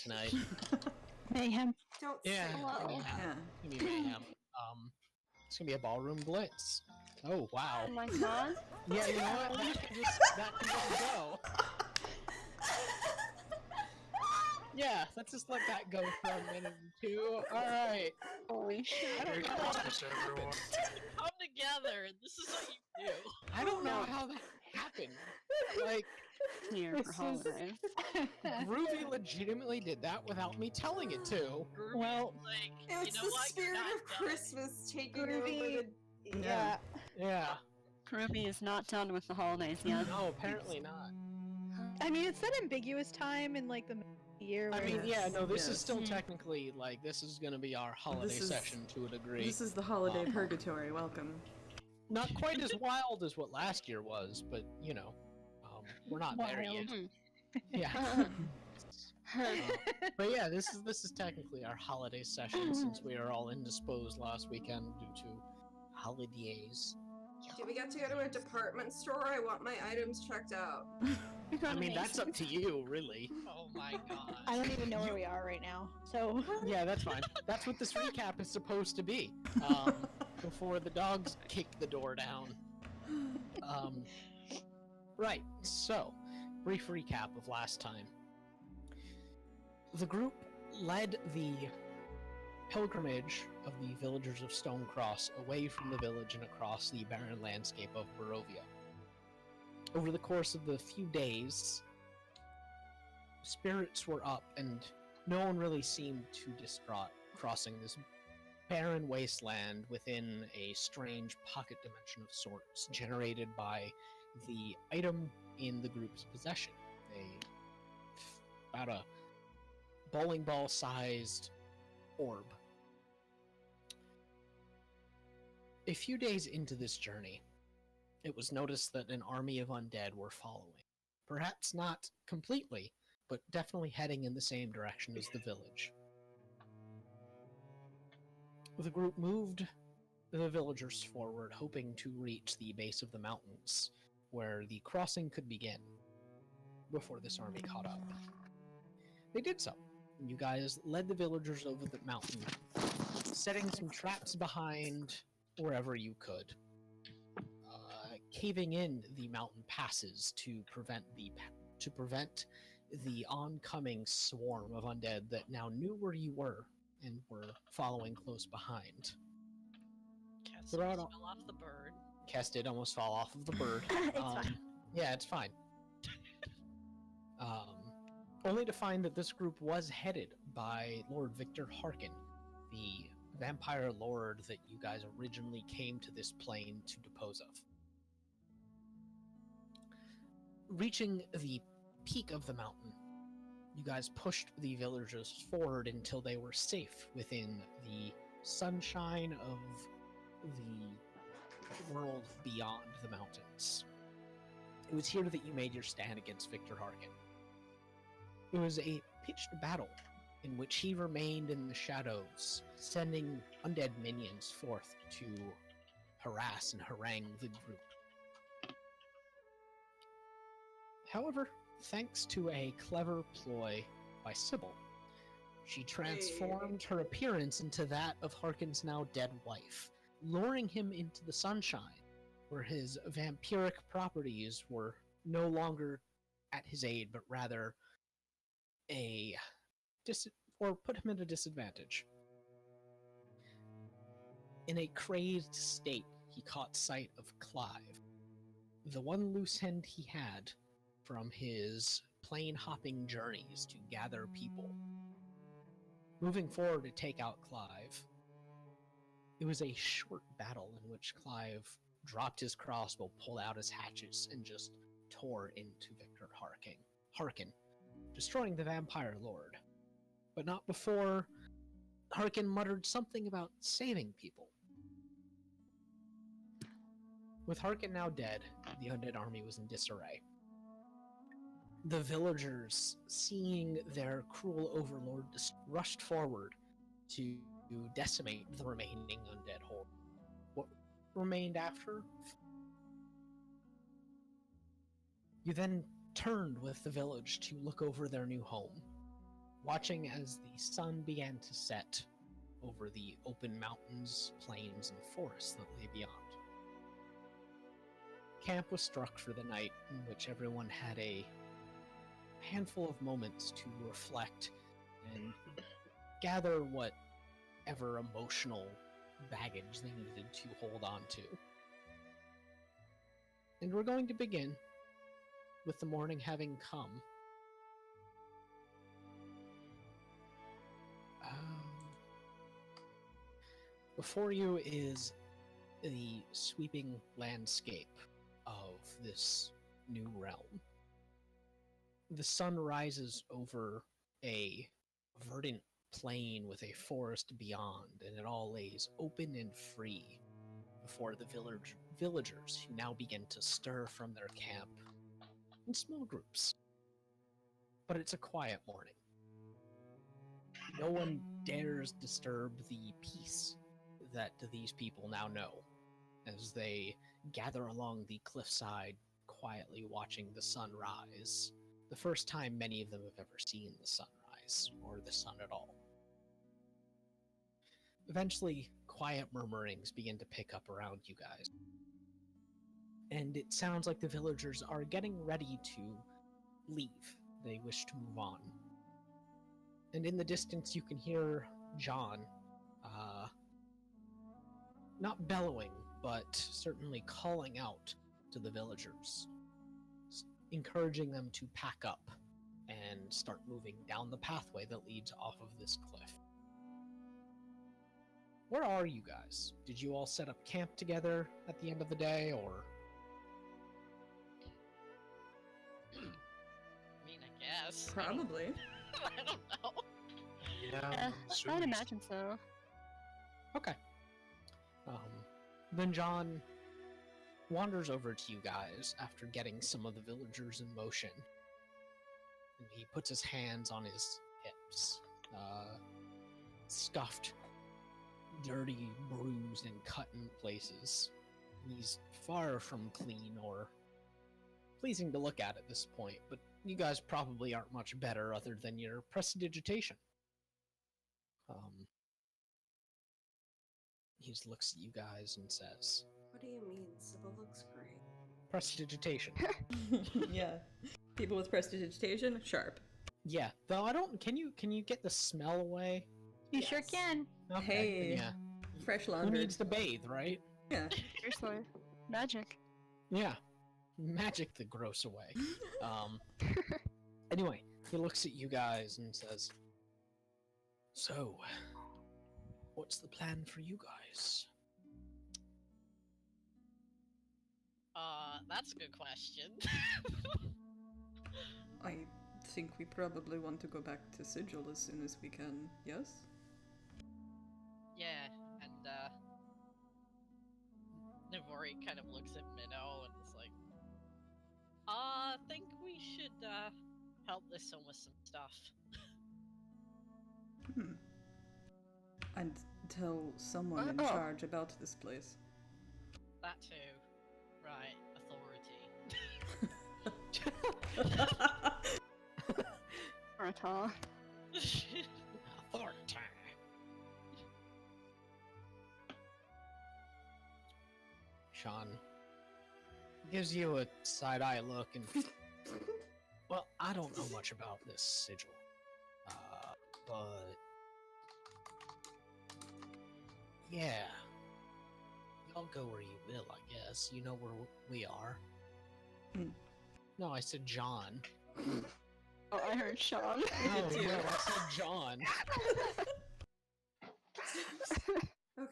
tonight. Mayhem. Don't Yeah, say Hello. that. it's gonna be mayhem. It's gonna be a ballroom blitz. Oh wow. Oh my god. Yeah, you know what? That can just go. Yeah, let's just let that go for a minute or two. Alright. Holy shit. I don't Merry know how Christmas, everyone. Come together. This is what you do. I don't know how that happened. Like, Here this for is- holidays. Groovy legitimately did that without me telling it to. Well, Like, It's you know the what? You're spirit not of done. Christmas taking Groovy. over the... Yeah. Yeah. Ruby is not done with the holidays yet. No, apparently not. I mean, it's that ambiguous time in like the year. I Where mean, yeah, no, this is Yes. still technically, like, this is gonna be our holiday This is- session to a degree. This is the holiday purgatory. Welcome. Not quite as wild as what last year was, but, you know, we're not there yet. Wild. Yeah. But yeah, this is technically our holiday session since we are all indisposed last weekend due to holidays. Do we get to go to a department store? I want my items checked out. I mean, that's up to you, really. Oh my god. I don't even know where we are right now. So Yeah, that's fine. That's what this recap is supposed to be. Before the dogs kick the door down. Right, so, brief recap of last time. The group led the pilgrimage of the villagers of Stonecross away from the village and across the barren landscape of Barovia. Over the course of the few days, spirits were up and no one really seemed too distraught crossing this barren wasteland within a strange pocket dimension of sorts generated by the item in the group's possession. About a bowling ball sized orb. A few days into this journey, it was noticed that an army of undead were following. Perhaps not completely, but definitely heading in the same direction as the village. The group moved the villagers forward, hoping to reach the base of the mountains, where the crossing could begin, before this army caught up. They did so. You guys led the villagers over the mountain, setting some traps behind wherever you could, caving in the mountain passes to prevent the oncoming swarm of undead that now knew where you were and were following close behind. Cass Throw it fell on- off the bird. Cass did almost fall off of the bird. It's fine. Yeah, it's fine. Only to find that this group was headed by Lord Victor Harkin, the vampire lord that you guys originally came to this plane to depose of. Reaching the peak of the mountain, you guys pushed the villagers forward until they were safe within the sunshine of the world beyond the mountains. It was here that you made your stand against Victor Harkin. It was a pitched battle in which he remained in the shadows, sending undead minions forth to harass and harangue the group. However, thanks to a clever ploy by Sybil, she transformed her appearance into that of Harkin's now dead wife, luring him into the sunshine, where his vampiric properties were no longer at his aid, but rather put him at a disadvantage. In a crazed state, he caught sight of Clive, the one loose end he had from his plane-hopping journeys to gather people. Moving forward to take out Clive, it was a short battle in which Clive dropped his crossbow, pulled out his hatchets, and just tore into Victor Harkin, destroying the vampire lord. But not before Harkin muttered something about saving people. With Harkin now dead, the undead army was in disarray. The villagers, seeing their cruel overlord, rushed forward to decimate the remaining undead horde. What remained after? You then turned with the village to look over their new home. watching as the sun began to set over the open mountains, plains, and forests that lay beyond. Camp was struck for the night, in which everyone had a handful of moments to reflect and gather whatever emotional baggage they needed to hold on to. And we're going to begin with the morning having come. Before you is the sweeping landscape of this new realm. The sun rises over a verdant plain with a forest beyond, and it all lays open and free before the villagers who now begin to stir from their camp in small groups. But it's a quiet morning. No one dares disturb the peace that these people now know as they gather along the cliffside, quietly watching the sun rise. The first time many of them have ever seen the sunrise, or the sun at all. Eventually, quiet murmurings begin to pick up around you guys. And it sounds like the villagers are getting ready to leave. They wish to move on. And in the distance, you can hear John, not bellowing, but certainly calling out to the villagers, encouraging them to pack up and start moving down the pathway that leads off of this cliff. Where are you guys? Did you all set up camp together at the end of the day, or? I mean, I guess. Probably. I don't know. Yeah, I'd imagine so. Okay. Then John wanders over to you guys after getting some of the villagers in motion. And he puts his hands on his hips, scuffed, dirty, bruised, and cut in places. He's far from clean or pleasing to look at this point, but you guys probably aren't much better other than your prestidigitation. He just looks at you guys and says, What do you mean? Sybil looks great. prestidigitation. Yeah. People with prestidigitation, sharp. Yeah, though I don't. Can you get the smell away? You sure can. Okay, Hey. then yeah. Fresh Who laundered. needs to bathe, right? Yeah. Seriously. Magic. Yeah, magic the gross away. Anyway, he looks at you guys and says, "So, what's the plan for you guys?" That's a good question. I think we probably want to go back to Sigil as soon as we can, yes? Yeah, and Navori kind of looks at Minnow and is like, I think we should help this one with some stuff. And tell someone in charge about this place. That too. Right, Arata. Authority. Sean gives you a side-eye look and, well, I don't know much about this sigil, but yeah, y'all go where you will, I guess. You know where we are. No, I said John. Oh, I heard Sean. Oh, no, I said John. Okay.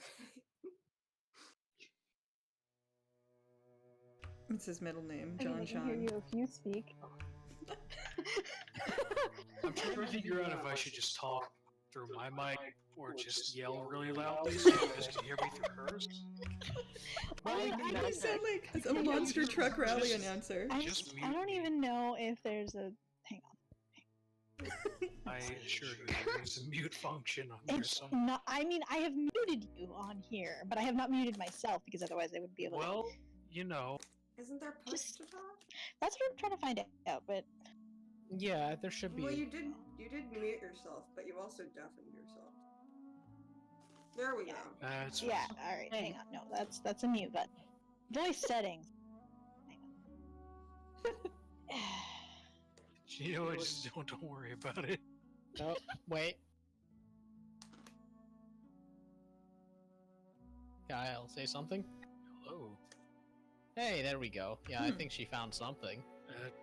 It's his middle name, I John can hear Sean. you if you speak. I'm trying to figure out if I should just talk through my mic or just yell really loudly so you guys can hear me through hers. You sound like a monster truck rally announcer. Just mute I don't me. even know if there's a. Hang on. I assure you, there's a mute function on there. It's So, not. I mean, I have muted you on here, but I have not muted myself because otherwise I wouldn't be able to. well, you know, Isn't there push to talk? That's what I'm trying to find out. But Yeah, there should be. Well, you did mute yourself, but you also deafened yourself. There we Yeah. go. That's Yeah, alright, hang on. No, that's a mute button. Voice settings. Hang on. You know what? Just don't worry about it. Oh, wait. Kyle, say something. Hello. Hey, there we go. Yeah, I think she found something.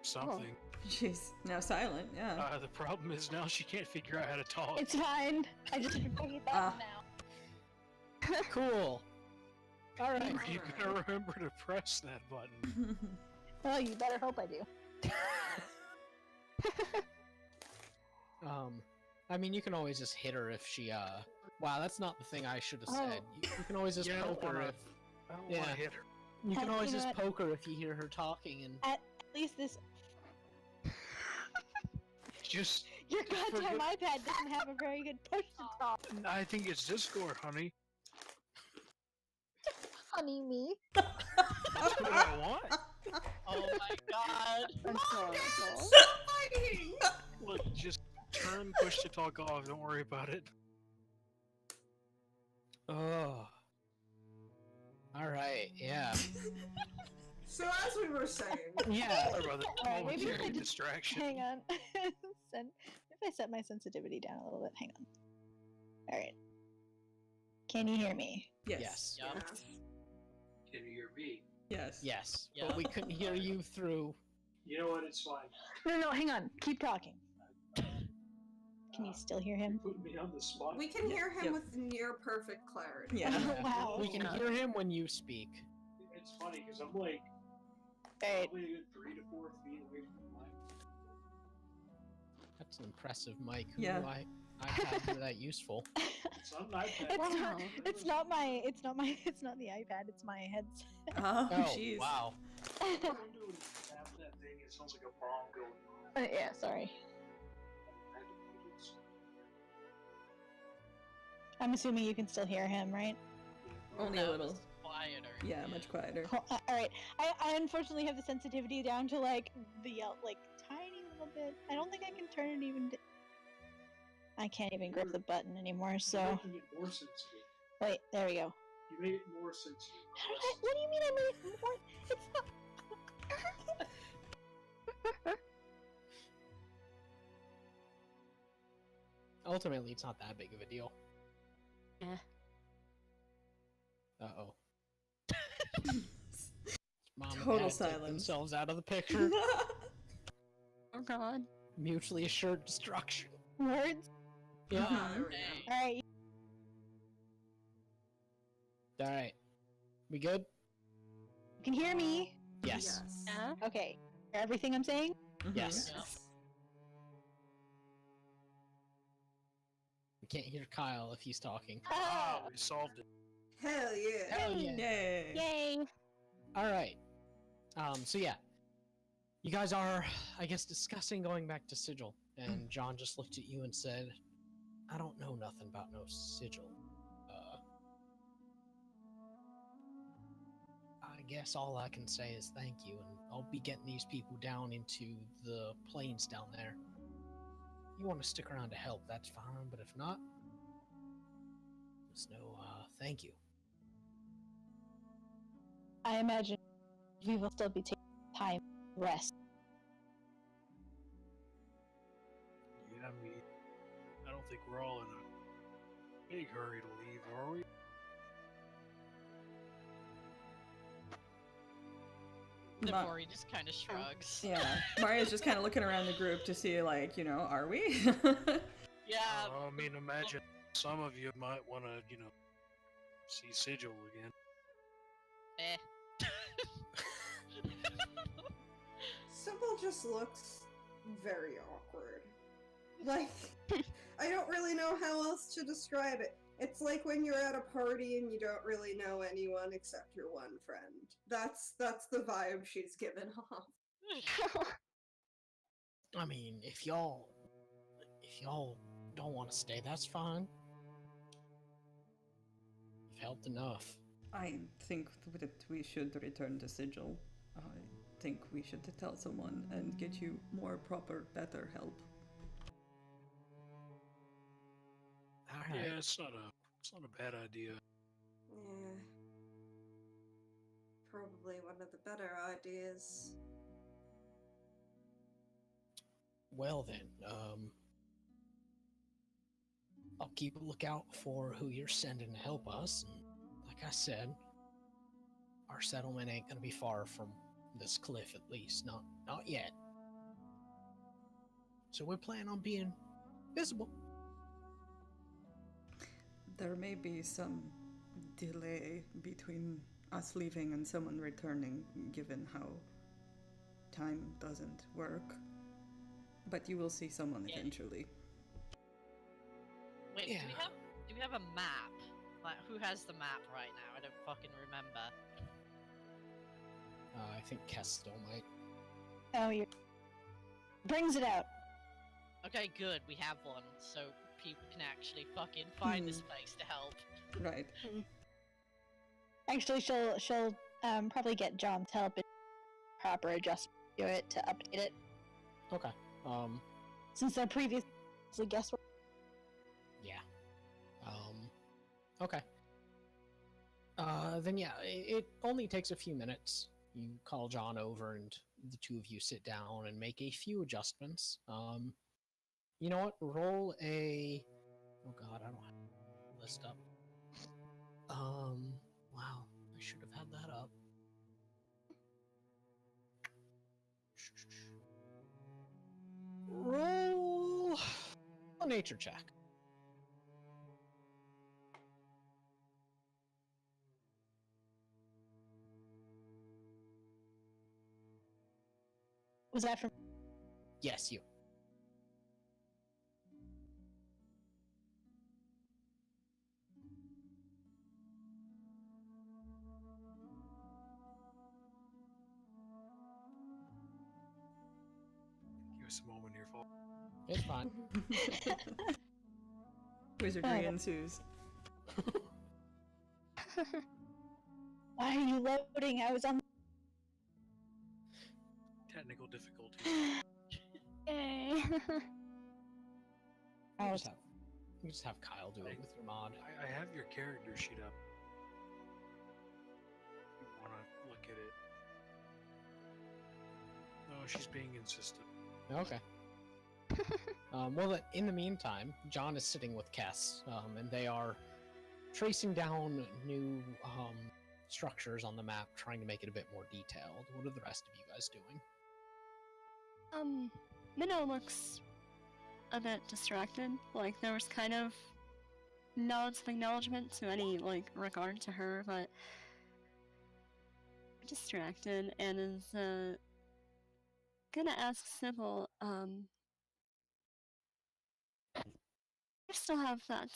Something. She's now silent, yeah. The problem is now she can't figure out how to talk. It's fine. I just have to bring it back now. Cool. All right. Are you gonna remember to press that button? Well, you better hope I do. I mean, you can always just hit her if she. Wow, that's not the thing I should have said. You can always just poke her if. I don't want Yeah. to hit her. You can always You know just what? poke her if you hear her talking, and At least this. Just, Your Just goddamn forget- iPad doesn't have a very good push to talk. I think it's Discord, honey. Honey, me. That's what I want. Oh my god. I'm sorry. Fighting! Look, just turn push to talk off. Don't worry about it. oh. All right, yeah, So as we were saying, yeah. Sorry about the Alright, maybe if I momentary just- distraction. Hang on. If I set my sensitivity down a little bit, hang on. Alright. Can you hear me? Yes. Yeah. Can you hear me? Yes. Yes, Yeah. but we couldn't hear you through. You know what? It's fine. No, hang on. Keep talking. Can you still hear him? Put me on the spot. we can hear him Yep. with near perfect clarity. Yeah. Wow. We can hear him when you speak. It's funny because I'm like Alright. probably a good 3 to 4 feet away from the mic. That's an impressive mic. Who Yeah. iPads are that useful? It's on an iPad. It's not it's not the iPad, it's my headset. Oh, Oh, jeez. wow. I'm doing half that thing. It sounds like a bomb going off. Yeah, sorry. I'm assuming you can still hear him, right? Only That a little. was quieter. Yeah, much quieter. Alright. I unfortunately have the sensitivity down to like the tiny little bit. I don't think I can turn it even. I can't even grip the button anymore, so. You're making it more sensitive. Wait, there we go. You made it more sensitive. What do you mean I made it more? It's not. Ultimately, it's not that big of a deal. Yeah. Uh-oh. Mom and Total Dad take silence. themselves out of the picture. Oh god. Mutually assured destruction. Words? Yeah. Mhm. There we go. Alright, Alright. We good? you can hear me. Yes. Yeah. Okay. Hear everything I'm saying? Mhm. Yes. Yeah. We can't hear Kyle if he's talking. Ah, we solved it. Hell yeah. Hell yeah. Yay. Yay! Alright. So yeah. You guys are, I guess, discussing going back to Sigil. And John just looked at you and said, I don't know nothing about no Sigil. I guess all I can say is thank you, and I'll be getting these people down into the plains down there. If you want to stick around to help, that's fine, but if not, there's no, thank you. I imagine we will still be taking time to rest. Yeah, I mean, I don't think we're all in a big hurry to leave, are we? Ma- Before he just kind of shrugs. yeah. Mario's just kind of looking around the group to see, like, are we? Yeah. I mean, imagine some of you might want to, see Sigil again. Eh. Sybil just looks very awkward. Like, I don't really know how else to describe it. It's like when you're at a party and you don't really know anyone except your one friend. That's the vibe she's given off. I mean, if y'all don't want to stay, that's fine. You've helped enough. I think that we should return to Sigil. think we should tell someone and get you more proper, better help. Alright. Yeah, it's not a bad idea. Yeah. Probably one of the better ideas. Well then, I'll keep a lookout for who you're sending to help us, and like I said, our settlement ain't gonna be far from this cliff, at least. Not yet. So we plan on being visible. There may be some delay between us leaving and someone returning, given how time doesn't work. But you will see someone eventually. Wait, Yeah. do we have a map? Like, who has the map right now? I don't fucking remember. I think Kess still might. Oh, you brings it out. Okay, good, we have one, so people can actually fucking find this place to help. Right. Actually, she'll probably get John to help it proper adjustment to it to update it, Okay. since they're previously guesswork. Yeah. Okay. Then yeah, it only takes a few minutes. You call John over and the two of you sit down and make a few adjustments. You know what? Roll a... Oh god, I don't have the list up. Wow. I should have had that up. Roll a nature check. Was that from? Yes, you. Give us a moment here, folks. It's fine. Wizardry ensues. Why are you loading? I was on. Technical difficulties. Yay. You just have Kyle do it with your mod. I have your character sheet up. If you want to look at it. No, she's being insistent. Okay. Well, in the meantime, John is sitting with Kess, and they are tracing down new structures on the map, trying to make it a bit more detailed. What are the rest of you guys doing? Minnow looks a bit distracted. Like, there was kind of nods of acknowledgement to any, like, regard to her, but distracted, and is, gonna ask Sybil, you still have that,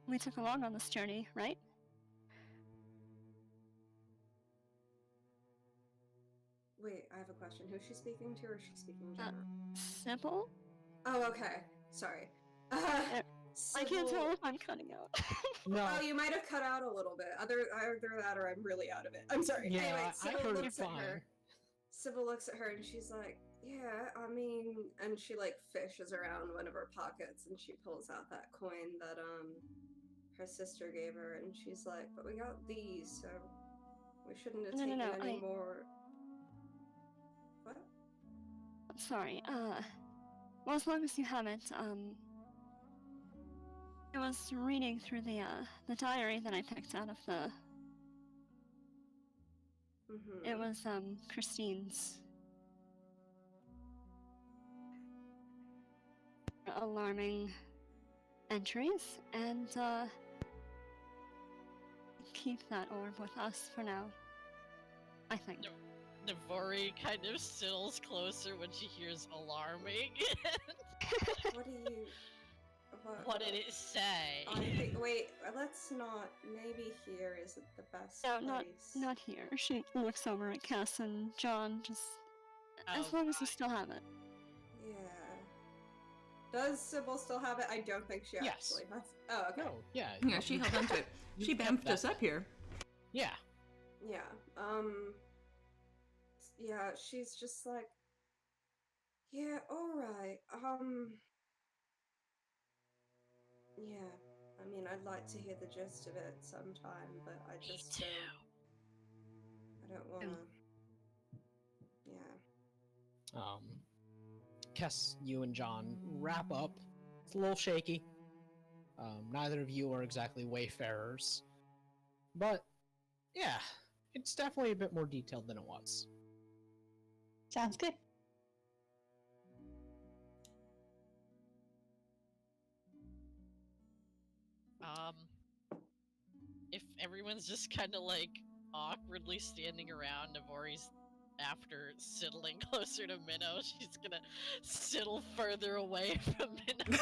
we took along on this journey, right? Wait, I have a question. Who's she speaking to, or is she speaking general? Sybil? Oh, okay. Sorry. I can't tell if I'm cutting out. No. Oh, you might have cut out a little bit. Either that or I'm really out of it. I'm sorry. Yeah, Anyway, I Sybil heard it looks at fine. her. Sybil looks at her and she's like, yeah, I mean, and she like fishes around one of her pockets and she pulls out that coin that her sister gave her, and she's like, but we got these, so we shouldn't have taken any more. What? Sorry, well, as long as you have it, I was reading through the diary that I picked out of the... It was, Christine's alarming entries, and, keep that orb with us for now, I think. Navori kind of stills closer when she hears alarming. What do you... What did it say? I think, wait, let's not... Maybe here isn't the best place. Not here. She looks over at Cass and John, just... as long as you still have it. Yeah. Does Sybil still have it? I don't think she Yes. actually has. Oh, okay. No, yeah. Yeah, she held onto it. She kept bamfed that. us up here. Yeah. Yeah. Yeah, she's just like, yeah, alright. Yeah. I mean, I'd like to hear the gist of it sometime, but I just too. I don't wanna. Yeah. Kess, you and John wrap up. It's a little shaky. Neither of you are exactly wayfarers, but yeah, it's definitely a bit more detailed than it was. Sounds good. If everyone's just kind of like awkwardly standing around, Navori's after sidling closer to Minnow, she's gonna sidle further away from Minnow.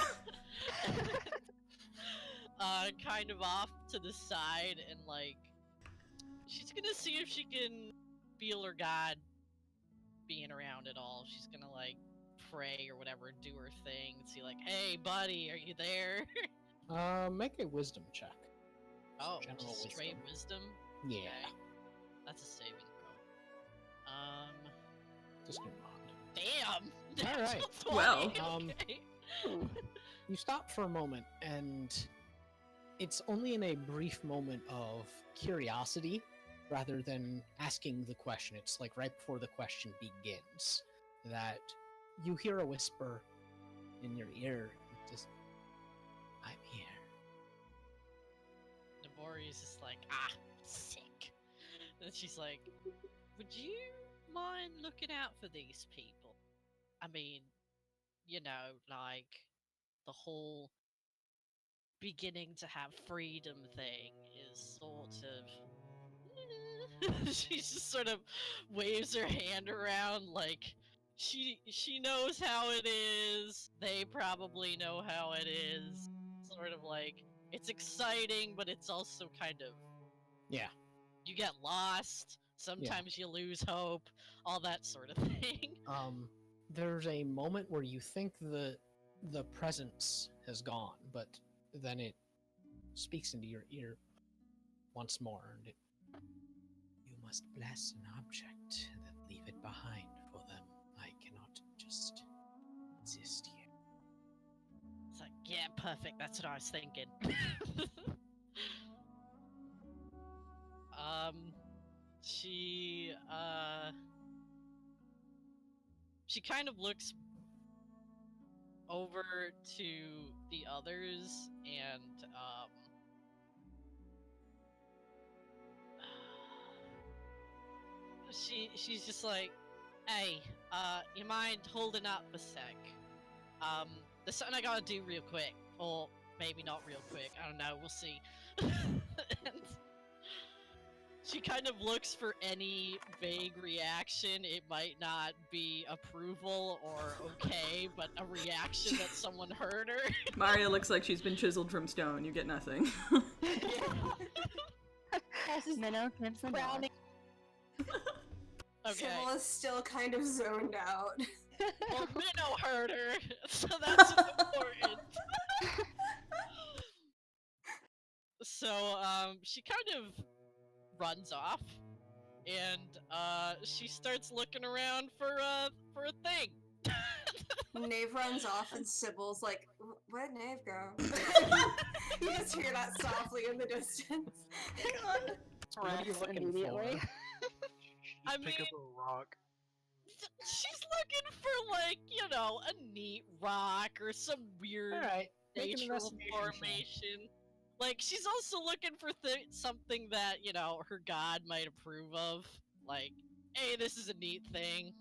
Kind of off to the side, and like she's gonna see if she can feel her god being around at all. She's gonna like pray or whatever, do her thing, see like, hey buddy, are you there? Make a wisdom check. Oh, General just straight wisdom. wisdom? Yeah, Okay. That's a saving throw. just your mod. Damn! All right. Natural 20, Well. okay. You stop for a moment, and it's only in a brief moment of curiosity rather than asking the question. It's like right before the question begins that you hear a whisper in your ear. Just, I'm here. Nabori's just like, sick. And she's like, would you mind looking out for these people? I mean, you know, like, the whole beginning to have freedom thing is sort of... She just sort of waves her hand around like she knows how it is. They probably know how it is. Sort of like it's exciting, but it's also kind of Yeah. you get lost. Sometimes you lose hope. All that sort of thing. There's a moment where you think the presence has gone, but then it speaks into your ear once more, and you must bless an object and then leave it behind for them. I cannot just exist here. It's like, yeah, perfect. That's what I was thinking. She kind of looks over to the others and she's just like, hey, you mind holding up a sec? There's something I gotta do real quick, or maybe not real quick. I don't know. We'll see. And she kind of looks for any vague reaction. It might not be approval or okay, but a reaction that someone heard her. Maria looks like she's been chiseled from stone. You get nothing. Minnow gives a nod. Browning. Okay. Sybil is still kind of zoned out. Well, Minnow heard her, so that's important. So, she kind of runs off, and she starts looking around for a thing. Knave runs off, and Sybil's like, where'd Knave go? You just hear that softly in the distance. What are you Rats looking immediately. I Pick up mean- a rock. She's looking for, like, you know, a neat rock or some weird All right, make an natural investigation check. formation. Like, she's also looking for something that, you know, her god might approve of. Like, hey, this is a neat thing.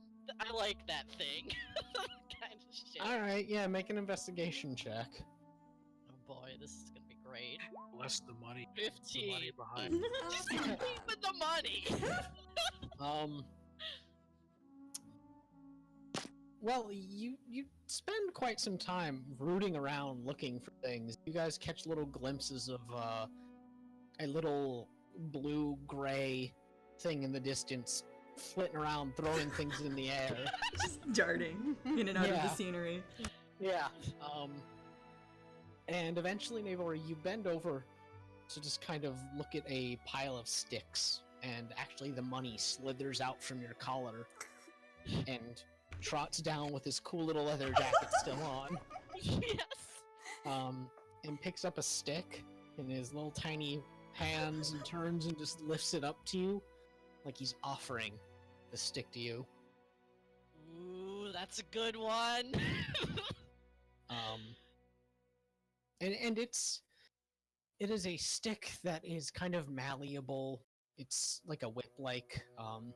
I like that thing. Kind of shit. All right, yeah, make an investigation check. Oh boy, this is gonna be great. Bless the money. 15. The money behind. Just keeping the money. Well, you spend quite some time rooting around looking for things. You guys catch little glimpses of a little blue-gray thing in the distance, flitting around, throwing things in the air. Just darting in and out of Yeah. the scenery. Yeah. And eventually, Navor, you bend over to just kind of look at a pile of sticks and actually the money slithers out from your collar and trots down with his cool little leather jacket still on. Yes. And picks up a stick in his little tiny hands and turns and just lifts it up to you like he's offering the stick to you. Ooh, that's a good one. And it is a stick that is kind of malleable. It's like a whip-like. Gonna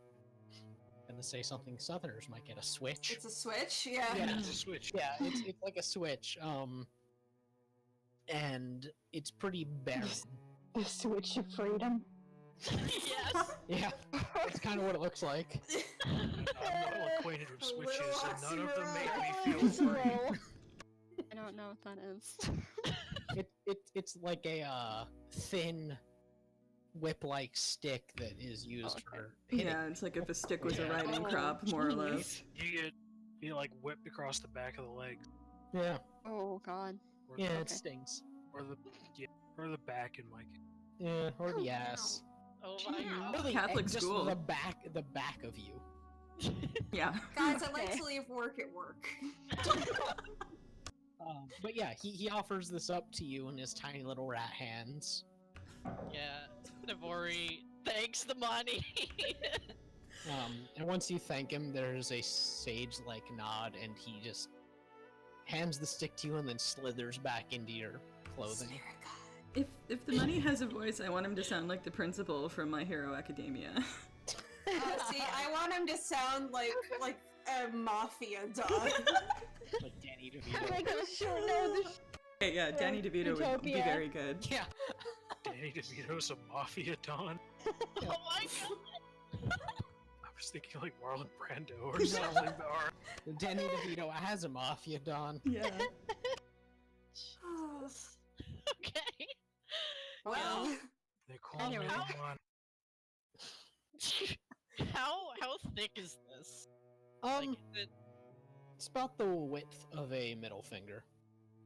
say something Southerners might get, a switch. It's a switch, yeah. Yeah. It's a switch. Yeah, it's like a switch. And it's pretty barren. The switch of freedom. Yes. Yeah, that's kind of what it looks like. I'm well acquainted with A little switches, and none of them make me Oh, feel it's free. roll. I don't know what that is. It's like a thin whip-like stick that is used okay. for hitting. Yeah, it's like if a stick was a Yeah. riding Oh, crop, more or jeez. less. You get like whipped across the back of the leg, Yeah, Oh god. or yeah, the, it Okay. stings. or the back in my case. Yeah, or the ass. Oh my god. Really, Catholic just school. the back of you. Yeah. Guys, I like Okay. to leave work at work. But yeah, he offers this up to you in his tiny little rat hands. Yeah. Navori thanks the money. And once you thank him, there's a sage-like nod, and he just hands the stick to you and then slithers back into your clothing. If the money has a voice, I want him to sound like the principal from My Hero Academia. See, I want him to sound like a mafia dog. Like Danny Oh DeVito. my gosh, no, this Okay, yeah, Danny DeVito would be Utopia. very good. Yeah. Danny DeVito's a mafia don. Oh my god. I was thinking like Marlon Brando or something. Or Danny DeVito has a mafia don. Yeah. Okay. Well, they call Anyway. me on. How thick is this? Like, is it... It's about the width of a middle finger.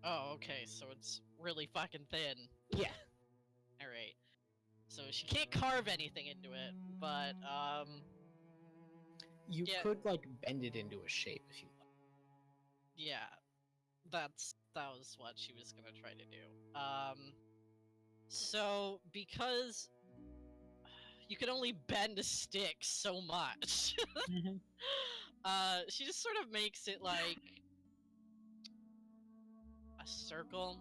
Oh, okay, so it's really fucking thin. Yeah. Alright. So she can't carve anything into it, but, You Yeah. could like bend it into a shape if you like. yeah. That was what she was gonna try to do. So, because you can only bend a stick so much, she just sort of makes it like a circle.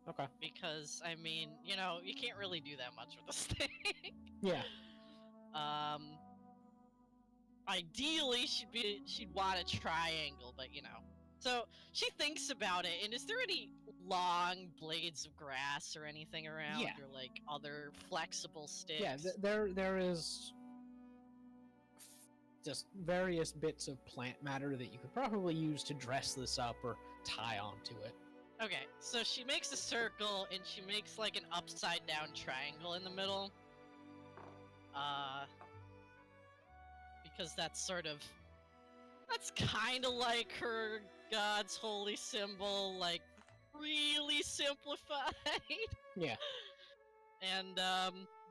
Okay. Because, I mean, you know, you can't really do that much with a stick. Yeah. Ideally, she'd want a triangle, but you know. So she thinks about it, and is there any long blades of grass or anything around, Yeah. or like other flexible sticks? Yeah, there is just various bits of plant matter that you could probably use to dress this up or tie onto it. Okay, so she makes a circle, and she makes like an upside down triangle in the middle. Because that's kind of like her god's holy symbol, like really simplified. Yeah. And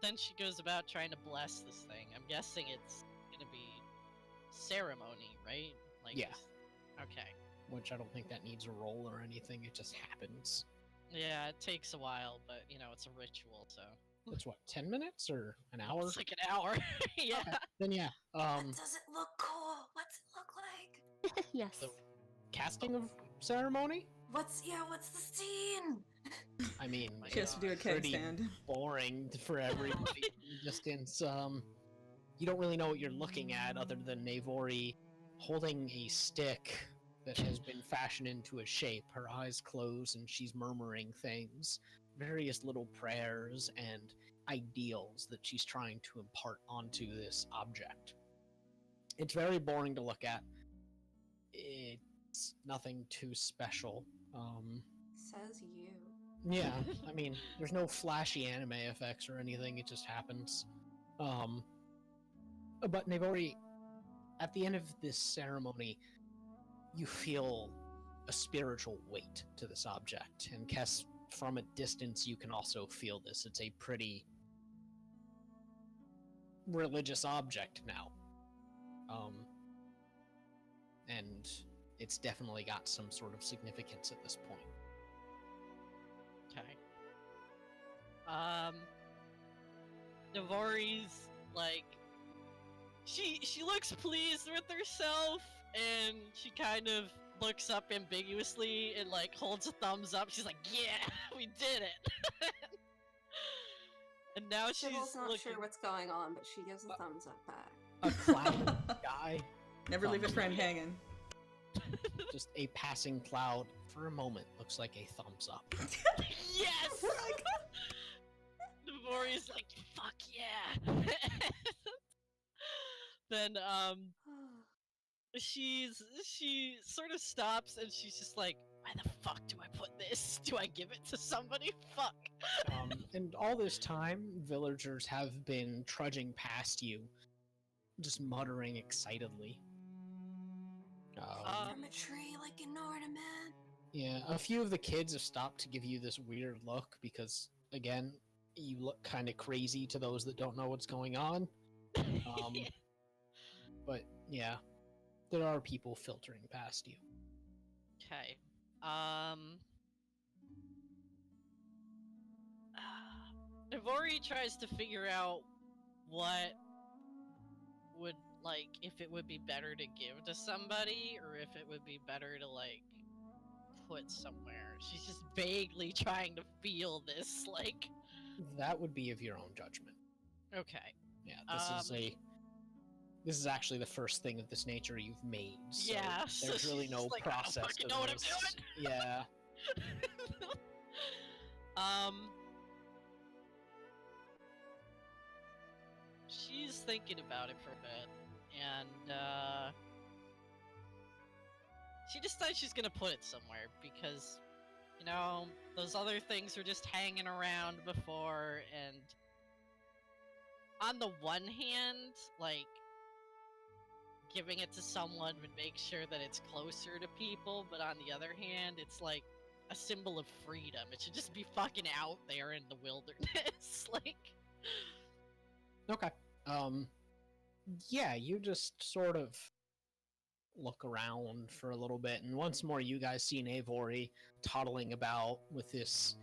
then she goes about trying to bless this thing. I'm guessing it's gonna be ceremony, right? Like, Yeah. Okay. Which I don't think that needs a roll or anything, it just happens. Yeah, it takes a while, but you know, it's a ritual, so It's what, 10 minutes or an hour? it's like an hour. Yeah. Okay. Then yeah, does it look cool? What's it look like? Yes. the casting of ceremony? What's the scene? I mean, She has to do a keg pretty stand. boring for everybody. Just in some, you don't really know what you're looking at other than Navori holding a stick that has been fashioned into a shape. Her eyes closed and she's murmuring things, various little prayers and ideals that she's trying to impart onto this object. It's very boring to look at. It's nothing too special. Says you. Yeah, I mean, there's no flashy anime effects or anything, it just happens. But Navori, at the end of this ceremony, you feel a spiritual weight to this object. And Kess, from a distance, you can also feel this. It's a pretty religious object now. And it's definitely got some sort of significance at this point. Okay. Navori's like, she looks pleased with herself, and she kind of looks up ambiguously and like holds a thumbs up. She's like, "Yeah, we did it." And now Sybil's she's not looking. sure what's going on, but she gives a thumbs up back. A cloud in the sky, Never leave a friend hanging. just a passing cloud for a moment, looks like a thumbs up. Yes! Navori's like, "Fuck yeah!" Then she sort of stops and she's just like, "Where the fuck do I put this? Do I give it to somebody? Fuck." And all this time, villagers have been trudging past you, just muttering excitedly. From a tree like an ornament. Yeah, a few of the kids have stopped to give you this weird look because, again, you look kind of crazy to those that don't know what's going on. But yeah, there are people filtering past you. Okay. Navori tries to figure out what would, like, if it would be better to give to somebody or if it would be better to, like, put somewhere. She's just vaguely trying to feel this, like... That would be of your own judgment. Okay. Yeah, this is actually the first thing of this nature you've made. So yeah, there's really no like, process. I don't fucking to know what I'm this. doing. Yeah. She's thinking about it for a bit, and she decides she's gonna put it somewhere because, you know, those other things were just hanging around before, and on the one hand, like, giving it to someone would make sure that it's closer to people, but on the other hand, it's like a symbol of freedom. It should just be fucking out there in the wilderness. Like, Okay. Yeah, you just sort of look around for a little bit, and once more you guys see Navori toddling about with this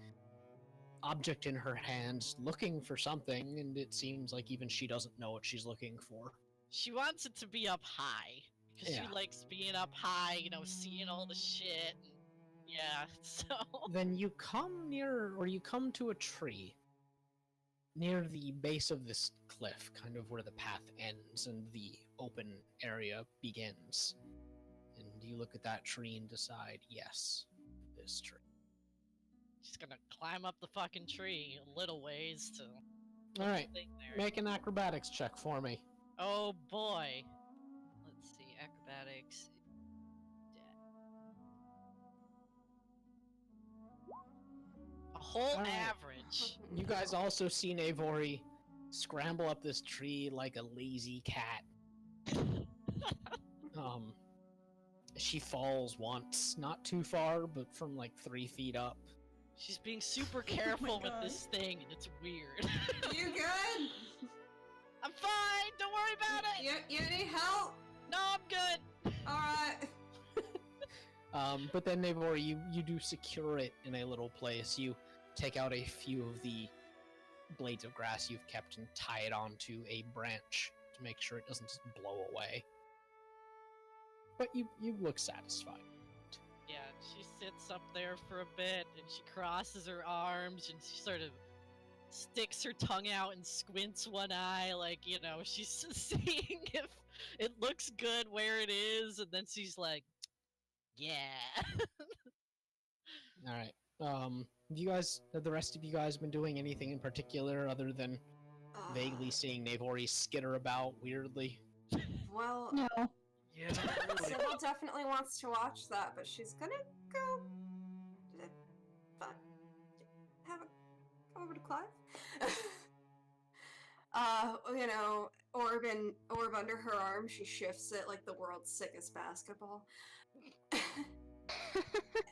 object in her hands, looking for something, and it seems like even she doesn't know what she's looking for. she wants it to be up high because Yeah. she likes being up high, you know, seeing all the shit. And, yeah, so Then you come to a tree near the base of this cliff, kind of where the path ends and the open area begins. And you look at that tree and decide, yes, this tree. she's gonna climb up the fucking tree a little ways to. put All the right, thing there. make an acrobatics check for me. Oh boy. Let's see, acrobatics. A whole All right. average. You guys also see Navori scramble up this tree like a lazy cat. She falls once, not too far, but from like 3 feet up. She's being super careful with God. this thing, and it's weird. You good? I'm fine. Don't worry about it. You need help? No, I'm good. Alright. But then Navori, you do secure it in a little place. You take out a few of the blades of grass you've kept and tie it onto a branch to make sure it doesn't just blow away. But you look satisfied. Yeah, she sits up there for a bit, and she crosses her arms, and she sort of sticks her tongue out and squints one eye, like, you know, she's seeing if it looks good where it is, and then she's like, yeah. All right. Have the rest of you guys been doing anything in particular other than vaguely seeing Navori skitter about weirdly? Well, No. Yeah, not really. Sybil definitely wants to watch that, but she's gonna go. Have a go over to Clive. You know, orb under her arm. She shifts it like the world's sickest basketball,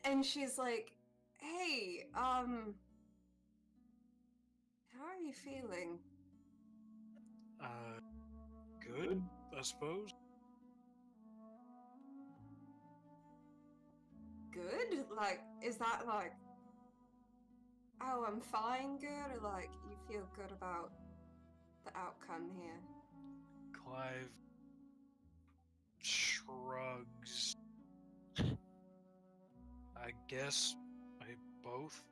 and she's like, "Hey, how are you feeling?" Good, I suppose. Good? Like, is that like, oh, I'm fine good, or like, you feel good about the outcome here? Clive shrugs. I guess both.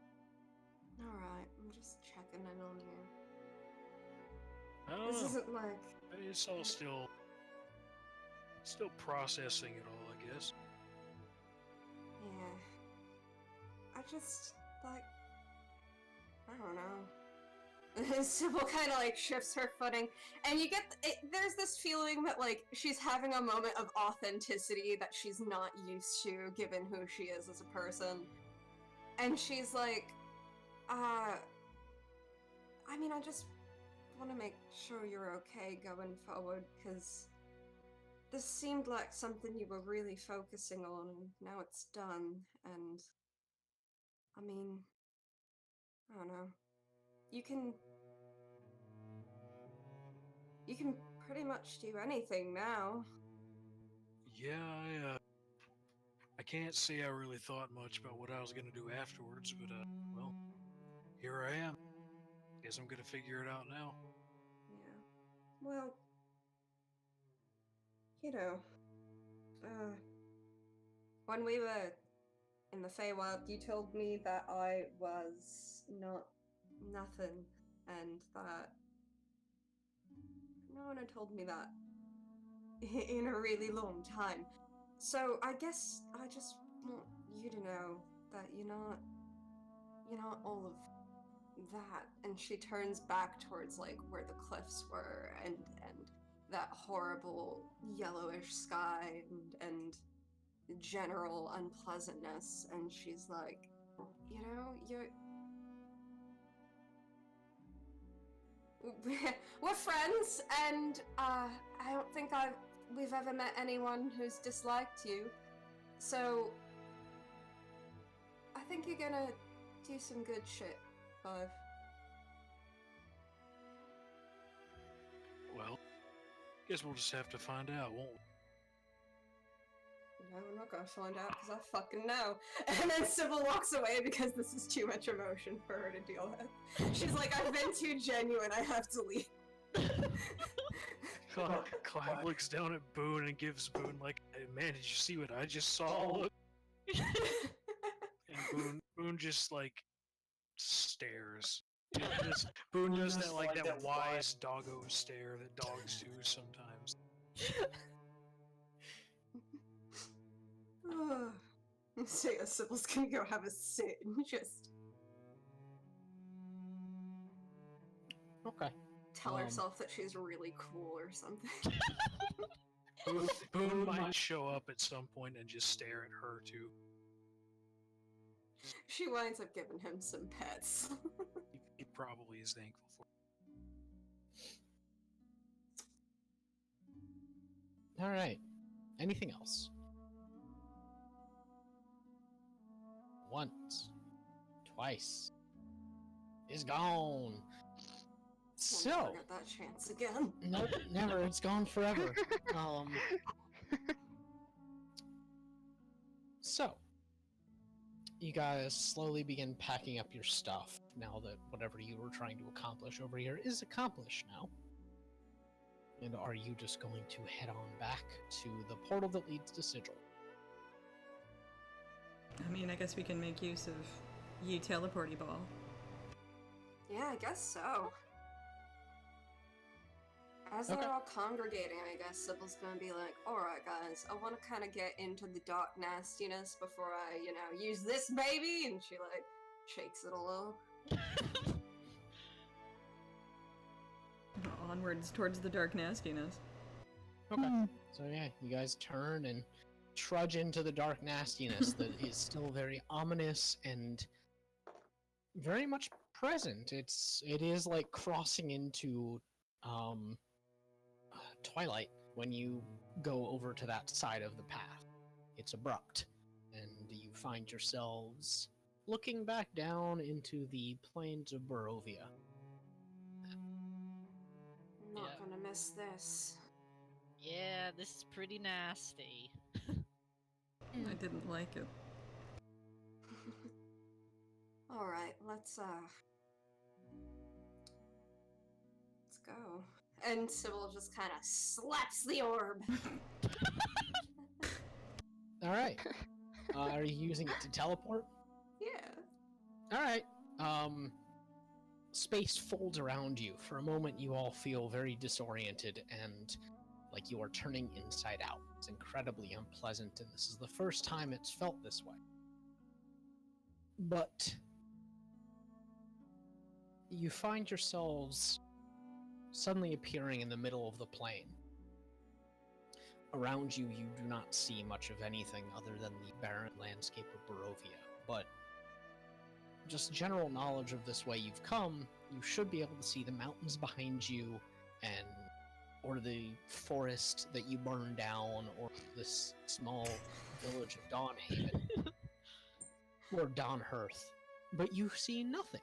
Alright, I'm just checking in on you. I don't This know. isn't like, It's all still processing it all, I guess. yeah. I just, like, I don't know. Sybil kind of like shifts her footing, and you get there's this feeling that like she's having a moment of authenticity that she's not used to given who she is as a person. And she's like, I mean, I just want to make sure you're okay going forward, because this seemed like something you were really focusing on, and now it's done, and I mean, I don't know. You can pretty much do anything now. Yeah, I can't say I really thought much about what I was gonna do afterwards, but well, here I am. Guess I'm gonna figure it out now. Yeah. Well, you know, when we were in the Feywild, you told me that I was not nothing, and that no one had told me that in a really long time. So I guess I just want you to know that you're not all of that. And she turns back towards like where the cliffs were, and that horrible yellowish sky, and general unpleasantness, and she's like, we're friends, and I don't think we've ever met anyone who's disliked you, so I think you're gonna do some good shit, Clive. Well, guess we'll just have to find out, won't we? No, we're not gonna find out because I fucking know. And then Sybil walks away because this is too much emotion for her to deal with. She's like, I've been too genuine, I have to leave. Clive looks down at Boon and gives Boon like, hey, man, did you see what I just saw? Look. And Boon just like stares. Boon does that like that wise doggo stare that dogs do sometimes. So yeah, Sybil's gonna go have a sit and just Okay. tell herself that she's really cool or something. Boon might show up at some point and just stare at her too. She winds up giving him some pets. He probably is thankful for it. All right. Anything else? Once, twice, is gone. So, I'll never get that chance again. nope, never. It's gone forever. So, you guys slowly begin packing up your stuff now that whatever you were trying to accomplish over here is accomplished now. And are you just going to head on back to the portal that leads to Sigil? I mean, I guess we can make use of Yi teleporty ball. Yeah, I guess so. As they're all congregating, I guess Sybil's gonna be like, alright guys, I wanna kinda get into the dark nastiness before I, use this baby, and she like shakes it a little. Onwards towards the dark nastiness. Okay. So yeah, you guys turn and trudge into the dark nastiness that is still very ominous and very much present. It is like crossing into twilight when you go over to that side of the path. It's abrupt, and you find yourselves looking back down into the plains of Barovia. not Yeah. gonna miss this. Yeah, this is pretty nasty. I didn't like it. Alright, let's go. And Sybil just kind of slaps the orb. All right. Are you using it to teleport? Yeah. All right. Space folds around you. For a moment, you all feel very disoriented and like you are turning inside out. It's incredibly unpleasant, and this is the first time it's felt this way. But you find yourselves suddenly appearing in the middle of the plain. Around you, you do not see much of anything other than the barren landscape of Barovia, but just general knowledge of this way you've come, you should be able to see the mountains behind you, or the forest that you burned down, or this small village of Dawnhaven, or Dawnhearth, but you see nothing.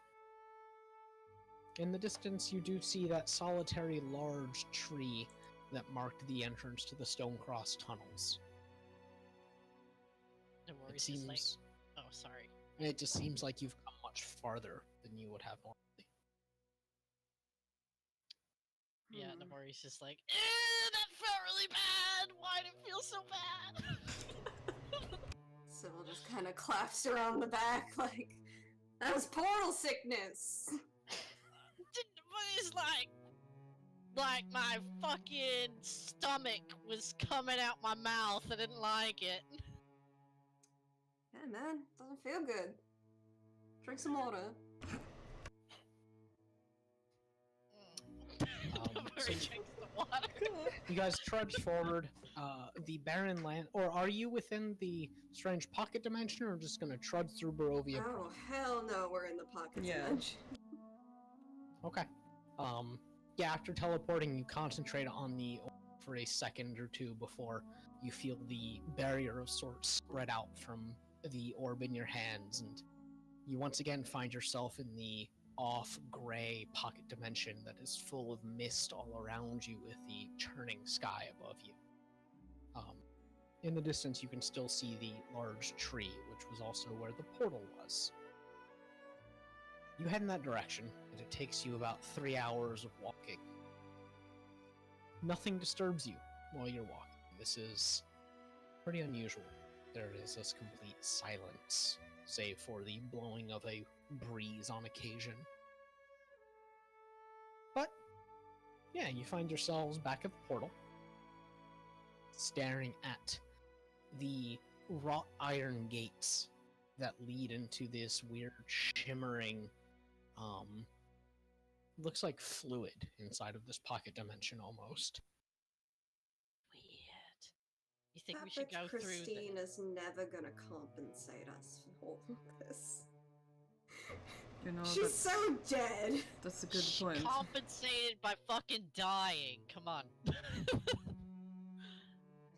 In the distance, you do see that solitary large tree that marked the entrance to the Stonecross tunnels. No It worries, just like, seems, oh, sorry. it just seems like you've come much farther than you would have normally. Yeah, Hmm. Namori's just like, that felt really bad! Why did it feel so bad? Sybil just kind of claps around the back like, that was portal sickness! But it's like my fucking stomach was coming out my mouth. I didn't like it. Yeah, man, doesn't feel good. Drink some water. So Namori drinks the water. you guys trudge forward. The barren land, or are you within the strange pocket dimension, or just gonna trudge through Barovia? Oh, hell no, we're in the pocket Yeah. dimension. Okay. Yeah, after teleporting, you concentrate on the orb for a second or two before you feel the barrier of sorts spread out from the orb in your hands, and you once again find yourself in the off-gray pocket dimension that is full of mist all around you with the churning sky above you. In the distance, you can still see the large tree, which was also where the portal was. You head in that direction, and it takes you about 3 hours of walking. Nothing disturbs you while you're walking. This is pretty unusual. There is this complete silence, save for the blowing of a breeze on occasion. But, yeah, you find yourselves back at the portal, staring at the wrought iron gates that lead into this weird shimmering, looks like fluid inside of this pocket dimension almost. Weird. You think That we should bitch go through Christine the... is never gonna compensate us for all of this. You know, She's so dead! that's a good She point. compensated by fucking dying. Come on.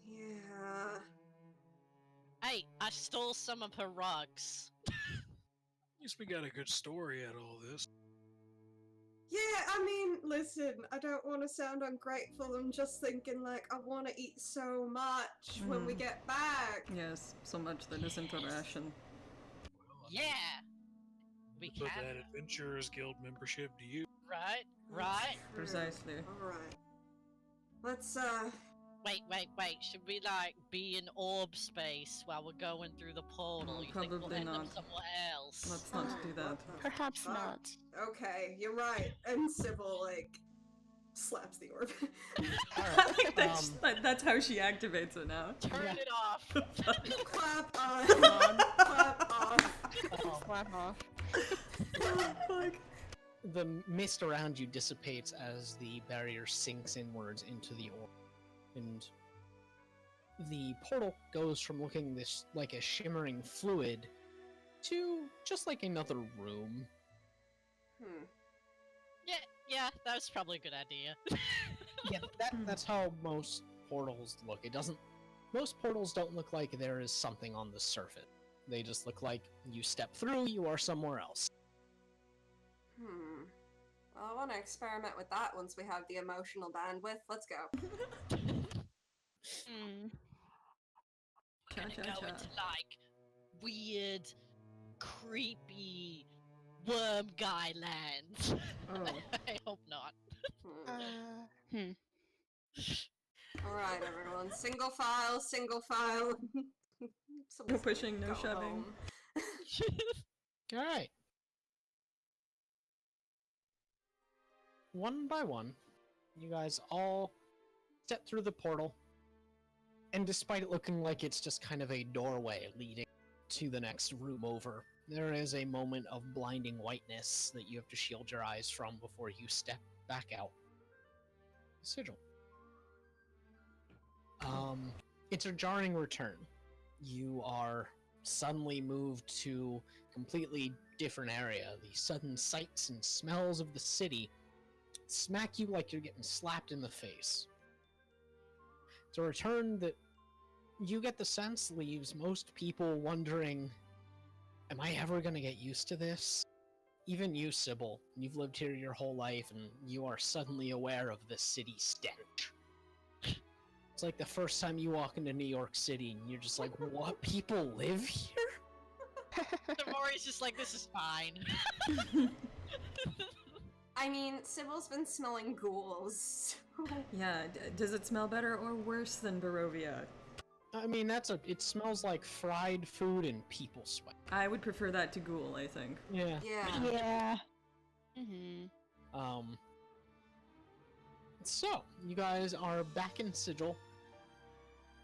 Yeah. Hey, I stole some of her rugs. At least we got a good story out of all this. Yeah, I mean, listen, I don't want to sound ungrateful. I'm just thinking, like, I want to eat so much when we get back. Yes, so much that isn't a ration. Well, Yeah! We put can, that Adventurers Guild membership to you. right? Right? Precisely. Alright. Let's, Wait. Should we, like, be in orb space while we're going through the portal? No, You think we'll probably end up not. somewhere else? Let's not do that. What the Perhaps fuck? not. Okay, you're right. And Sybil, like, slaps the orb. I think that's how she activates it now. Turn it off! Clap on. Clap off. Slap off. Fuck. The mist around you dissipates as the barrier sinks inwards into the orb, and the portal goes from looking this like a shimmering fluid to just like another room. Yeah, that was probably a good idea. Yeah, that's how most portals look. Most portals don't look like there is something on the surface. They just look like you step through, you are somewhere else. Well, I want to experiment with that once we have the emotional bandwidth. Let's go. Hmm. We're gonna Cha-cha-cha. go into like weird, creepy worm guy land. Oh. I hope not. Hmm. Alright, everyone. Single file, single file. No Someone's gonna pushing, no go shoving. home. All right. One by one, you guys all step through the portal, and despite it looking like it's just kind of a doorway leading to the next room over, there is a moment of blinding whiteness that you have to shield your eyes from before you step back out. Sigil. It's a jarring return. You are suddenly moved to a completely different area. The sudden sights and smells of the city smack you like you're getting slapped in the face. It's a return that you get the sense leaves most people wondering, am I ever going to get used to this? Even you, Sybil, you've lived here your whole life and you are suddenly aware of the city stench. It's like the first time you walk into New York City and you're just like, what? People live here? Tamori's just like, this is fine. I mean, Sybil's been smelling ghouls. Yeah, does it smell better or worse than Barovia? I mean, it smells like fried food and people sweat. I would prefer that to ghoul, I think. Yeah. Yeah. Yeah. Mm-hmm. So, you guys are back in Sigil.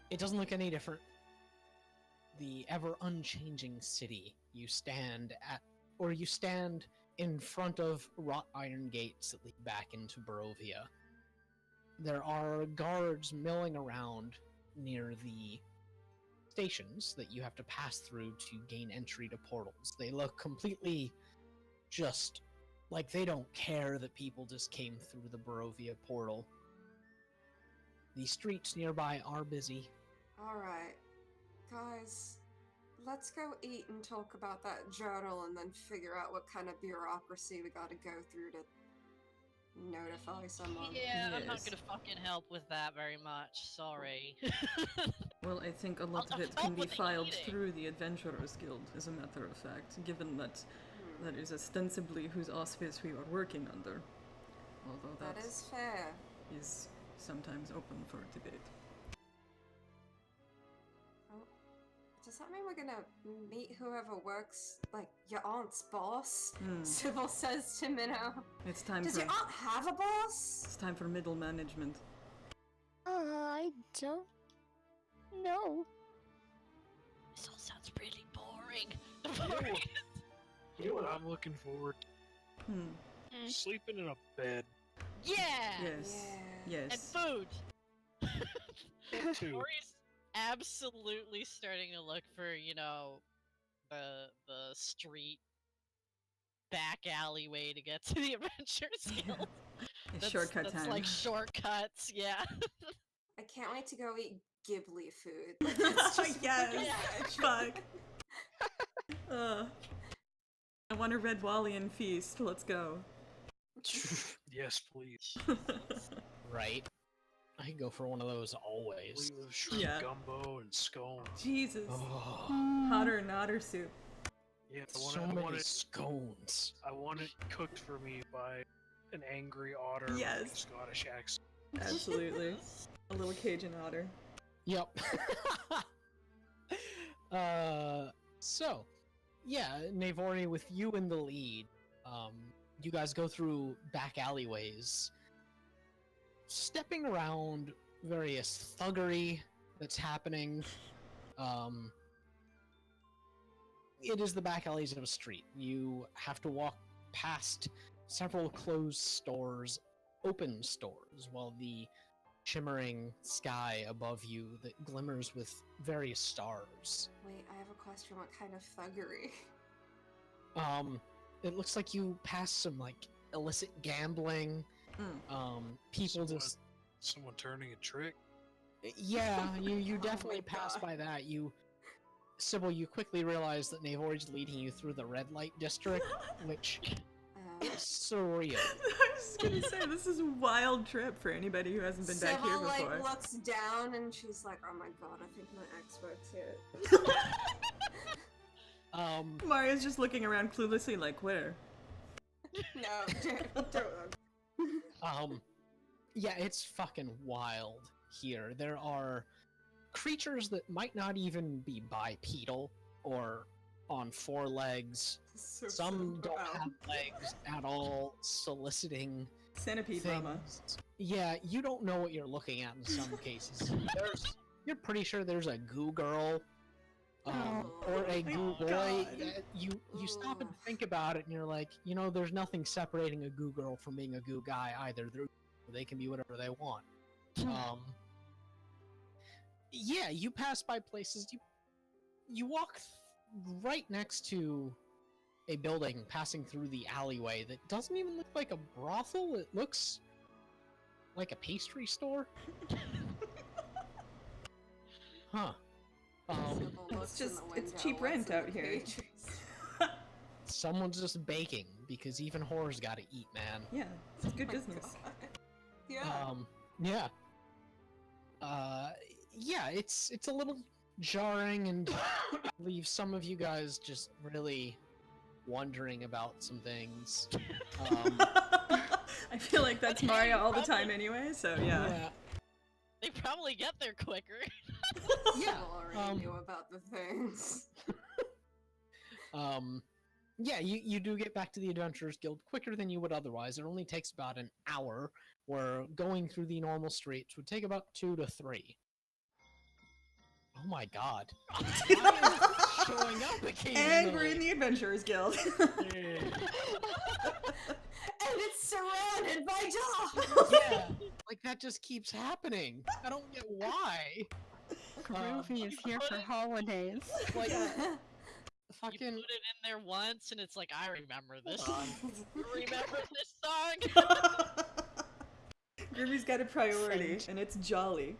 It doesn't look any different. The ever unchanging city you stand in front of wrought iron gates that lead back into Barovia. There are guards milling around near the stations that you have to pass through to gain entry to portals. They look completely just like they don't care that people just came through the Barovia portal. The streets nearby are busy. Alright. Guys, let's go eat and talk about that journal and then figure out what kind of bureaucracy we gotta go through to notify someone. Yeah, I'm not Yes. gonna fucking help with that very much. Sorry. Well, I think a lot I'll of it help can be with the filed eating. through the Adventurers Guild, as a matter of fact, given that that is ostensibly whose auspice we are working under. Although That is fair. is sometimes open for debate. Oh, does that mean we're gonna meet whoever works, like, your aunt's boss? Sybil says to Minnow. It's time Does for your aunt have a boss? it's time for middle management. I don't know. This all sounds really boring. You know what I'm looking forward to? Sleeping in a bed. Yeah! Yes. Yeah. And Yes. food! Too. Tori's absolutely starting to look for, the street back alleyway to get to the Adventures Guild. It's shortcut that's time. like shortcuts, yeah. I can't wait to go eat Ghibli food. Like, it's just Yes. Fuck. I want a Red Wallian feast. Let's go. Yes, please. Right? I can go for one of those always. Leave with shrimp Yeah. gumbo and scones. Jesus. Oh, Hotter and otter soup. Yeah, so many scones. I want it cooked for me by an angry otter with Yes. a Scottish accent. Absolutely. A little Cajun otter. Yep. So, yeah, Navori, with you in the lead, you guys go through back alleyways, stepping around various thuggery that's happening. It is the back alleys of a street. You have to walk past several closed stores, open stores, while the shimmering sky above you that glimmers with various stars. Wait, I have a question. What kind of thuggery? It looks like you pass some like illicit gambling. People just Someone turning a trick. yeah, you Oh definitely my pass God. by that. Sybil, you quickly realize that Navori's leading you through the red light district, which It's surreal. I was gonna say, this is a wild trip for anybody who hasn't been back here Sybil, before. like, looks down and she's like, oh my god, I think my Xbox hit. Mario's just looking around cluelessly like, where? No, don't. Yeah, it's fucking wild here. There are creatures that might not even be bipedal or on 4 legs. So Some don't wow. have legs at all, soliciting Centipede things. mama. Yeah, you don't know what you're looking at in some cases. You're pretty sure there's a goo girl, or a goo boy. God. You stop and think about it, and you're like, you know, there's nothing separating a goo girl from being a goo guy either. They can be whatever they want. Yeah, you pass by places. You walk right next to a building, passing through the alleyway that doesn't even look like a brothel. It looks like a pastry store. Huh. Sybil It's looks in just- the it's window, cheap what's rent in out the here. pastries? Someone's just baking, because even whores gotta eat, man. Yeah, it's good My business. God. Yeah. Yeah. Yeah, it's a little jarring and leaves some of you guys just really wondering about some things. I feel like that's Mario all the time anyway, so yeah. They probably get there quicker. Yeah. Sybil already knew about the things. Yeah, you do get back to the Adventurers Guild quicker than you would otherwise. It only takes about an hour, where going through the normal streets would take about 2 to 3. Oh my god. Showing up occasionally. And we're in the Adventurers Guild. And it's surrounded by dogs! Yeah, like that just keeps happening. I don't get why. Groovy is here for holidays. Like, You fucking. put it in there once, and it's like, I remember this. Remember this song? Groovy's got a priority, and it's jolly.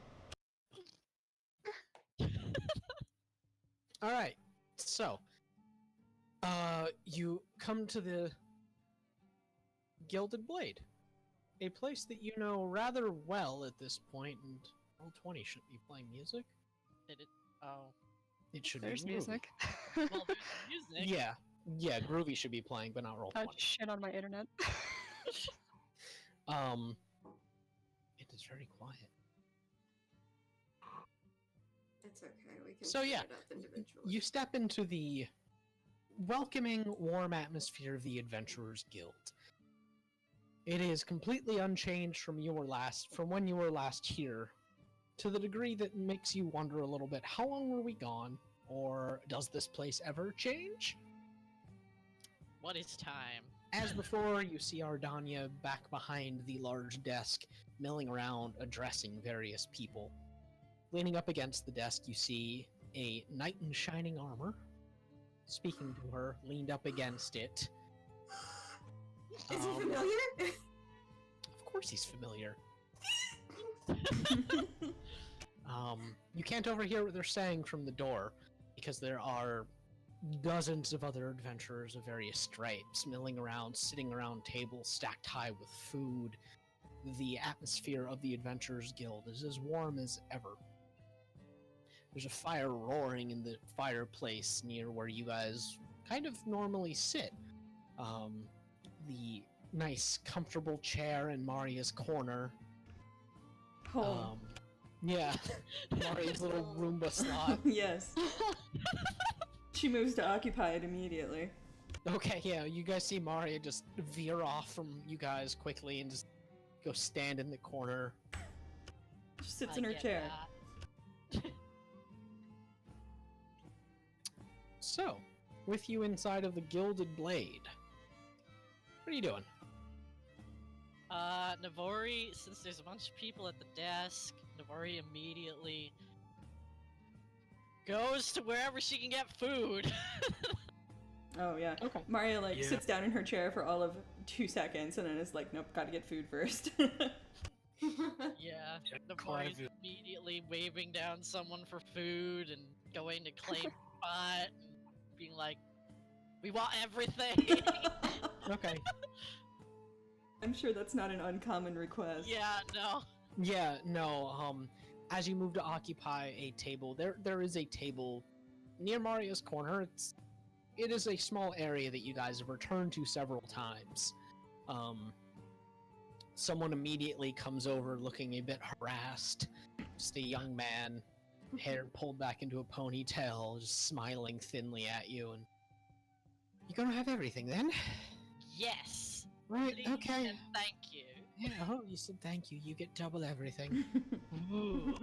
Alright, so. You come to the Gilded Blade. A place that you know rather well at this point, and Roll20 shouldn't be playing music. Did it? Oh. It should There's be Groovy. music. Well, there's music. Yeah, Groovy should be playing, but not Roll20. Touch shit on my internet. It is very quiet. It's okay, we can So turn yeah, it up individually. you step into the welcoming, warm atmosphere of the Adventurers Guild. It is completely unchanged from when you were last here, to the degree that makes you wonder a little bit, how long were we gone? Or does this place ever change? What is time? As before, you see Ardania back behind the large desk, milling around, addressing various people. Leaning up against the desk, you see a knight in shining armor, speaking to her, leaned up against it. Is he familiar? Of course he's familiar. You can't overhear what they're saying from the door, because there are dozens of other adventurers of various stripes milling around, sitting around tables stacked high with food. The atmosphere of the Adventurers Guild is as warm as ever. There's a fire roaring in the fireplace near where you guys kind of normally sit. The nice, comfortable chair in Maria's corner. Oh, Yeah, Maria's little Roomba slot. yes. She moves to occupy it immediately. Okay, yeah, you guys see Maria just veer off from you guys quickly and just go stand in the corner. She sits I in her get chair. that. So, with you inside of the Gilded Blade, what are you doing? Navori, since there's a bunch of people at the desk, Navori immediately goes to wherever she can get food. Oh yeah. Okay. Maria like Yeah. sits down in her chair for all of 2 seconds and then is like, nope, gotta get food first. Yeah, Navori's Clive is- immediately waving down someone for food and going to claim spot and being like, "We want everything." Okay. I'm sure that's not an uncommon request. Yeah, no. Yeah, no, as you move to occupy a table, there is a table near Maria's corner. It is a small area that you guys have returned to several times. Someone immediately comes over looking a bit harassed. Just a young man, hair pulled back into a ponytail, just smiling thinly at you, and you're gonna have everything then? Yes. Right, Please okay. and thank you. Yeah, oh, you said thank you. You get double everything. Ooh.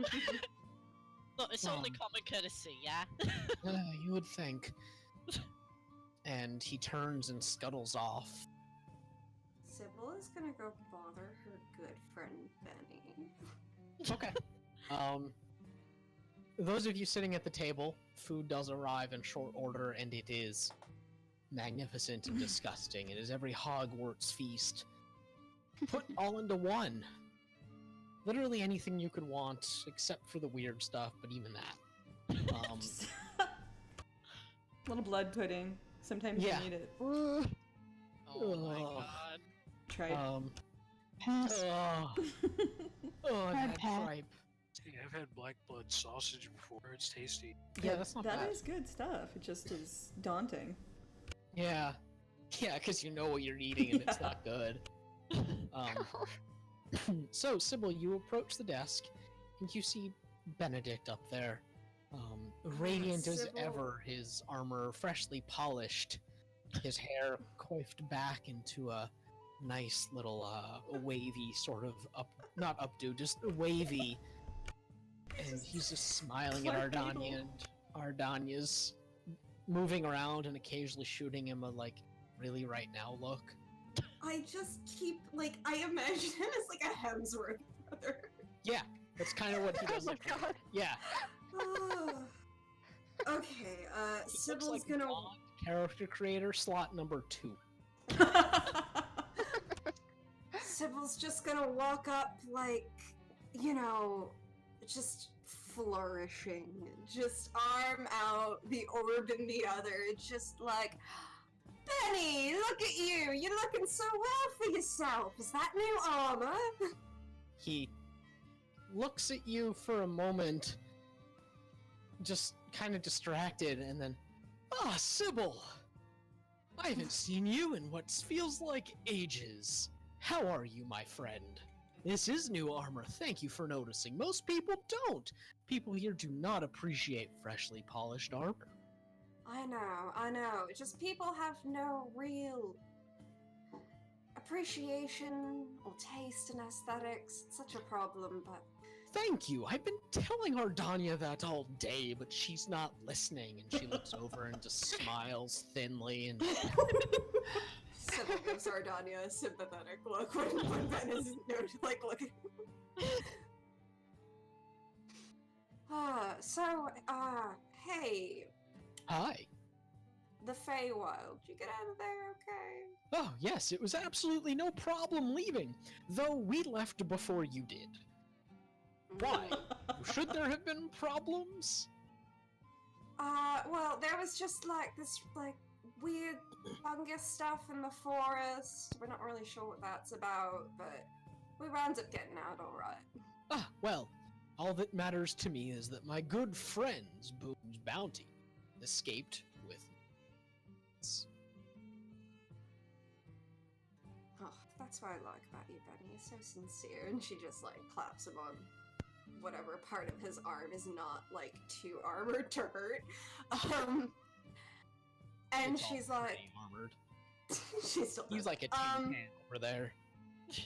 Look, it's only Um. common courtesy, yeah? You would think. And he turns and scuttles off. Sybil is gonna go bother her good friend Benny. Okay. Those of you sitting at the table, food does arrive in short order, and it is magnificent and disgusting. It is every Hogwarts feast put all into one. Literally anything you could want, except for the weird stuff, but even that. Little blood pudding. Sometimes Yeah. you need it. Oh my Ugh. god. Try it. Pass. That Pat. tripe. Hey, I've had black blood sausage before. It's tasty. Yeah, that's not That bad. is good stuff. It just is daunting. Yeah. Yeah, because you know what you're eating and it's Yeah. not good. So, Sybil, you approach the desk and you see Benedict up there. Radiant as Sybil. ever, his armor freshly polished, his hair coiffed back into a nice little wavy sort of not updo, just wavy. And he's just smiling at Clark Ardania, Gable. and Ardania's moving around and occasionally shooting him a like, really right now look. I just keep I imagine him as like a Hemsworth brother. Yeah, that's kind of what he does. Oh my look like. god. Yeah, Okay, he looks Sybil's like gonna Bond character creator slot number 2. Sybil's just gonna walk up just flourishing, just arm out, the orb in the other, just like, Benny, look at you! You're looking so well for yourself. Is that new armor? He looks at you for a moment, just kind of distracted, and then, Sybil! I haven't seen you in what feels like ages. How are you, my friend? This is new armor. Thank you for noticing. Most people don't. People here do not appreciate freshly polished armor. I know. Just people have no real appreciation or taste in aesthetics. It's such a problem, but Thank you. I've been telling Ardania that all day, but she's not listening, and she looks over and just smiles thinly and Sybil gives Ardania a sympathetic look when Ben is looking. Hey, Hi. the Feywild. Did you get out of there okay? Oh, yes, it was absolutely no problem leaving, though we left before you did. Why? Should there have been problems? Well, there was just this weird fungus stuff in the forest. We're not really sure what that's about, but we wound up getting out alright. Well, all that matters to me is that my good friends, Boon's bounty, escaped with Oh, that's what I like about you, Benny. You're so sincere. And she just claps him on whatever part of his arm is not too armored to hurt. And It's all she's like, pretty armored. she's still He's like a tin can over there.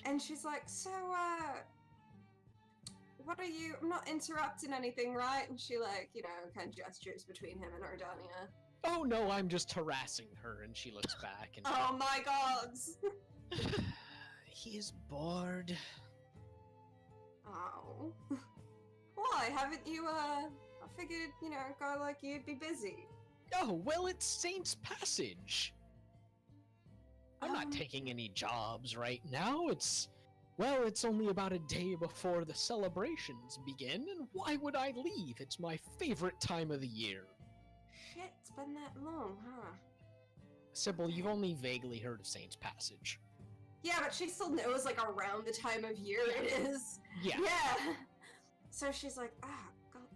and she's like, so what are you? I'm not interrupting anything, right? And she kind of gestures between him and Ardania. Oh no, I'm just harassing her, and she looks back and Oh my gods! he is bored. Oh. Why? Haven't you, I figured, a guy like you'd be busy. Oh, well, it's Saint's Passage. I'm not taking any jobs right now. It's only about a day before the celebrations begin, and why would I leave? It's my favorite time of the year. Shit, it's been that long, huh? Sybil, you've only vaguely heard of Saint's Passage. Yeah, but she still knows, like, around the time of year it is. Yeah. Yeah. So she's like, God,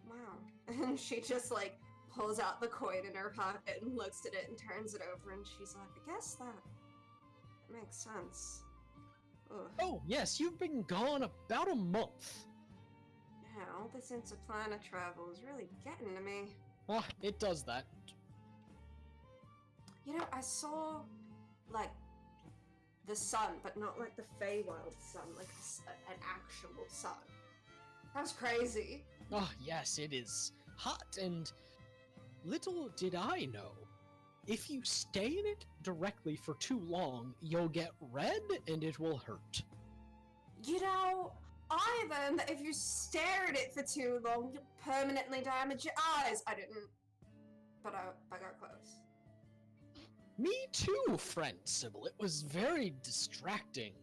wow. And she just, like, pulls out the coin in her pocket and looks at it and turns it over, and she's like, I guess that makes sense. Ugh. Oh, yes, you've been gone about a month. Yeah, all this interplanet travel is really getting to me. Ah, it does that. You know, I saw, like, the sun, but not like the Feywild sun, like an actual sun. That's crazy. Oh, yes, it is hot, and little did I know, if you stay in it directly for too long, you'll get red and it will hurt. You know, I learned that if you stare at it for too long, you'll permanently damage your eyes. I didn't, but I got close. Me too, friend Sybil. It was very distracting.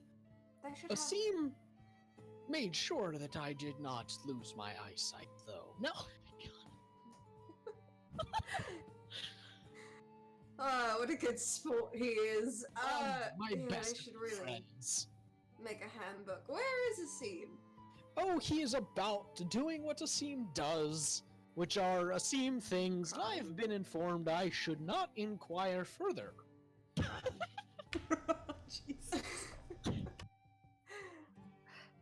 They should have... Asim made sure that I did not lose my eyesight, though. No. What a good sport he is. My yeah, best they should really friends. make a handbook. Where is Asim? Oh, he is about doing what Asim does, which are Asim things I have been informed I should not inquire further. Jesus.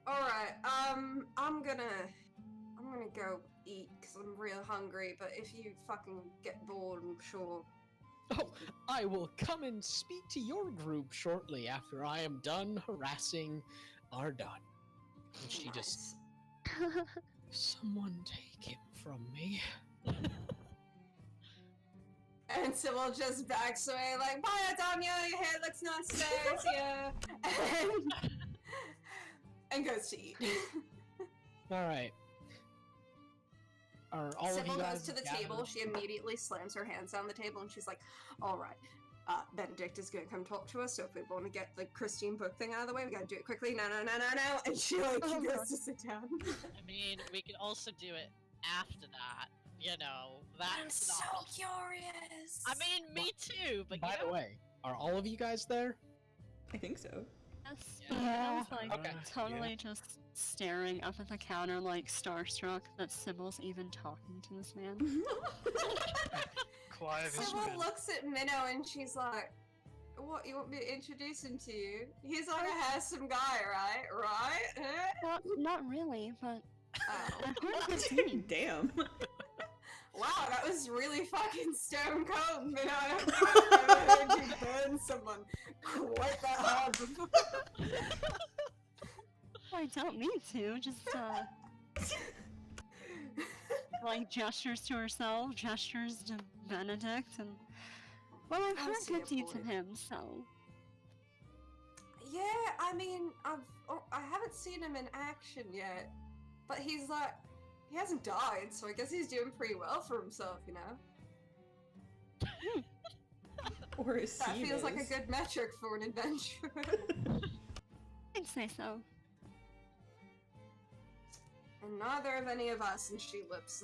Alright, I'm gonna go eat, because I'm real hungry, but if you fucking get bored, I'm sure. Oh, I will come and speak to your group shortly after I am done harassing Ardon. And she just... Someone take him from me. And Sybil just backs away like, bye, Adanya, your hair looks nice today, and goes to eat. Alright. Are all Sybil of you guys goes to the gathered? table, she immediately slams her hands on the table, and she's like, alright, Benedict is gonna come talk to us, so if we want to get the Christine book thing out of the way, we gotta do it quickly, no, and she, like, goes to sit down. I mean, we could also do it after that. You know, that's I'm so an option. curious! I mean, me too, but By you the know, way, are all of you guys there? I think so. Yes, Yeah. but I was like Okay. totally just staring up at the counter, like starstruck that Sybil's even talking to this man. Clive has Sybil been... looks at Minnow and she's like, what, you want me to introduce him to you? He's like a handsome guy, right? Right? Well, not really, but Oh. I've heard good things. Damn. Wow, that was really fucking stone cold, Minnow. I don't think I've ever heard you burn someone quite that hard before. I don't need to, just like gestures to herself, gestures to Benedict, and well, I've I heard see good your deeds of point. him, so Yeah, I mean, I haven't seen him in action yet, but he's like, he hasn't died, so I guess he's doing pretty well for himself, you know? Or a That feels like a good metric for an adventurer. I'd say so. And neither of any of us, and she lifts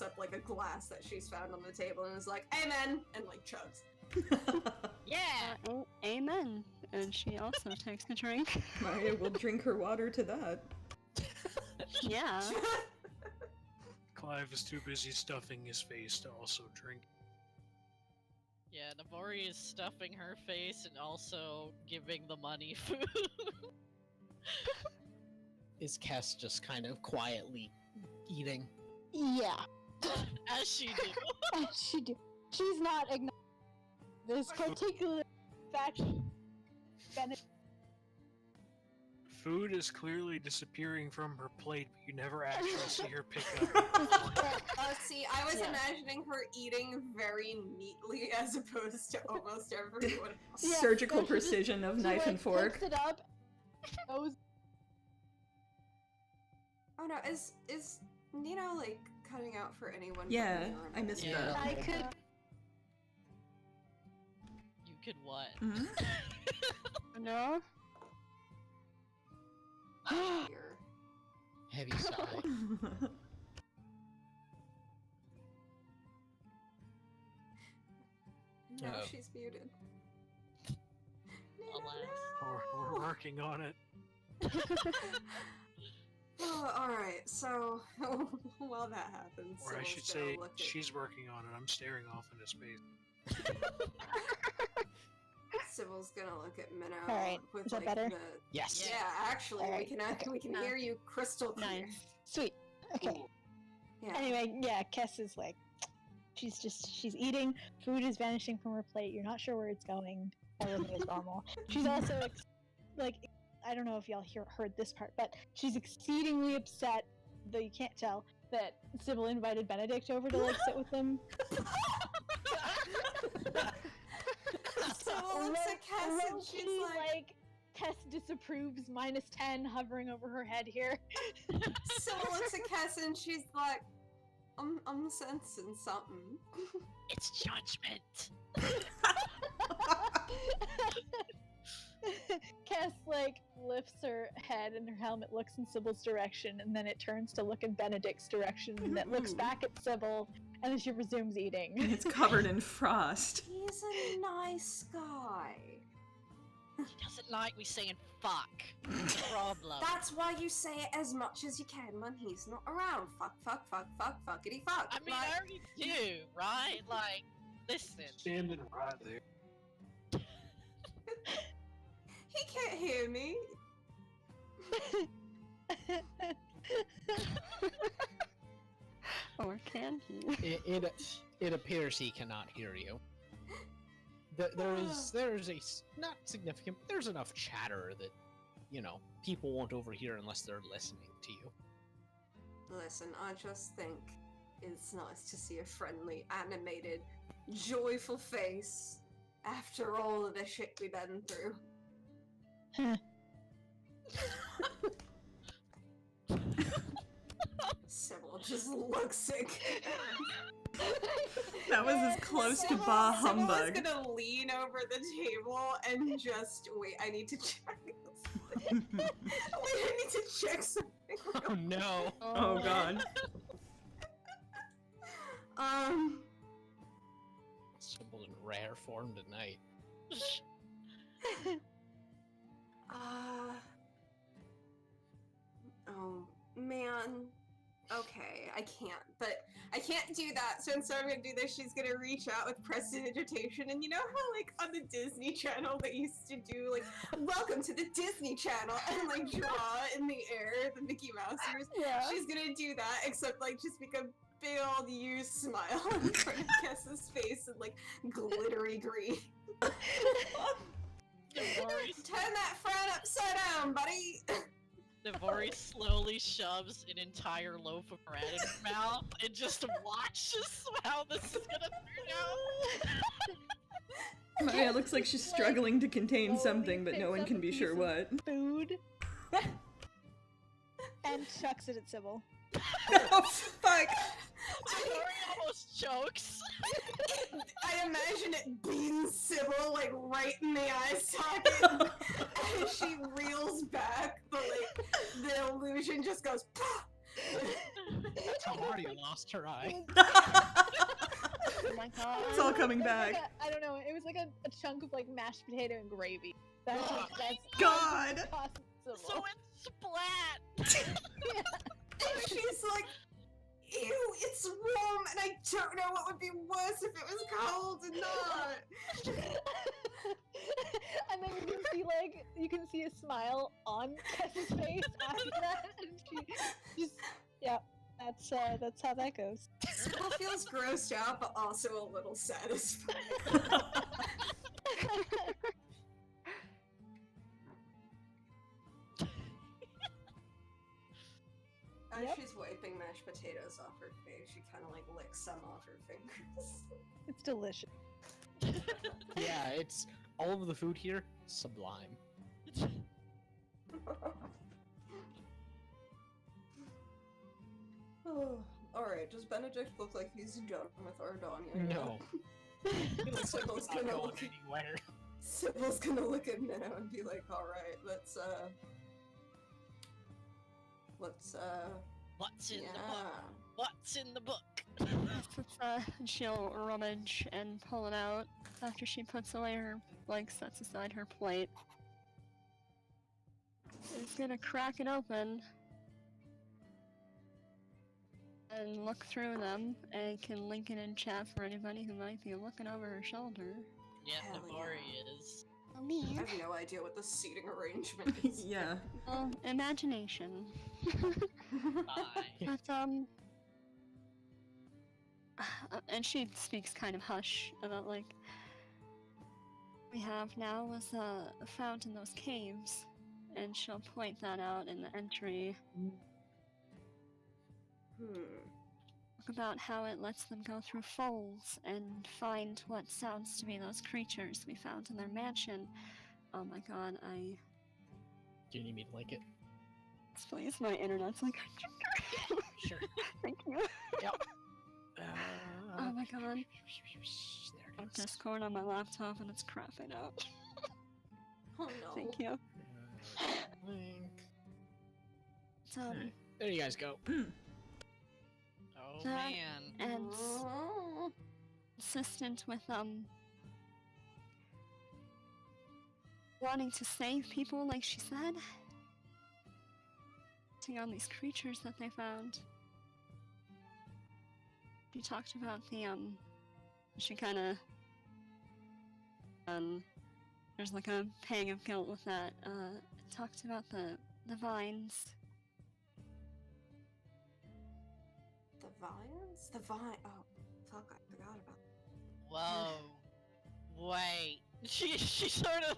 up like a glass that she's found on the table and is like, amen, and like chugs. yeah. Amen. And she also takes a drink. Maria will drink her water to that. Yeah. Clive is too busy stuffing his face to also drink. Yeah, Nabori is stuffing her face and also giving the money food. Is Kess just kind of quietly eating? Yeah. As she do. She do. She's not ignoring this particular fact. Benedict. Food is clearly disappearing from her plate, but you never actually see her pick up. See, I was Yeah. imagining her eating very neatly as opposed to almost everyone else. Yeah, Surgical so she just- precision of she, knife like, and fork. Picks it up. Goes. Oh no, is Nino like cutting out for anyone? but Yeah, me, or am I missed Yeah. that. I could. You could what? Mhm. No? Here. Heavy sigh. No, Oh. she's muted. working on it. Oh, alright, so while that happens, Or I Sybil's should gonna say, look at- she's working on it. I'm staring off into space. Sybil's gonna look at Minnow Alright, with is that like better? the Yes. yeah. Actually, Alright, we can hear you crystal clear. Nice. Sweet. Okay. Yeah. Anyway, yeah, Kess is like, she's eating, food is vanishing from her plate, you're not sure where it's going, everything is normal. She's also, like, I don't know if y'all heard this part, but she's exceedingly upset, though you can't tell, that Sybil invited Benedict over to, like, sit with them. Sybil looks at Cass and she's Low-key, like, Kess disapproves -10 hovering over her head here. Sybil looks at Cass and she's like, I'm sensing something. It's judgment. Cass, like, lifts her head and her helmet looks in Sybil's direction, and then it turns to look in Benedict's direction, and it looks back at Sybil, and then she resumes eating. And it's covered in frost. He's a nice guy. He doesn't like me saying fuck. It's a problem. That's why you say it as much as you can when he's not around. Fuck, fuck, fuck, fuck, fuckity fuck. I mean, I already do, right? Like, listen. Standing right there. He can't hear me. Or can he? It appears he cannot hear you. There's a not significant, but there's enough chatter that, you know, people won't overhear unless they're listening to you. Listen, I just think it's nice to see a friendly, animated, joyful face after all of the shit we've been through. Sybil just looks sick. That was as close to Sybil- Bah Sybil is Humbug. gonna lean over the table and just wait. I need to check. Wait, I need to check something. Oh no! Oh god. Sybil in rare form tonight. Oh man. Okay, I can't. But I can't do that. So instead I'm gonna do this. She's gonna reach out with prestidigitation, and you know how like on the Disney Channel they used to do like "Welcome to the Disney Channel" and like draw in the air the Mickey Mouse ears. Yeah. She's gonna do that, except like just make a big old you smile in front of Kessa's face and like glittery green. Turn that frown upside down, buddy. Navori slowly shoves an entire loaf of bread in her mouth and just watches how this is gonna turn out. Maria looks like she's struggling to contain Slowly something, but no picks one up can a be piece sure of what. Food. And chucks it at Sybil. Oh, fuck! Navori almost chokes. I imagine it beams Sybil like right in the eye socket as she reels back, but like the illusion just goes. That's how Marty lost her eye. Oh my god. It's all coming It was back. like I don't know. It was like a chunk of like mashed potato and gravy. That's Oh that's God. tossed at Sybil. So it's splat. And she's like, ew, it's warm, and I don't know what would be worse if it was cold and not. And then you can see a smile on Kessa's face after that, and she just that's how that goes. Sybil feels grossed out, but also a little satisfied. As Yep. she's wiping mashed potatoes off her face, she kind of like licks some off her fingers. It's delicious. Yeah, it's all of the food here sublime. Oh, alright, does Benedict look like he's done with Ardania? No. Sybil's Not gonna going look at anywhere. Sybil's gonna look at Minnow and be like, alright, let's What's in the book? yeah. What's in the book? She'll rummage and pull it out after she puts away her, like, sets aside her plate. is gonna crack it open and look through them, and can link it in chat for anybody who might be looking over her shoulder. Yeah, Hell Navari yeah. is. Oh I man. have no idea what the seating arrangement is. Yeah. Well, imagination. Bye. But and she speaks kind of hush about like we have now was found in those caves, and she'll point that out in the entry. Talk about how it lets them go through folds and find what sounds to be those creatures we found in their mansion. Oh my god, Do you need me to link it? please, my internet's like Sure. thank you. Yep. Oh my god. There it On is. Discord on my laptop and it's crapping out. Oh no. Thank you. Link. So, Alright, there you guys go. Oh That- man. and Oh. consistent with wanting to save people, like she said. Acting on these creatures that they found. She talked about the she kind of there's like a pang of guilt with that. Talked about the vines. The vines? The vine. Oh, fuck! I forgot about. Whoa. Wait. She sort of.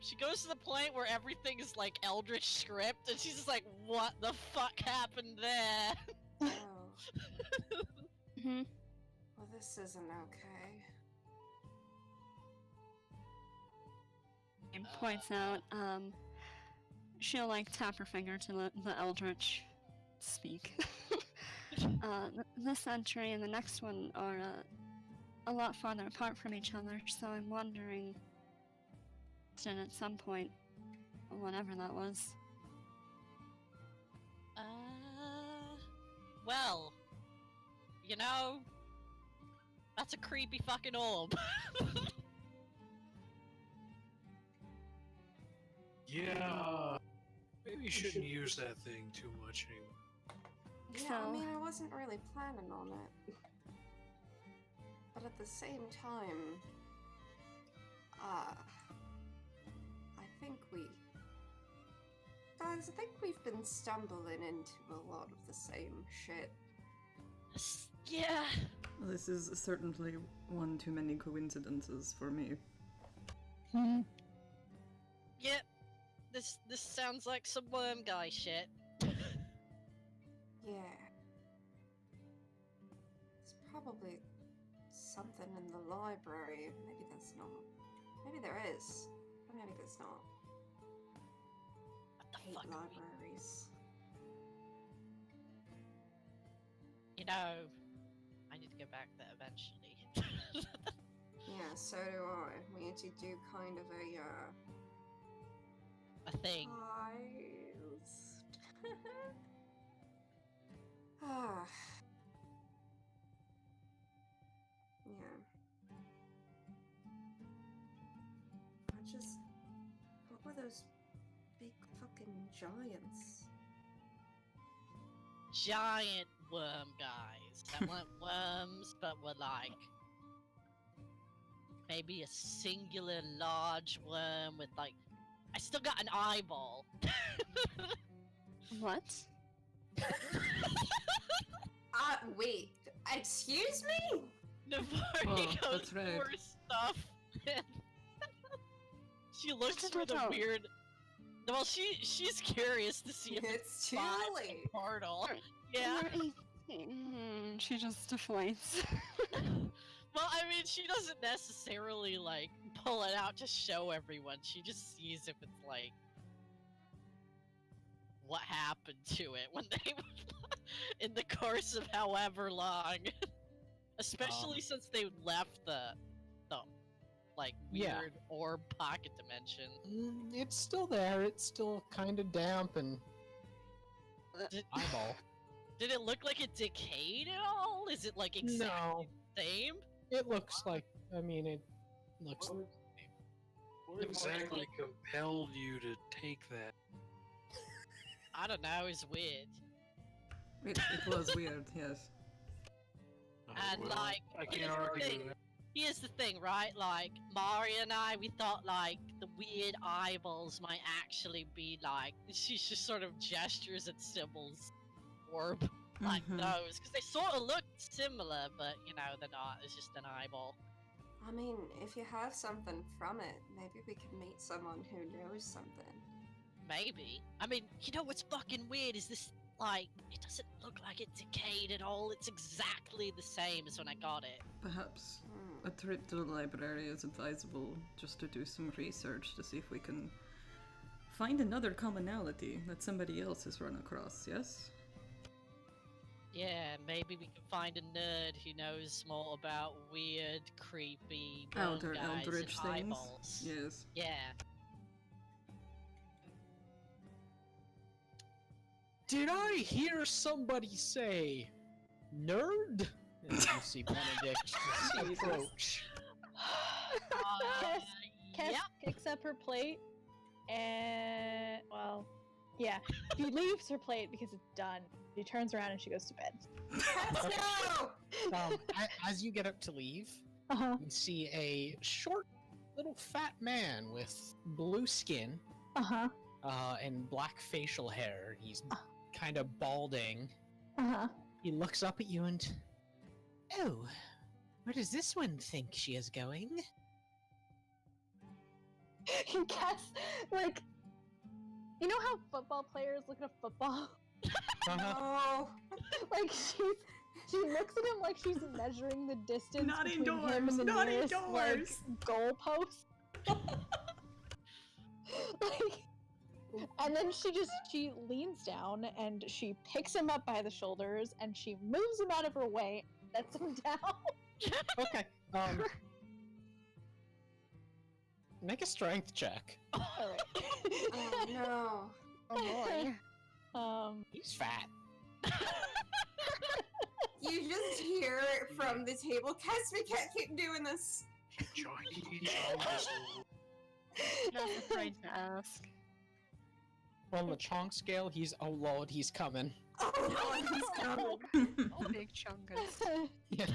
She goes to the point where everything is like Eldritch script, and she's just like, "What the fuck happened there?" Oh, Mm-hmm. well, this isn't okay. And points out, she'll like tap her finger to the Eldritch speak. This entry and the next one are a lot farther apart from each other, so I'm wondering, and at some point, whenever that was. Well, you know, that's a creepy fucking orb. Yeah. Maybe you shouldn't use that thing too much anymore. Yeah, I So- mean, I wasn't really planning on it. But at the same time, I think Guys, I think we've been stumbling into a lot of the same shit. Yeah. This is certainly one too many coincidences for me. Yep. This sounds like some worm guy shit. Yeah. There's probably something in the library. Maybe there's not. Maybe there is. But maybe there's not. What the Hate fuck? libraries. You know, I need to go back there eventually. Yeah, so do I. We need to do kind of A thing. heist. Ah. Yeah. What were those big fucking giants? Giant worm guys that weren't worms, but were like maybe a singular large worm with like. I still got an eyeball. What? Wait. Excuse me? Navari Oh, goes that's right. for stuff. She looks for the Don't. weird. Well, she's curious to see if It's too spots a late. portal. Alright. Yeah. She just deflates. Well, I mean, she doesn't necessarily like pull it out to show everyone. She just sees if it's like what happened to it when they in the course of however long. Especially since they left the like Yeah. weird orb pocket dimension. It's still there. It's still kind of damp and Did, eyeball. did it look like it decayed at all? Is it like exactly No, the same? it looks like. I mean, it looks. What exactly compelled you to take that? I don't know, it's weird. It was weird, yes. And Well, like, I can't here's the argue thing. with that. Here's the thing, right? Like, Mari and I, we thought, like, the weird eyeballs might actually be, like, she just sort of gestures at Sybil's orb, like Mhm. those. Because they sort of look similar, but, you know, they're not. It's just an eyeball. I mean, if you have something from it, maybe we could meet someone who knows something. Maybe. I mean, you know what's fucking weird is this, like, it doesn't look like it decayed at all. It's exactly the same as when I got it. Perhaps Hmm. a trip to the library is advisable just to do some research to see if we can find another commonality that somebody else has run across, yes? Yeah, maybe we can find a nerd who knows more about weird, creepy, bone Outer guys eldritch and things. eyeballs. Yes. Yeah. Did I hear somebody say nerd? And you see Benedict approach. Cass Yep. picks up her plate and, well, yeah, she leaves her plate because it's done. She turns around and she goes to bed. No! As you get up to leave, Uh-huh. you see a short, little fat man with blue skin Uh-huh. and black facial hair. He's kind of balding. Uh-huh. He looks up at you and, oh, where does this one think she is going? Cass, like, you know how football players look at a football? Oh. Like, she looks at him like she's measuring the distance Not between him indoors, and the not nearest, like, indoors. goalpost. Like, and then she leans down and she picks him up by the shoulders and she moves him out of her way, sets him down. Okay. Make a strength check. Alright. Oh no. Oh boy. He's fat. You just hear it from the table. Cass, we can't keep doing this. Not afraid to ask. On the chonk scale, he's, oh lord, he's coming. Oh no, he's coming. Oh, big chungus. Yeah.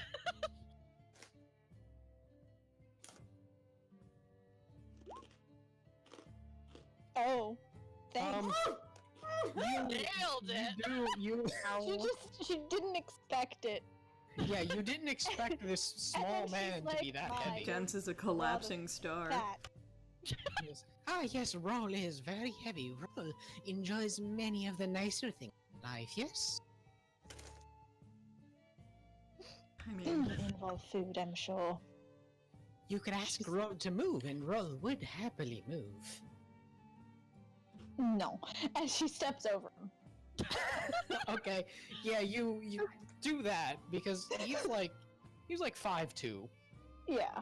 Oh, thanks. Nailed it! She didn't expect it. Yeah, you didn't expect this small then man she's to be like, that "My heavy. Gans is a collapsing star. Fat. He goes, ah, yes, Roll is very heavy. Roll enjoys many of the nicer things in life, yes? I mean, Involve food, I'm sure. You could ask Roll to move, and Roll would happily move. No. And she steps over him. Okay, yeah, you do that because he's like 5'2". Yeah.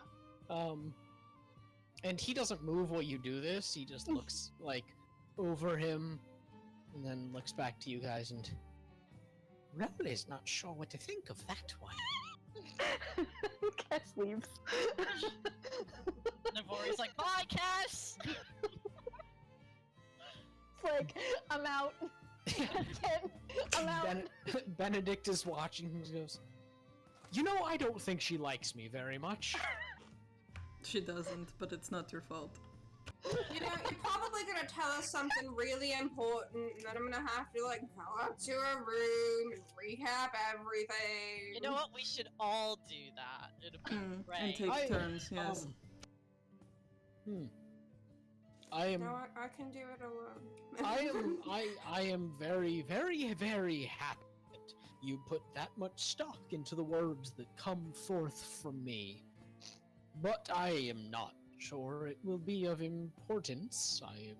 And he doesn't move while you do this. He just looks like over him, and then looks back to you guys. And Roll is not sure what to think of that one. Cass leaves. Navori's like, bye, Cass! It's like, I'm out. I'm out. Benedict is watching and goes, you know, I don't think she likes me very much. she doesn't, but it's not your fault. You know, you're probably gonna tell us something really important, and then I'm gonna have to, like, go up to a room and recap everything. You know what? We should all do that. It'd be And great. take turns, yes. I am. No, I can do it alone. I am very, very, very happy that you put that much stock into the words that come forth from me. But I am not sure it will be of importance. I am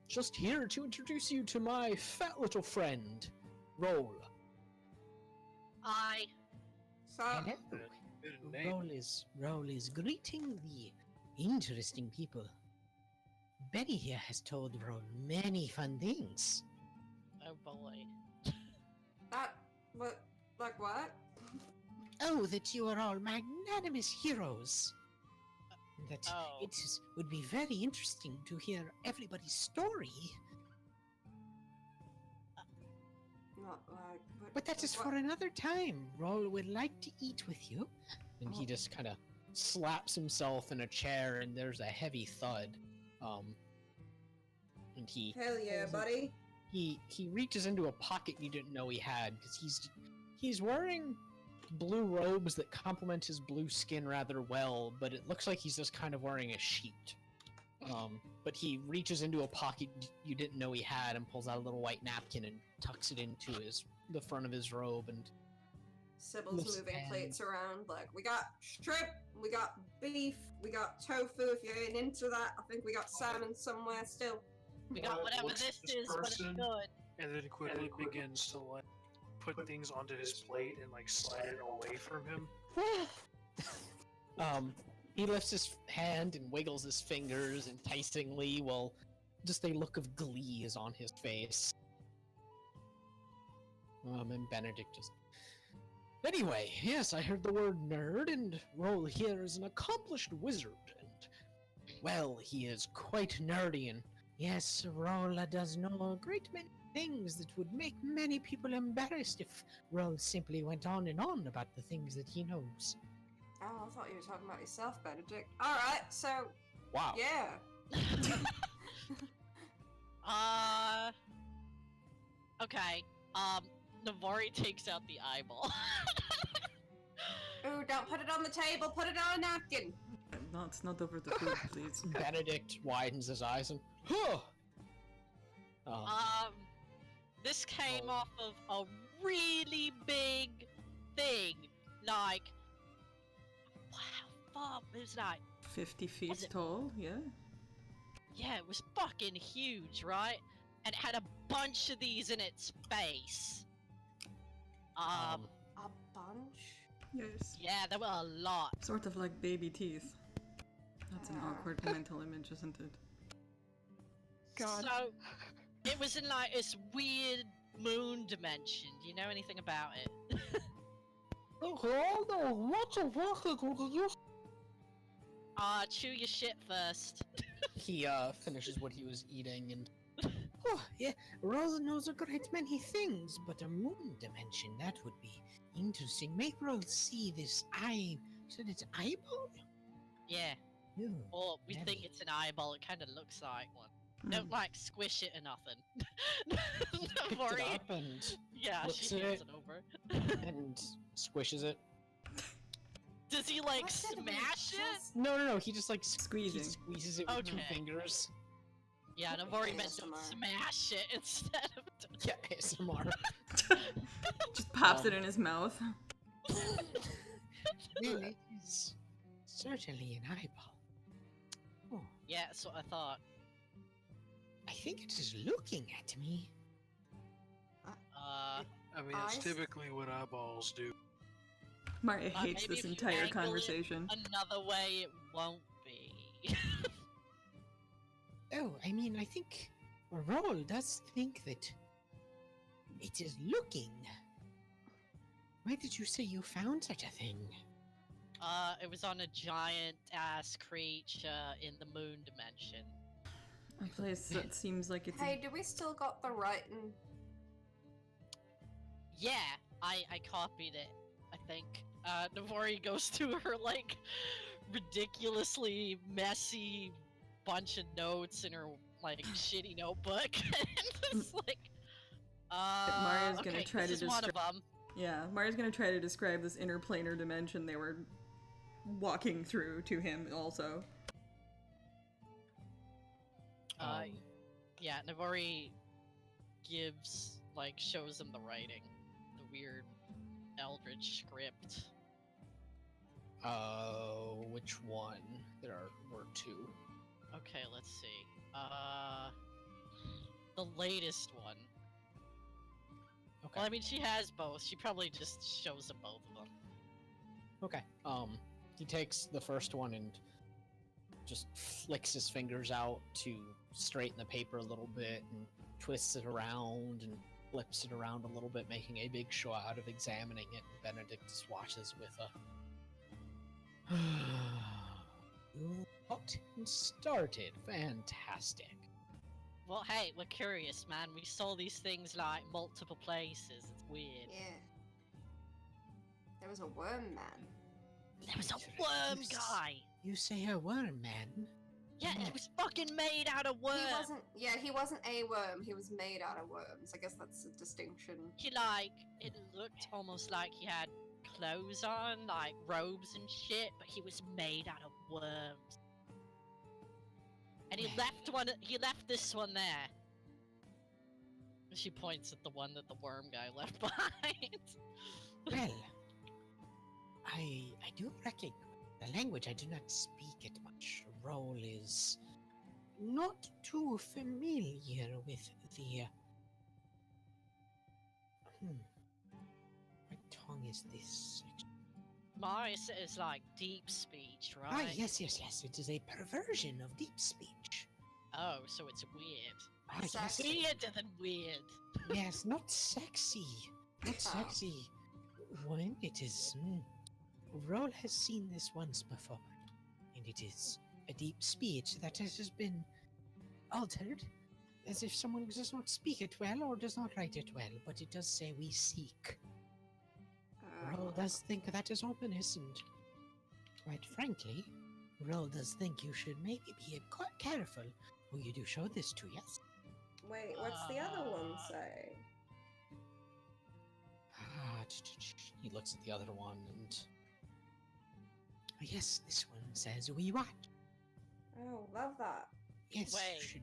just here to introduce you to my fat little friend, Roll. I. So, Hello. Good name. Roll is greeting the interesting people. Betty here has told Roll many fun things. Oh boy. that, what, like what? Oh, that you are all magnanimous heroes. that Oh. would be very interesting to hear everybody's story. Not like, But that is what- for another time. Roll would like to eat with you. And he just kind of slaps himself in a chair, and there's a heavy thud. And he Hell yeah, pulls buddy. he reaches into a pocket you didn't know he had, because he's wearing blue robes that complement his blue skin rather well, but it looks like he's just kind of wearing a sheet. But he reaches into a pocket you didn't know he had and pulls out a little white napkin and tucks it into the front of his robe. And Sybil's Lifts moving hand. plates around like, we got shrimp, we got beef, we got tofu if you ain't into that. I think we got salmon somewhere still. We got whatever Looks this at this is, but it's person. good. And then quickly begins to like put things onto his plate and like slide it away from him. he lifts his hand and wiggles his fingers enticingly while just a look of glee is on his face. And Benedict just... Anyway, yes, I heard the word nerd, and Roll here is an accomplished wizard, and... Well, he is quite nerdy, and... Yes, Roll does know a great many things that would make many people embarrassed if Roll simply went on and on about the things that he knows. Oh, I thought you were talking about yourself, Benedict. Alright, so, Wow. yeah. Okay. Navari takes out the eyeball. Ooh, don't put it on the table, put it on a napkin. No, it's not over the food, please. Benedict widens his eyes and... Huh! This came off of a really big thing. Like, wow, it was like, 50 feet Was it- tall, yeah? yeah, it was fucking huge, right? And it had a bunch of these in its face. A bunch? Yes. Yeah, there were a lot. Sort of like baby teeth. That's an awkward mental image, isn't it? God. So, it was in like this weird moon dimension. Do you know anything about it? Chew your shit first. He finishes what he was eating and... Oh, yeah, Roll knows a great many things, but a moon dimension, that would be interesting. Maybe Roll see this eye... Said it's eyeball? Yeah, Ew, or we Daddy. think it's an eyeball. It kind of looks like one. Mm. Don't like squish it or nothing. Picked Navori, it up and, yeah, looks she at hands it. it over. and squishes it. Does he like What did we smash it? just- No, he just like Squeezing. He squeezes it with two Okay. fingers. Yeah, Navori meant to ASMR. smash it instead of. Yeah, ASMR. Just pops it in his mouth. Well, it is certainly an eyeball. Oh, Yeah, that's what I thought. I think it is looking at me. Uh, I mean, it's Eyes? typically what eyeballs do. Maria hates maybe this if you entire angle it conversation. another way, it won't be. Oh, I mean, I think Roll does think that it is looking. Why did you say you found such a thing? It was on a giant ass creature in the moon dimension. A place that seems like it's... Hey, do we still got the writing? Yeah, I copied it, I think. Navori goes to her, like, ridiculously messy bunch of notes in her, like, shitty notebook. And it's like, Maria's gonna okay, try this to is one of descri- them. Yeah, Maria's gonna try to describe this interplanar dimension they were walking through to him also. Yeah, Navori gives, like, shows him the writing. The weird eldritch script. Which one? Were two. Okay, let's see. The latest one. Okay. Well, I mean, she has both. She probably just shows him both of them. Okay. He takes the first one and just flicks his fingers out to straighten the paper a little bit and twists it around and flips it around a little bit, making a big show out of examining it. And Benedict just watches with a You got and started. Fantastic. Well, hey, we're curious, man. We saw these things like multiple places. It's weird. Yeah. There was a worm man. There was a worm You s- guy. You say a worm, man? Yeah, he was fucking made out of worm. He wasn't a worm, he was made out of worms. I guess that's a distinction. It looked almost like he had clothes on, like robes and shit, but he was made out of worms. And he left this one there. She points at the one that the worm guy left behind. Well, I do recognize the language. I do not speak it much. Roll is not too familiar with the. What tongue is this? Mars is like deep speech, right? Ah, yes. It is a perversion of deep speech. Oh, so it's weird. Ah, yes. Weirder than weird. Yes, not sexy. Not sexy. When it is. Roll has seen this once before, and it is a deep speech that has been altered, as if someone does not speak it well or does not write it well, but it does say we seek. Roll does think that is ominous, and quite frankly, Roll does think you should maybe be quite careful who you do show this to, yes? Wait, what's the other one say? He looks at the other one and... Yes, this one says we watch. Oh, love that. Yes, Wait.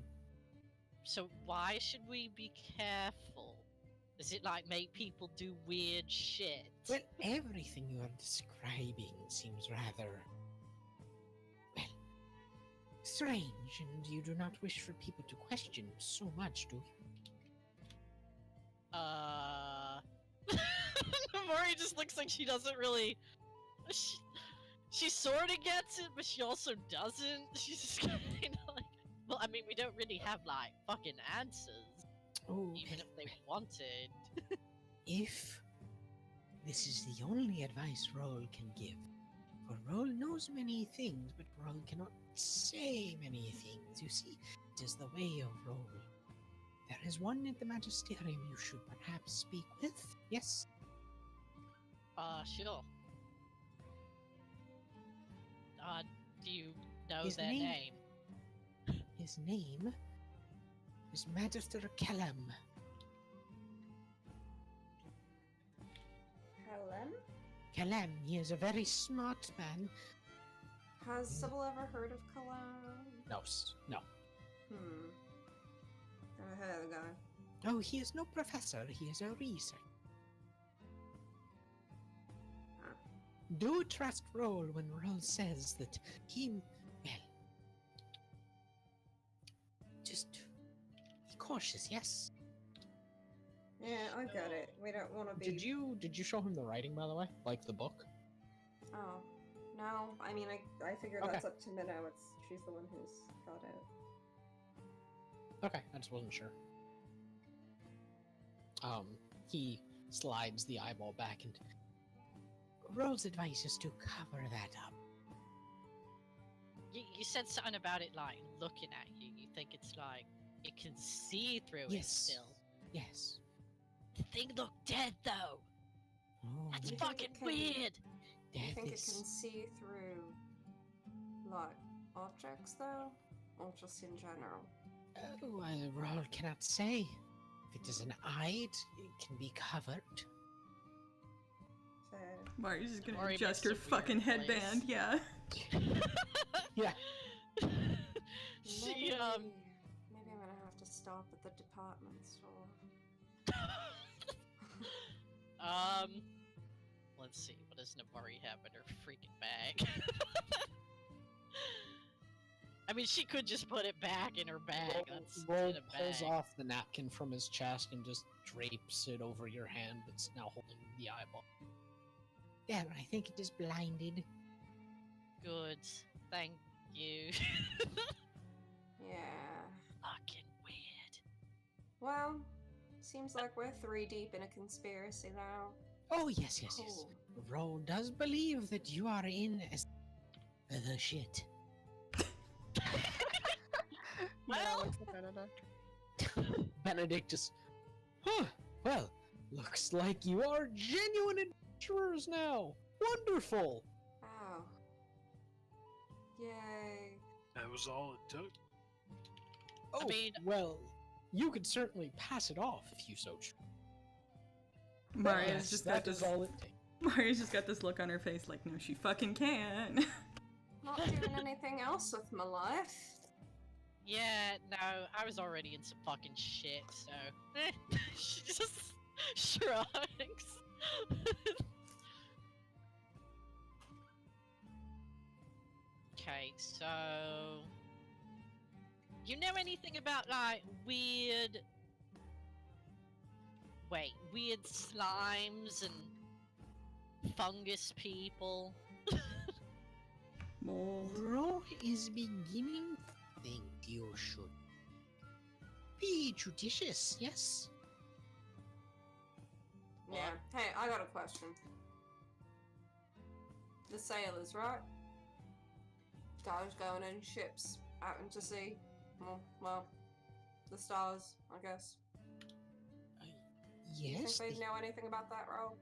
So why should we be careful? Does it like make people do weird shit? Well, everything you are describing seems rather... well, strange, and you do not wish for people to question so much, do you? Mori just looks like she doesn't really... She sort of gets it, but she also doesn't. She's just kind of like... Well, I mean, we don't really have, like, fucking answers. Oh, Even if they wanted. If this is the only advice Roll can give, for Roll knows many things, but Roll cannot say many things. You see, it is the way of Roll. There is one at the Magisterium you should perhaps speak with, yes? Sure. Do you know His their name? His name is Magister Kellum. Helen? Kellum, he is a very smart man. Has Sybil ever heard of Cologne? No. Never heard of the guy. Oh, he is no professor, he is a researcher. Do trust Roll when Roll says that he... well... just... be cautious, yes? Yeah, I get it. We don't want to be... Did you show him the writing, by the way? Like the book? Oh. No, I mean, I figure Okay. that's up to Minnow. She's the one who's got it. Okay, I just wasn't sure. He slides the eyeball back and... Roll's advice is to cover that up. You said something about it, like, looking at you. You think it's like, it can see through it Yes. still. Yes. The thing looked dead, though. Oh, That's You think fucking it can- weird. Do you death think it is... can see through, like, objects, though? Or just in general? Roll cannot say. If it is an eye, it can be covered. Fair. Mario's just gonna Mori adjust makes her a weird fucking headband, place. yeah. Yeah. She, Maybe I'm gonna have to stop at the department store. Let's see, what does Nabari have in her freaking bag? I mean, she could just put it back in her bag. That's Roll in a pulls bag. off the napkin from his chest and just drapes it over your hand that's now holding the eyeball. There, I think it is blinded. Good. Thank you. Yeah. Fucking weird. Well, seems like we're 3 deep in a conspiracy now. Oh, yes, yes. Cool. Roll does believe that you are in as the shit. Benedict. Benedict just, well, looks like you are genuine adventurers now. Wonderful. Oh. Yay. That was all it took. Oh, mean- well, you could certainly pass it off if you so choose. Maria's Yes, just that got is this. all it takes. Maria's just got this look on her face, like, no, she fucking can. Not doing anything else with my life. Yeah, no, I was already in some fucking shit, so she just shrugs. Okay, so you know anything about like weird slimes and fungus people? Mold. Ro is beginning to think you should be judicious, yes? Yeah. Hey, I got a question. The sailors, right? Guys going in ships out into sea. Well, the stars, I guess. You Yes, think they know anything about that role?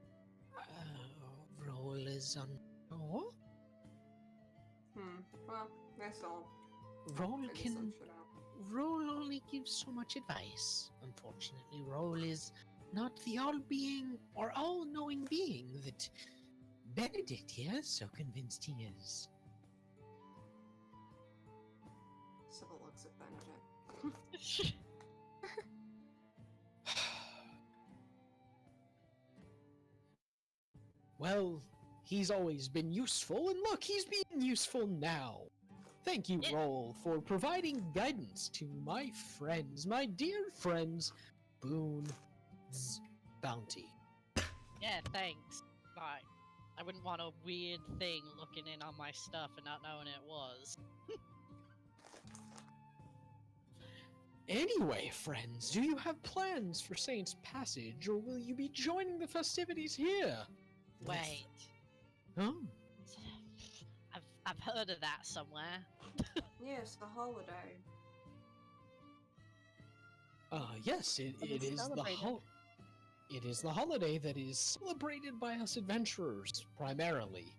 Roll is on. Oh? Well, that's all. Roll Figure can. some shit out. Roll only gives so much advice. Unfortunately, Roll is not the all-being or all-knowing being that Benedict here is so convinced he is. Sybil looks at Benedict. Well, he's always been useful, and look, he's being useful now. Thank you, Roll, for providing guidance to my friends, my dear friends, Boon's Bounty. Yeah, thanks. Like, I wouldn't want a weird thing looking in on my stuff and not knowing it was. Anyway, friends, do you have plans for Saint's Passage, or will you be joining the festivities here? Wait, Huh? I've heard of that somewhere. Yes, the holiday. Yes, it It is is the celebrated. it is the holiday that is celebrated by us adventurers, primarily.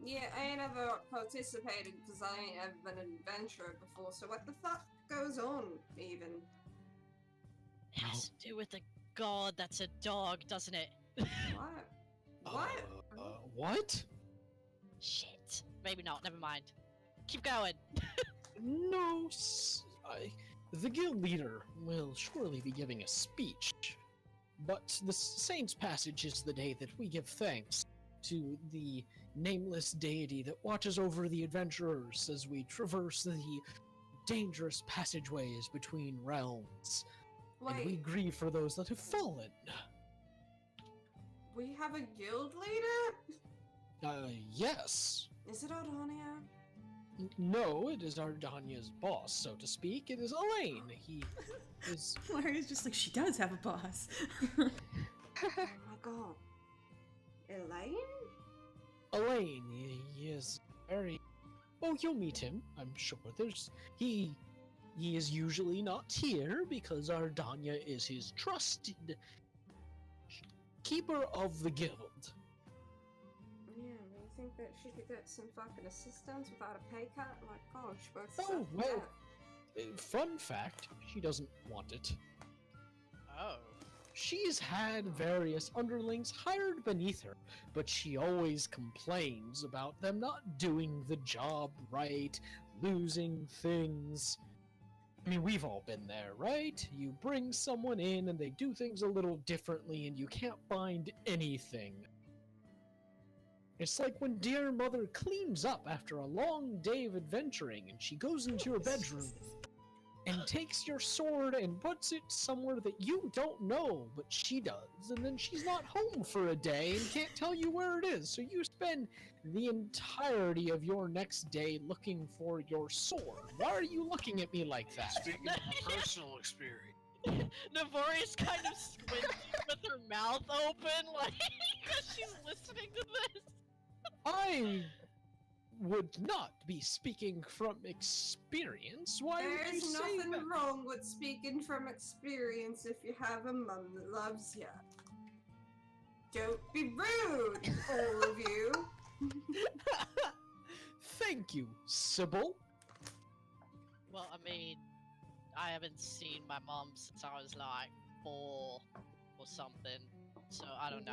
Yeah, I ain't ever participated because I ain't ever been an adventurer before, so what the fuck goes on, even? It has to do with a god that's a dog, doesn't it? What? What? What? Shit. Maybe not, never mind. Keep going. No, the guild leader will surely be giving a speech, but the Saint's Passage is the day that we give thanks to the nameless deity that watches over the adventurers as we traverse the dangerous passageways between realms, and we Wait, grieve for those that have fallen. we have a guild leader? Yes. Is it Ardonia? No, it is Ardania's boss, so to speak. It is Elaine. He is. Maria's just like, she does have a boss. Oh my god. Elaine? Elaine, he is very. Oh, you'll meet him, I'm sure. He is usually not here because Ardania is his trusted keeper of the guild. Yeah, do you think that she could get some fucking assistance without a pay cut? Like, gosh, both Oh, stuff and well. death. Fun fact, she doesn't want it. Oh. She's had various underlings hired beneath her, but she always complains about them not doing the job right, losing things. I mean, we've all been there, right? You bring someone in and they do things a little differently and you can't find anything. It's like when dear mother cleans up after a long day of adventuring and she goes into your bedroom and takes your sword and puts it somewhere that you don't know, but she does, and then she's not home for a day and can't tell you where it is, so you spend the entirety of your next day looking for your sword. Why are you looking at me like that? Speaking of personal experience. Navoria's kind of squinting with her mouth open, like, because she's listening to this. I would not be speaking from experience. Why would you There's say nothing that? wrong with speaking from experience if you have a mum that loves you. Don't be rude, all of you. Thank you, Sybil. Well, I mean, I haven't seen my mom since I was like 4 or something, so I don't know.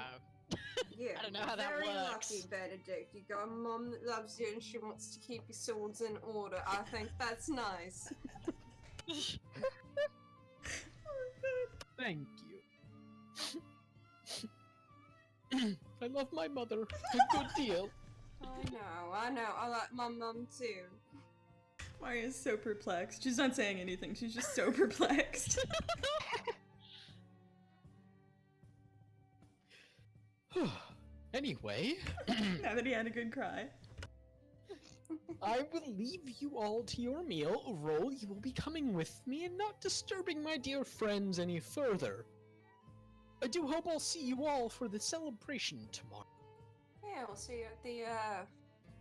Yeah, I don't know how that very works. lucky, Benedict. You got a mum that loves you and she wants to keep your swords in order. I think that's nice. Thank you. I love my mother a good deal. I know. I like my mum too. Maria's so perplexed. She's not saying anything. She's just so perplexed. Anyway, Now that he had a good cry. I will leave you all to your meal. Roll, you will be coming with me and not disturbing my dear friends any further. I do hope I'll see you all for the celebration tomorrow. Yeah, we'll see you at the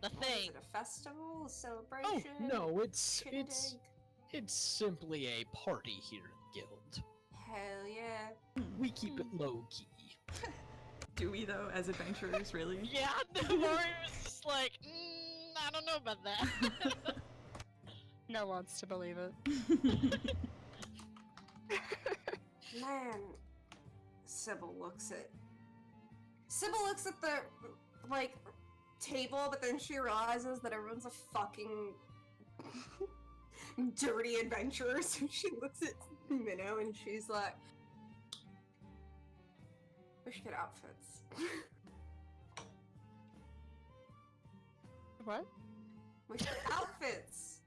The what is thing. it, a festival, a Oh, celebration? no, it's Shindig? simply a party here at the guild. Hell yeah. We keep it low-key. Do we, though, as adventurers, really? Yeah, no, Mario was just like, I don't know about that. No one wants to believe it. Man, Sybil looks at the like table, but then she realizes that everyone's a fucking dirty adventurer. So she looks at Minnow and she's like, "We should get outfits." What? We should get outfits.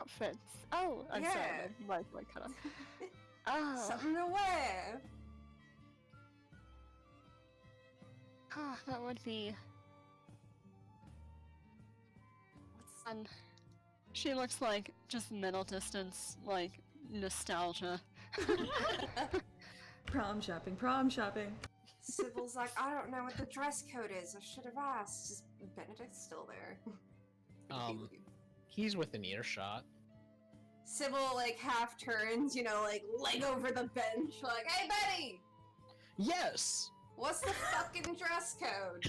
Outfits. Oh, I'm Yeah. sorry. My cut off. Oh. Something to wear. Ah, that would be fun. She looks like just middle distance, like nostalgia. Prom shopping, prom shopping. Sybil's like, "I don't know what the dress code is. I should have asked." Is Benedict's still there? He's within earshot. Sybil like half turns, like leg over the bench, like, "Hey, Betty, Yes! what's the fucking dress code?"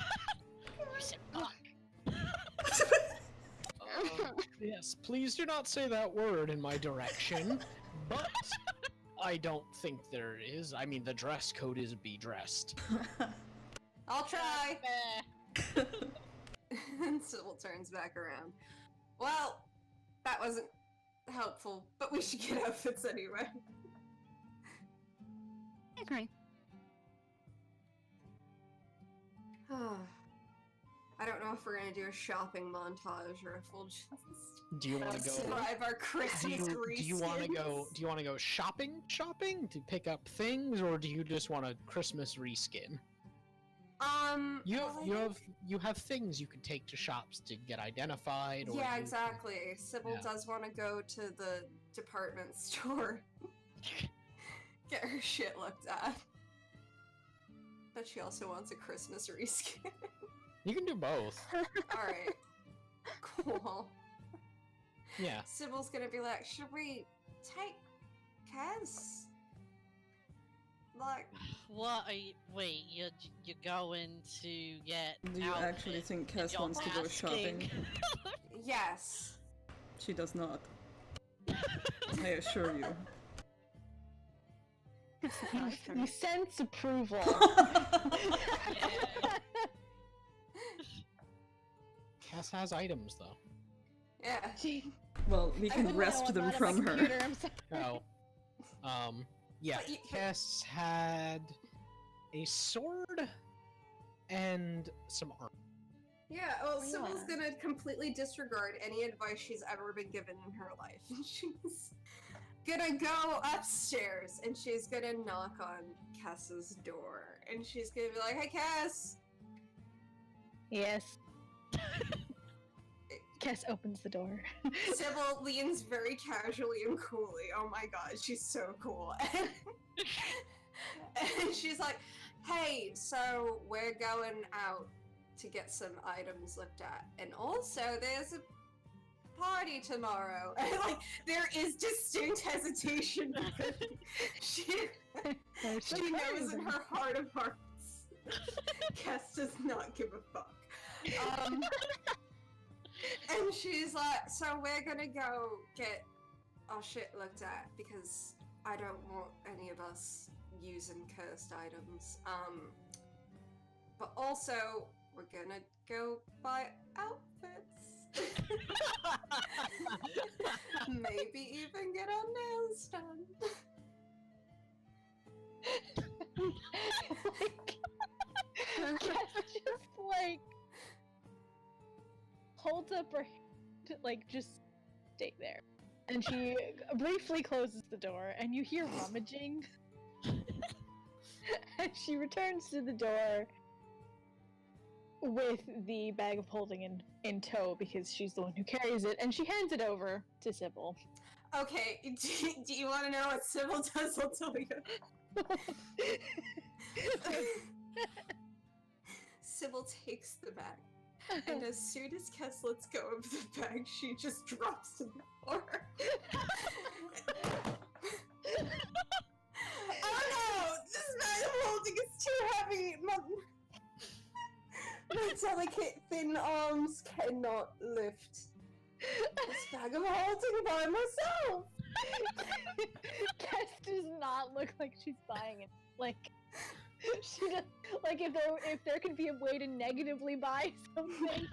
You said fuck. Yes, please do not say that word in my direction, but I don't think there is. I mean, the dress code is be dressed. I'll try. Fair. And Sybil turns back around. Well, that wasn't helpful, but we should get outfits anyway. I agree. I don't know if we're gonna do a shopping montage or if we'll just Do you want to go? describe our Do Christmas you want to go? Do you want to go shopping to pick up things, or do you just want a Christmas reskin? You have things you can take to shops to get identified. Or Yeah, you exactly. Sybil Yeah. does want to go to the department store, get her shit looked at. But she also wants a Christmas reskin. You can do both. Alright. Cool. Yeah. Sybil's gonna be like, "Should we take Kaz?" Like, What are you? Wait, you're going to get? Do you actually outfits think and Cass you're wants to go asking? shopping? yes. She does not. I assure you. You sense approval. Cass has items though. Yeah. Well, we I can wouldn't wrest know them about from my her. computer, I'm sorry. Oh. Yeah. But Cass had a sword and some armor. Yeah, well, Yeah. Sybil's gonna completely disregard any advice she's ever been given in her life. She's gonna go upstairs and she's gonna knock on Cass's door. And she's gonna be like, "Hey, Cass!" Yes. Cass opens the door. Sybil leans very casually and coolly. Oh my god, she's so cool. And she's like, "Hey, so we're going out to get some items looked at. And also, there's a party tomorrow. And, like, there is distinct hesitation because she knows in her heart of hearts Cass does not give a fuck. And she's like, so we're gonna go get our shit looked at because I don't want any of us using cursed items. But also, we're gonna go buy outfits. Maybe even get our nails done. Cass just like holds up her hand, like just stay there. And she briefly closes the door, and you hear rummaging. And she returns to the door with the bag of holding in tow because she's the one who carries it, and she hands it over to Sybil. Okay, do you want to know what Sybil does? I'll tell you. Sybil takes the bag, and as soon as Cass lets go of the bag, she just drops to the floor. Oh no! This bag of holding is too heavy! My delicate, thin arms cannot lift this bag of holding by myself! Cass does not look like she's buying it. Like, she does, like if there could be a way to negatively buy something,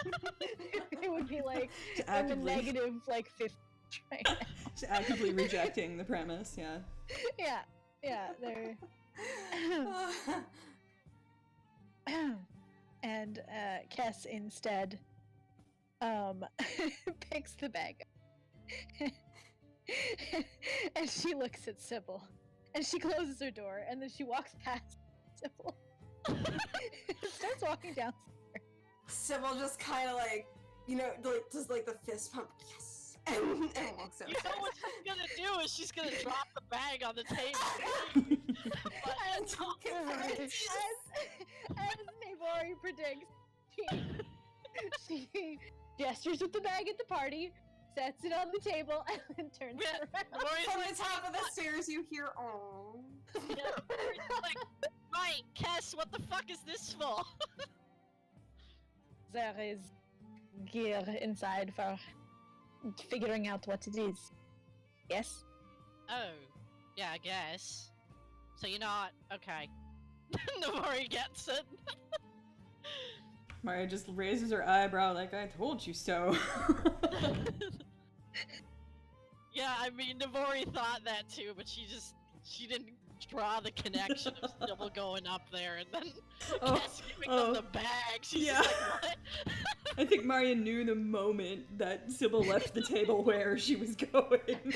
it would be like in the negative like 50 right now. She's actively rejecting the premise, yeah. Yeah, they're and Cass instead picks the bag up. And she looks at Sybil, and she closes her door, and then she walks past Sybil. Starts walking down. Sybil just kind of like, does like the fist pump, yes, and walks out. You know what she's gonna do is she's gonna drop the bag on the table. As Navori predicts, she gestures with the bag at the party, sets it on the table, and then turns around. From the top of the stairs, you hear, "Oh." Yeah, like, right, Cass, what the fuck is this for? There is gear inside for figuring out what it is. Yes? Oh, yeah, I guess. So you're not okay. Navori gets it. Maria just raises her eyebrow like, I told you so. Yeah, I mean, Navori thought that too, but she didn't draw the connection of Sybil going up there and then Cass giving them the bag. She's just like, what? I think Maria knew the moment that Sybil left the table where she was going.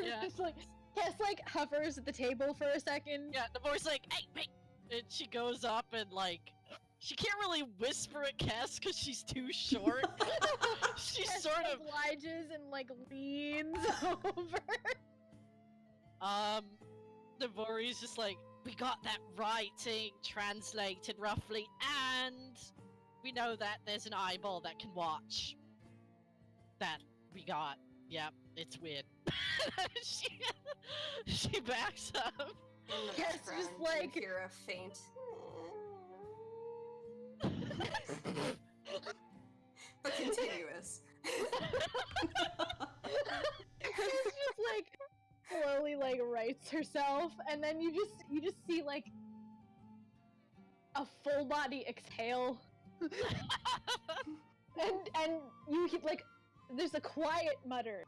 Yeah. It's like, Cass like hovers at the table for a second. Yeah, Navori's like, hey, wait! And she goes up and like, she can't really whisper at Cass because she's too short. She Cass sort of obliges and like leans over. Navori's just like, we got that writing translated roughly, and we know that there's an eyeball that can watch. That we got. Yep, it's weird. she backs up. Cass just like you hear a faint. But continuous. Cass just like slowly like rights herself, and then you just see like a full body exhale, and you like there's a quiet mutter.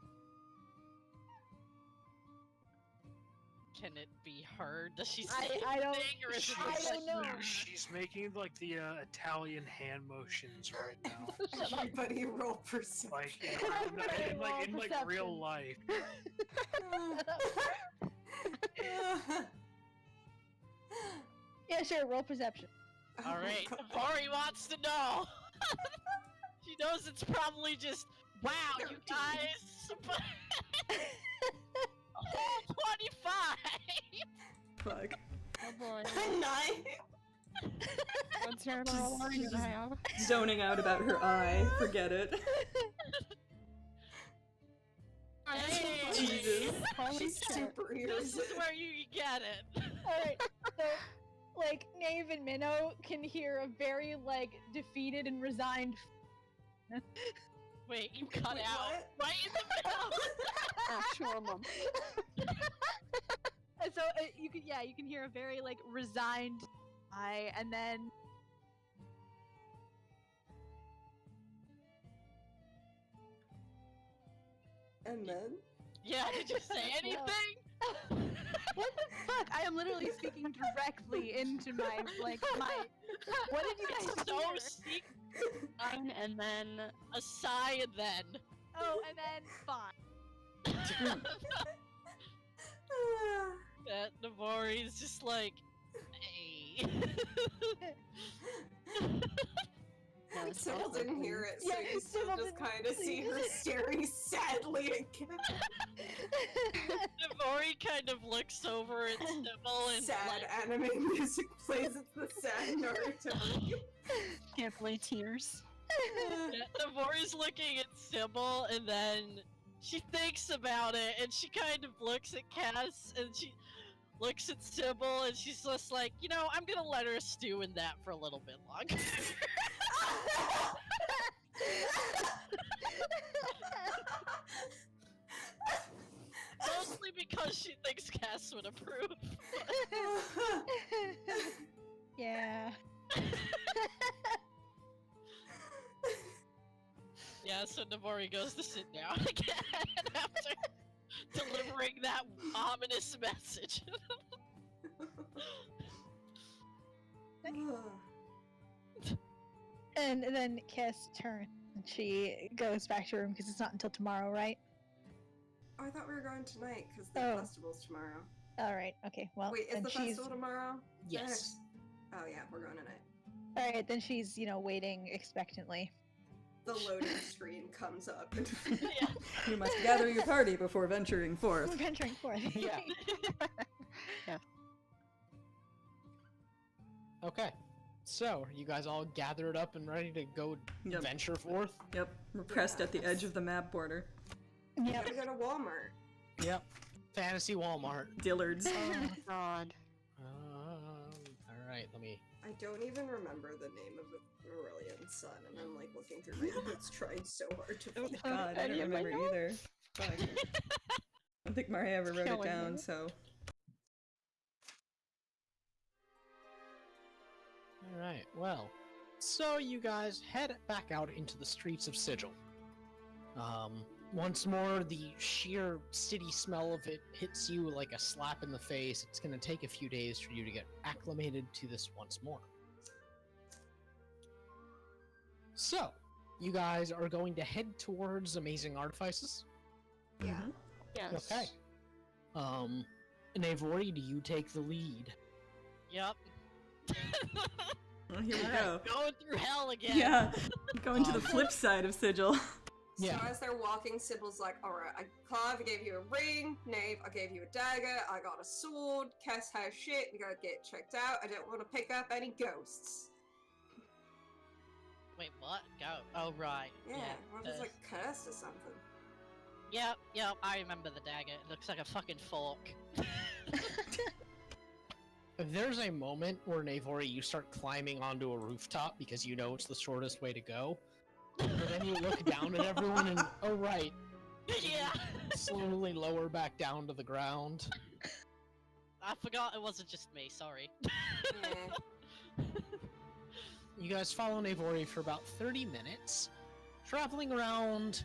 Can it be heard? Does she say I don't- anything, or is it I just don't know. She's making like the Italian hand motions right now. Everybody roll perception. Like Everybody in roll like real perception. life. Yeah, sure. Roll perception. Oh All right, God. Navori wants to know. She knows it's probably just, wow, you guys. Oh, 25. Fuck. Oh boy. 9. What terrible roll did I have? Zoning out about her eye. Forget it. Hey! Jesus. Holy She's shit. super This is irritated. where you get it. Alright, so, like, Nave and Minnow can hear a very, like, defeated and resigned. Wait, you cut Wait, out what? right in the middle. Actual mom. And so you can hear a very, like, resigned eye, and then. And then? Yeah, did you say anything? What the fuck? I am literally speaking directly into my, like, my. What did you guys So hear? secret. And then A sigh and then. Oh, and then fine. That Navori's just like, hey. no, Sybil didn't hear it, so Yeah, you still Sybil just didn't kind of see her staring sadly again. Navori kind of looks over at Sybil and Sad like, anime music plays. It's the sad Naruto. can't believe tears. yeah, Navori's looking at Sybil and then she thinks about it and she kind of looks at Cass and she looks at Sybil and she's just like, you know, I'm gonna let her stew in that for a little bit longer. Mostly because she thinks Cass would approve. Yeah. Yeah, so Navori goes to sit down again after delivering that ominous message. And then Kiss turns and she goes back to her room because it's not until tomorrow, right? Oh, I thought we were going tonight because the Oh. festival's tomorrow. Alright, okay, well, Wait, is then the she's. festival tomorrow? Yes. Oh yeah, we're going tonight. Alright, then she's, waiting expectantly. The loading screen comes up. And Yeah. You must gather your party before venturing forth. We're venturing forth. Yeah. Okay. So, are you guys all gathered up and ready to go Yep. venture forth? Yep, we're pressed at the edge of the map border. we Yep. gotta go to Walmart. Yep. Fantasy Walmart. Dillard's. Oh god. Alright, let me. I don't even remember the name of the Aurelian son, and I'm like looking through my notes trying so hard to find God, I don't remember either. Fuck. I don't think Maria ever wrote it Killing down, me. so. Alright, well. So you guys head back out into the streets of Sigil. Once more, the sheer city smell of it hits you like a slap in the face. It's gonna take a few days for you to get acclimated to this once more. So, you guys are going to head towards Amazing Artifices? Yeah. Mhm. Yes. Okay. Navori, do you take the lead? Yep. Well, here we Alright, go. going through hell again. Yeah, going to the flip side of Sigil. Yeah. So as they're walking, Sybil's like, alright, Clive, I gave you a ring. Nave, I gave you a dagger. I got a sword. Cass has shit. We gotta get checked out. I don't want to pick up any ghosts. Wait, what? Go. Oh, right. Yeah, what if it's like cursed or something? Yep, I remember the dagger. It looks like a fucking fork. There's a moment where Navori, you start climbing onto a rooftop because you know it's the shortest way to go. But then you look down at everyone and, oh right, Yeah! slowly lower back down to the ground. I forgot it wasn't just me, sorry. Yeah. You guys follow Navori for about 30 minutes, traveling around,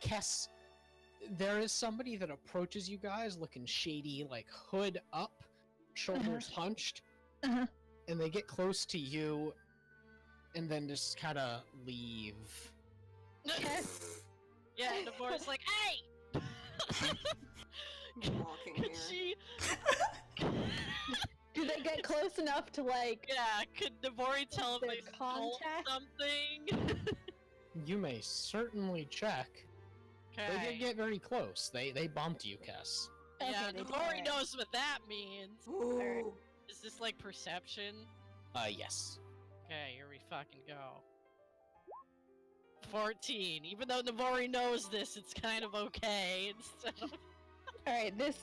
Kess. There is somebody that approaches you guys looking shady, like hood up, shoulders hunched, Uh-huh. and they get close to you, and then just kind of leave. Yeah, and Deborah's like, hey! Walking Could here. she... Do they get close enough to, like, Yeah, could Navori tell if Their they stole contact? something? You may certainly check. They Okay. did get very close. They bumped you, Kess. Yeah, Okay, they did, Navori alright. knows what that means. Ooh. Is this like perception? Yes. Okay, here we fucking go. 14. Even though Navori knows this, it's kind of okay. Instead of... Alright, this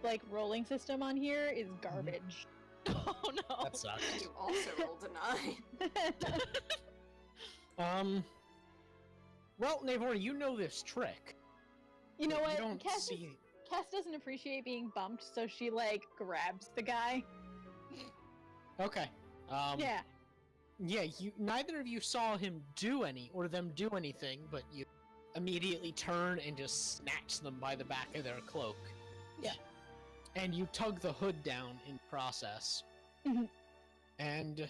like rolling system on here is garbage. Oh no. That sucks. You also rolled a 9. Well, Navor, you know this trick. You know but what? You don't Cass, see. Cass doesn't appreciate being bumped, so she like grabs the guy. Okay. Yeah. Yeah, neither of you saw him do anything, but you immediately turn and just snatch them by the back of their cloak. Yeah. And you tug the hood down in process. Mhm. And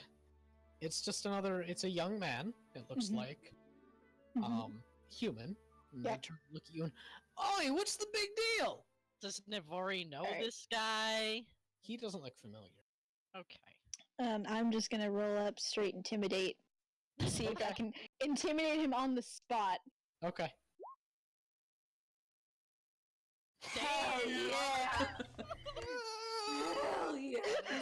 it's just it's a young man, it looks Mhm. like. Mhm. Human. And Yeah. they turn to look at you and, Oi, what's the big deal? Does Navori know Alright. this guy? He doesn't look familiar. Okay. I'm just gonna roll up straight intimidate. See if I Okay. can intimidate him on the spot. Okay. Hell yeah! Hell yeah!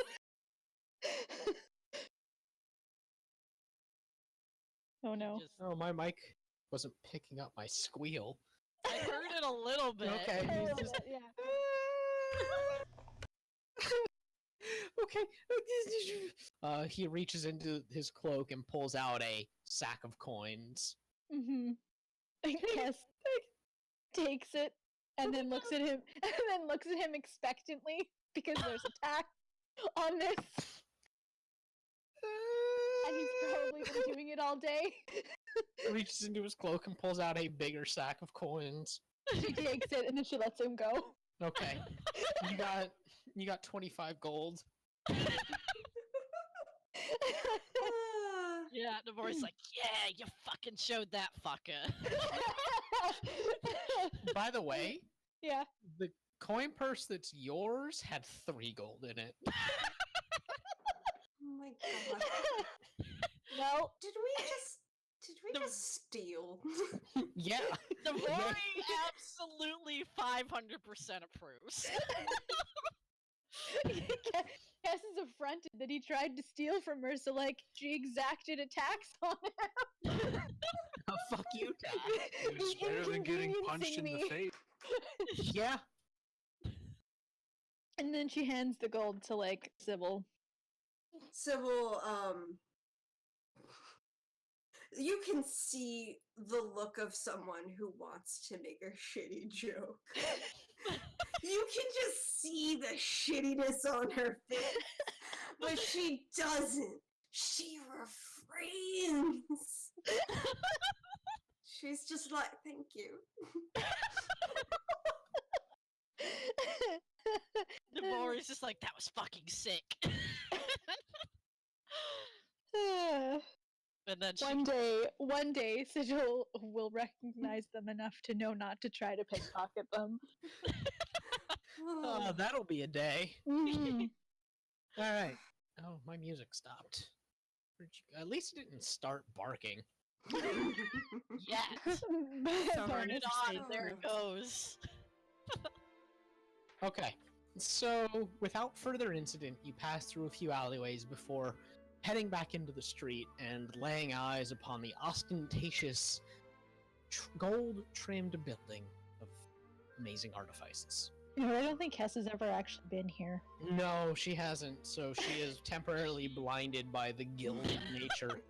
Oh no. Just... Oh, my mic wasn't picking up my squeal. I heard it a little bit. Okay, A he's little just... bit, yeah. Okay. He reaches into his cloak and pulls out a sack of coins. Mm-hmm. Cass takes it and then looks at him expectantly because there's a tax on this. And he's probably been doing it all day. Reaches into his cloak and pulls out a bigger sack of coins. She takes it and then she lets him go. Okay. You got 25 gold. Yeah, Navori's like, yeah, you fucking showed that fucker. By the way, Yeah. the coin purse that's yours had 3 gold in it. Oh my god. Well, Did we just steal? Yeah. Navori absolutely 500% approves. Cass is affronted that he tried to steal from her, so like she exacted a tax on him. Oh, fuck you, Ty. It was better than getting punched in the Inconveniencing me. face. Yeah. And then she hands the gold to like Sybil. Sybil, you can see the look of someone who wants to make a shitty joke. You can just see the shittiness on her face, but she doesn't. She refrains. She's just like, thank you. Navori's just like, that was fucking sick. And then she One day, Sigil will recognize them enough to know not to try to pickpocket them. That'll be a day. Mhm. Alright. Oh, my music stopped. At least it didn't start barking. yes, turn it on. There it goes. Okay. So, without further incident, you pass through a few alleyways before heading back into the street and laying eyes upon the ostentatious gold-trimmed building of amazing artifices. You know, I don't think Cass has ever actually been here. No, she hasn't, so she is temporarily blinded by the gilded nature.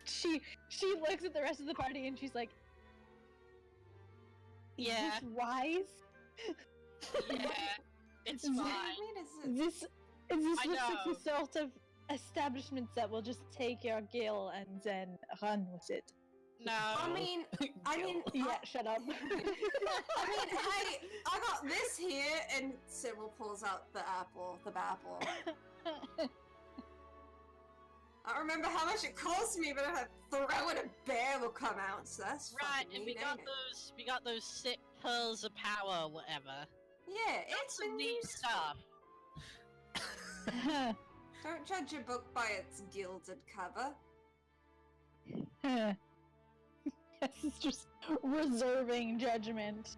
she looks at the rest of the party and she's like, "Is Yeah. this wise? Yeah, it's Is fine. Wait, Is I this know. the sort of establishments that will just take your gil and then run with it?" No. I mean, Yeah, shut up. I mean, hey, I got this here, and Sybil pulls out the bapple. I don't remember how much it cost me, but if I throw it, a bear will come out. So that's Right, fucking and neat, ain't it? we got those sick pearls of power, or whatever. Yeah, Got it's some been neat useful. stuff. Don't judge a book by its gilded cover. Cass is just reserving judgment.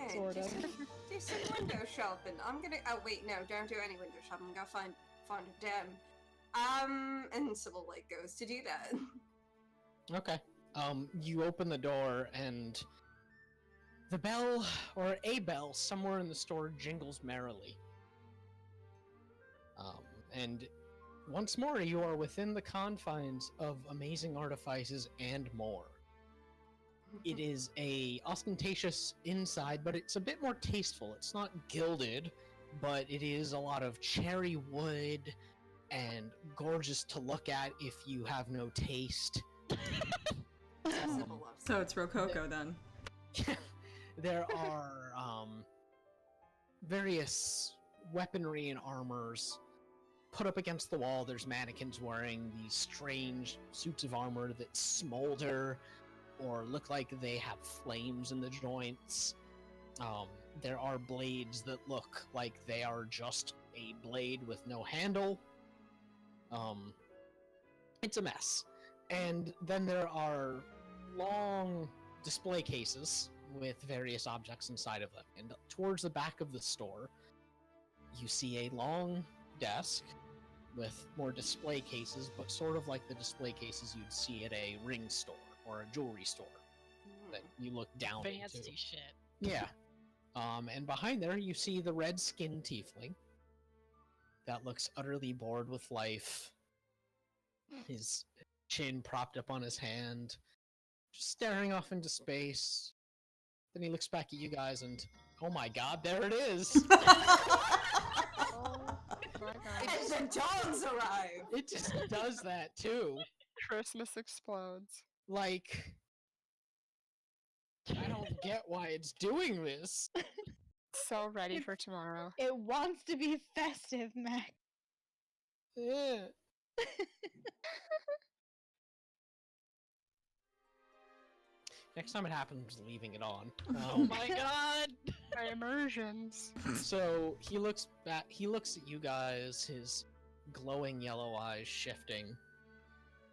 Yeah, Sort just of. do some window shopping. I'm gonna. Oh wait, no, don't do any window shopping. Go find a gem. And Sybil like goes to do that. Okay. You open the door and the bell, or a bell, somewhere in the store jingles merrily. And once more, you are within the confines of amazing artifices and more. It is a ostentatious inside, but it's a bit more tasteful. It's not gilded, but it is a lot of cherry wood and gorgeous to look at if you have no taste. Sybil loves So it. it's Rococo then. There are various weaponry and armors put up against the wall. There's mannequins wearing these strange suits of armor that smolder or look like they have flames in the joints. There are blades that look like they are just a blade with no handle. It's a mess. And then there are long display cases with various objects inside of them. And towards the back of the store, you see a long desk with more display cases, but sort of like the display cases you'd see at a ring store or a jewelry store that you look down Fancy into. shit. Yeah. And behind there, you see the red-skinned tiefling that looks utterly bored with life. His chin propped up on his hand, just staring off into space. Then he looks back at you guys and, oh my god, there it is! Oh my god. And the dogs arrive. It just does that too. Christmas explodes. Like, I don't get why it's doing this. So ready for tomorrow. It wants to be festive, Mac. Yeah. Next time it happens, leaving it on. Oh my god! Immersions. So he looks back. He looks at you guys. His glowing yellow eyes shifting,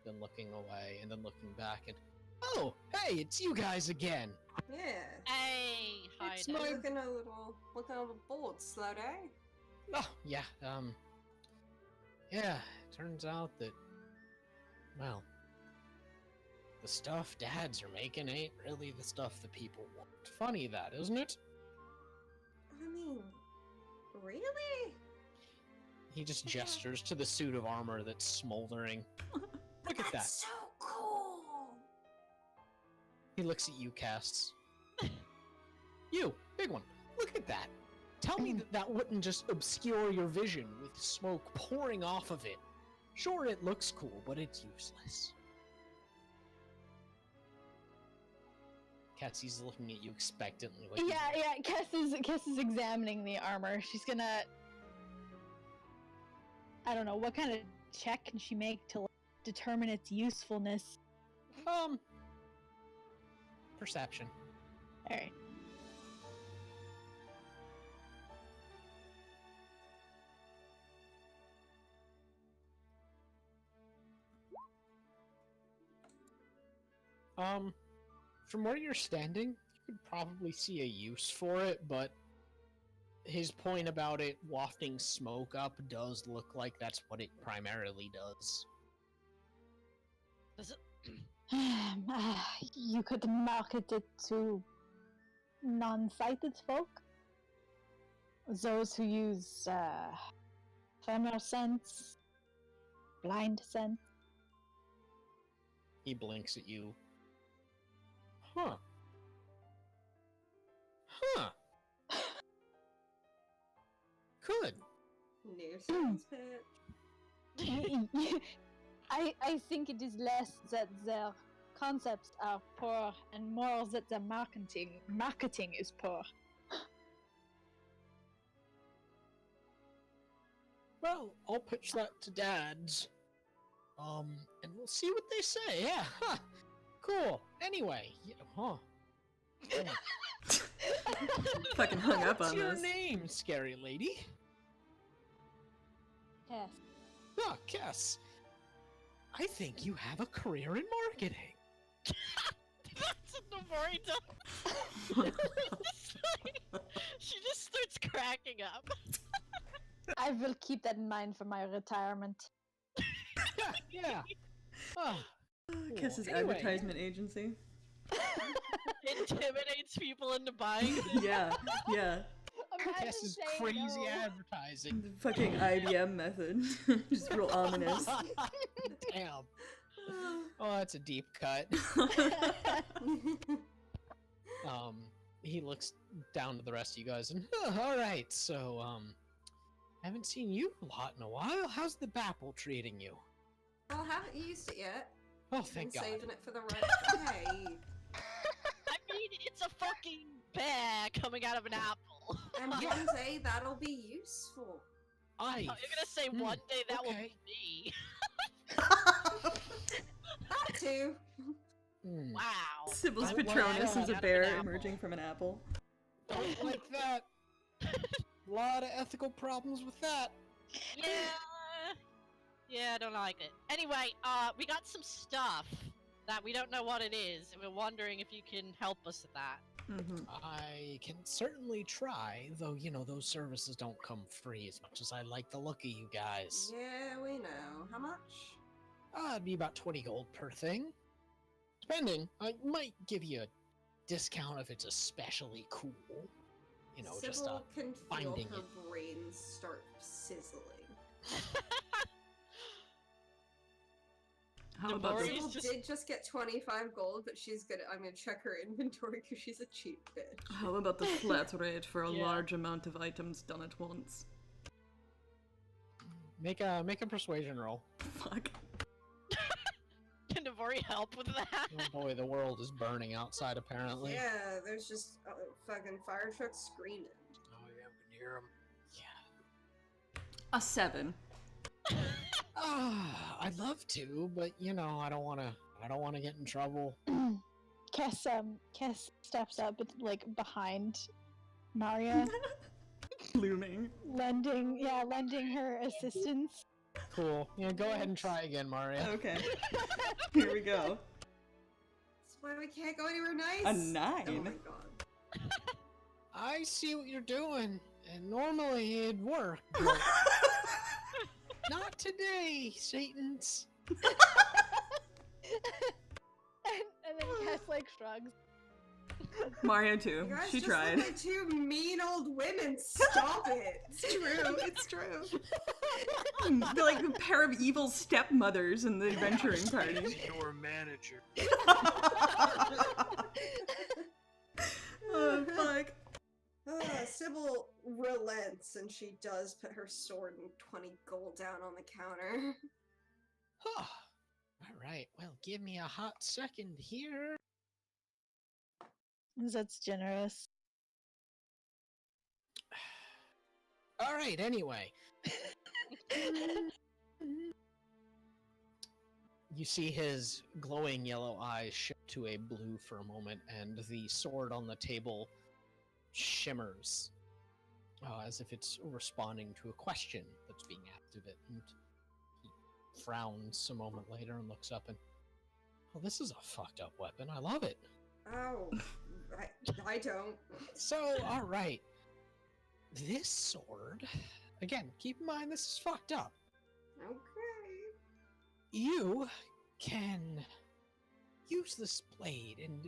then looking away, and then looking back. And oh, hey, it's you guys again. Yeah. Hey, hi It's there. my- Looking a little bored, slow day. Oh yeah. Yeah. It turns out that, well, the stuff dads are making ain't really the stuff the people want. Funny that, isn't it? I mean, really? He just gestures to the suit of armor that's smoldering. Look at that. That's so cool. He looks at you, Casts. You, big one. Look at that. Tell me that that wouldn't just obscure your vision with smoke pouring off of it. Sure, it looks cool, but it's useless. Catsy's looking at you expectantly. Like Yeah. Kess is examining the armor. She's gonna. I don't know what kind of check can she make to determine its usefulness. Perception. All right. From where you're standing, you could probably see a use for it, but his point about it wafting smoke up does look like that's what it primarily does. Does it? You could market it to non-sighted folk, those who use femoral sense, blind sense. He blinks at you. Huh. Good. New sales pitch. I think it is less that their concepts are poor and more that their marketing is poor. Well, I'll pitch that to dads. And we'll see what they say. Yeah, huh. Cool. Anyway, Fucking hung up What's on your this. name, scary lady? Yes. Ah, Kess. I think you have a career in marketing. That's what Navori does. She just starts cracking up. I will keep that in mind for my retirement. Yeah. Ah, Kess's Anyway. advertisement agency. Intimidates people into buying things. Yeah, yeah. This is crazy advertising. The fucking IBM method. Just real ominous. Damn. Oh, that's a deep cut. He looks down to the rest of you guys and, all right, so, haven't seen you a lot in a while. How's the Bapple treating you? I haven't used it yet. Oh, thank I'm God. saving it for the right day. I mean, it's a fucking bear coming out of an apple. And one day that'll be useful. Oh, you're gonna say one day that will okay. be me. That too. Wow. Sybil's I Patronus like is a that. bear Out of an emerging from an apple. Don't like that. A lot of ethical problems with that. Yeah. Yeah, I don't like it. Anyway, we got some stuff that we don't know what it is, and we're wondering if you can help us with that. Mm-hmm. I can certainly try, though, you know, those services don't come free as much as I like the look of you guys. Yeah, we know. How much? It'd be about 20 gold per thing. Depending, I might give you a discount if it's especially cool. You know, Sybil just can feel finding her it. brain start sizzling. How about Navori- Sybil just- did just get 25 gold, but I'm gonna check her inventory because she's a cheap bitch. how about the flat rate for a Yeah. large amount of items done at once? Make a persuasion roll. Fuck. Can Navori help with that? Oh boy, the world is burning outside apparently. Yeah, there's just fucking fire trucks screaming. Oh yeah, we can hear him. A 7. I'd love to, but you know, I don't wanna get in trouble. Kess steps up, like behind Maria, Looming. lending her assistance. Cool. Yeah, go ahead and try again, Mario. Okay. Here we go. That's why we can't go anywhere nice. A 9. Oh my god. I see what you're doing, and normally it'd work, but not today, Satans. and then Kess like shrugs. Mario You too. guys She just tried. look like two mean old women. Stop it. It's true. It's true. They're like a pair of evil stepmothers in the adventuring party. Your manager. Oh fuck. Sybil relents and she does put her sword and 20 gold down on the counter. Huh. All right. Well, give me a hot second here. That's generous. All right. Anyway, you see his glowing yellow eyes shift to a blue for a moment, and the sword on the table shimmers as if it's responding to a question that's being asked of it. And he frowns a moment later and looks up and, well, this is a fucked up weapon. I love it. Oh, I don't. So, all right. This sword, again, keep in mind this is fucked up. Okay. You can use this blade, and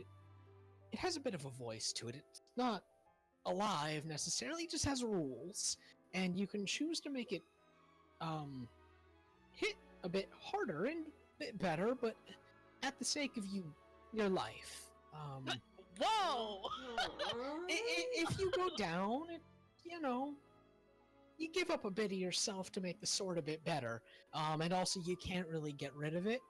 it has a bit of a voice to it. It's not alive necessarily, it just has rules, and you can choose to make it hit a bit harder and a bit better, but at the sake of your life. Whoa! If you go down, you give up a bit of yourself to make the sword a bit better, and also you can't really get rid of it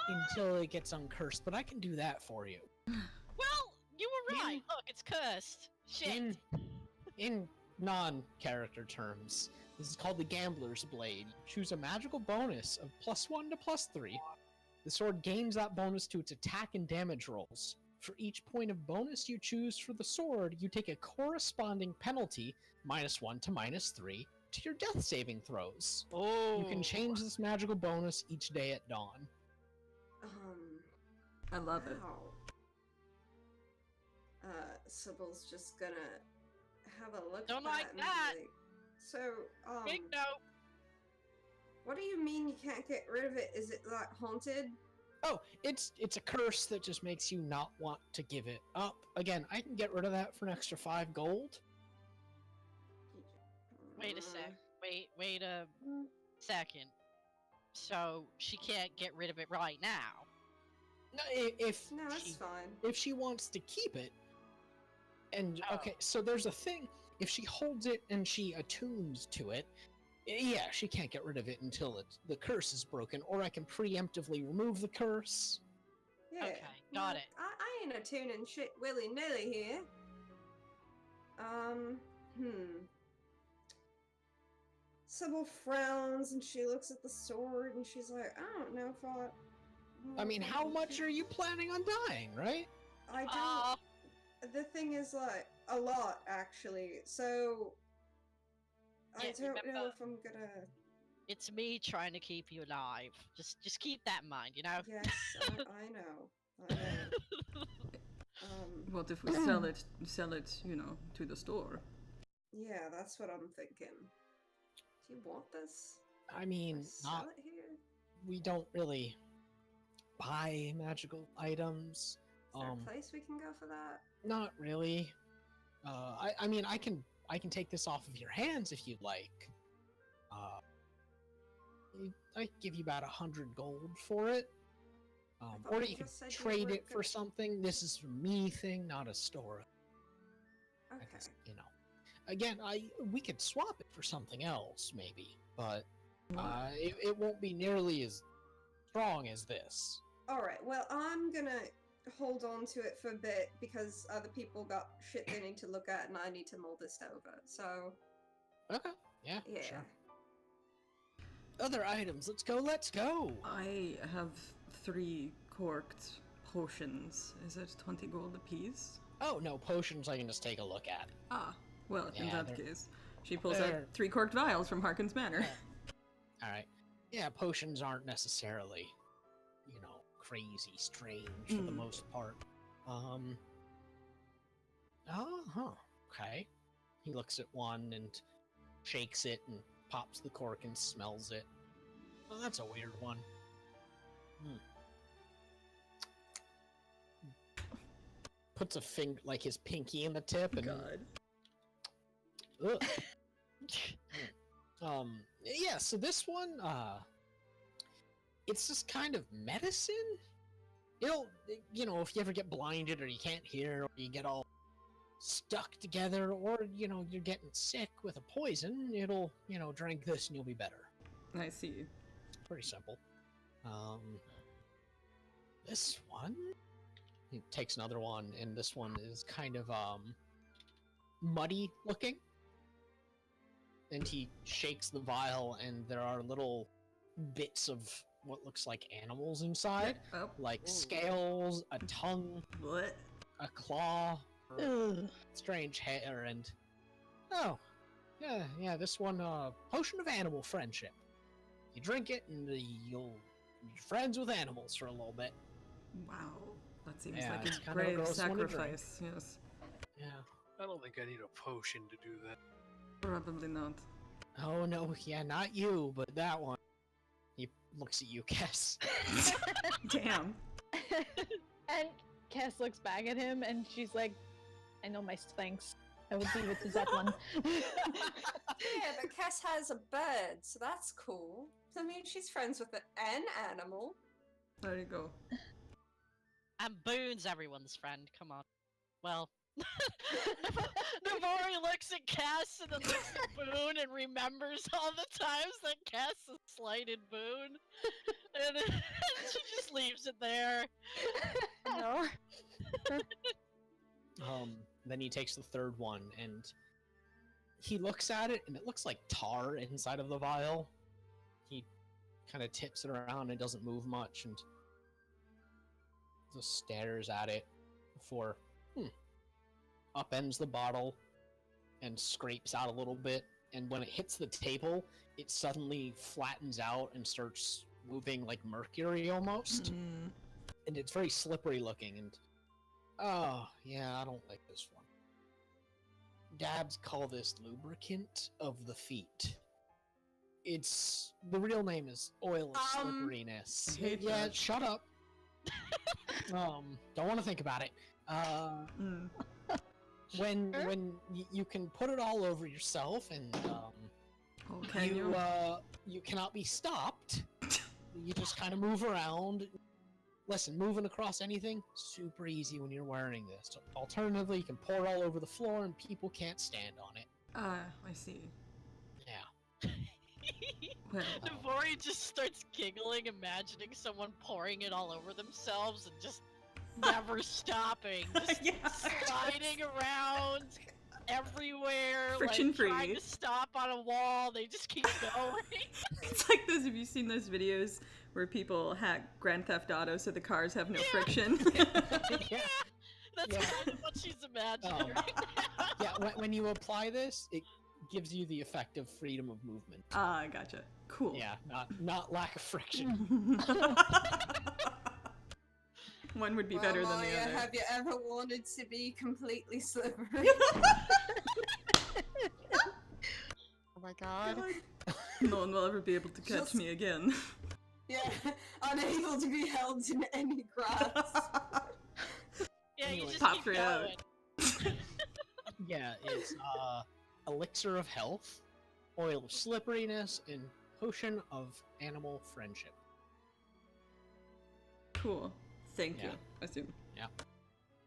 until it gets uncursed, but I can do that for you. Well, you were right. Look, it's cursed. Shit. In non-character terms, this is called the Gambler's Blade. Choose a magical bonus of +1 to +3. The sword gains that bonus to its attack and damage rolls. For each point of bonus you choose for the sword, you take a corresponding penalty, -1 to -3, to your death saving throws. Oh. You can change this magical bonus each day at dawn. I love it. Wow. Sybil's just gonna have a look Don't at like that and be that. like, so, Big no. what do you mean you can't get rid of it? Is it like haunted? Oh, it's a curse that just makes you not want to give it up. Again, I can get rid of that for an extra 5 gold. Wait a sec. Wait a second. So she can't get rid of it right now. No, if No, that's she, fine. if she wants to keep it, and Oh. okay, so there's a thing. If she holds it and she attunes to it, yeah, she can't get rid of it until the curse is broken, or I can preemptively remove the curse. Yeah. Okay, got it. I ain't attuning shit willy-nilly here. Sybil frowns and she looks at the sword and she's like, I don't know if I mean, how much are you planning on dying, right? I don't. The thing is, like, a lot, actually. So, I Yeah, don't know remember- if I'm gonna. It's me trying to keep you alive. Just keep that in mind, you know? Yes, I know. I know. What if we sell it, to the store? Yeah, that's what I'm thinking. Do you want this? I mean, Sell not. it here? We don't really buy magical items. Is there a place we can go for that? Not really. I mean, I can take this off of your hands if you'd like. I could give you about 100 gold for it. thought Or you you could just said you trade weren't it for gonna- something. This is a me thing, not a store. Okay. Because, again, we could swap it for something else, maybe, but it won't be nearly as strong as this. Alright, well, I'm gonna hold on to it for a bit because other people got shit they need to look at and I need to mull this over. So, Okay, yeah, yeah. sure. Other items, let's go! I have 3 corked potions. Is it 20 gold apiece? Oh, no, potions I can just take a look at. Ah, well, in Yeah, that they're- case, she pulls they're- out 3 corked vials from Harkin's Manor. Alright. Yeah, potions aren't necessarily, crazy strange for the most part. Okay. He looks at one and shakes it and pops the cork and smells it. Well, that's a weird one. Puts a finger, like his pinky in the tip, and God. ugh. Yeah, so this one, it's just kind of medicine. If you ever get blinded or you can't hear or you get all stuck together or, you're getting sick with a poison, it'll, drink this and you'll be better. I see. Pretty simple. This one, he takes another one, and this one is kind of, muddy looking. And he shakes the vial, and there are little bits of what looks like animals inside, Oh. like scales, a tongue, What? a claw, Ugh. strange hair, and this one, potion of animal friendship. You drink it, and you'll be friends with animals for a little bit. Wow. That seems Yeah, like it's a kind of a brave gross one to drink. sacrifice, yes. Yeah. I don't think I need a potion to do that. Probably not. Oh no, yeah, not you, but that one. He looks at you, Cass. Damn. And Cass looks back at him and she's like, I know my strengths. I would leave it to that one. Yeah, but Cass has a bird, so that's cool. I mean, she's friends with an animal. There you go. And Boon's everyone's friend, come on. Well, Navori looks at Cass and then looks at Boon and remembers all the times that Cass has slighted Boon. And she just leaves it there. No. Then he takes the third one, and he looks at it, and it looks like tar inside of the vial. He kind of tips it around and doesn't move much, and just stares at it before upends the bottle and scrapes out a little bit, and when it hits the table, it suddenly flattens out and starts moving like mercury almost. and it's very slippery looking. And oh yeah, I don't like this one. Dabs call this lubricant of the feet. It's the real name is oil of slipperiness. I hate Yeah, that. shut up. Don't want to think about it. When you can put it all over yourself, and Oh, can you? you cannot be stopped. You just kind of move around. Listen, moving across anything, super easy when you're wearing this. Alternatively, you can pour all over the floor and people can't stand on it. I see. Yeah. Well, Devori just starts giggling, imagining someone pouring it all over themselves and just never stopping, just Yeah. sliding around everywhere, Friction like trying free. to stop on a wall. They just keep going. It's like those. Have you seen those videos where people hack Grand Theft Auto so the cars have no friction? Yeah. That's Yeah. kind of what she's imagining right now. Yeah, when you apply this, it gives you the effect of freedom of movement. Ah, gotcha. Cool. Yeah, not lack of friction. One would be better than the Maya, other. have you ever wanted to be completely slippery? Oh my god. No one will ever be able to catch Just- me again. Yeah, unable to be held in any grasp. Yeah, you Anyway. just Pop keep right out. going. Yeah, it's elixir of health, oil of slipperiness, and potion of animal friendship. Cool. Thank you. Yeah. Assume.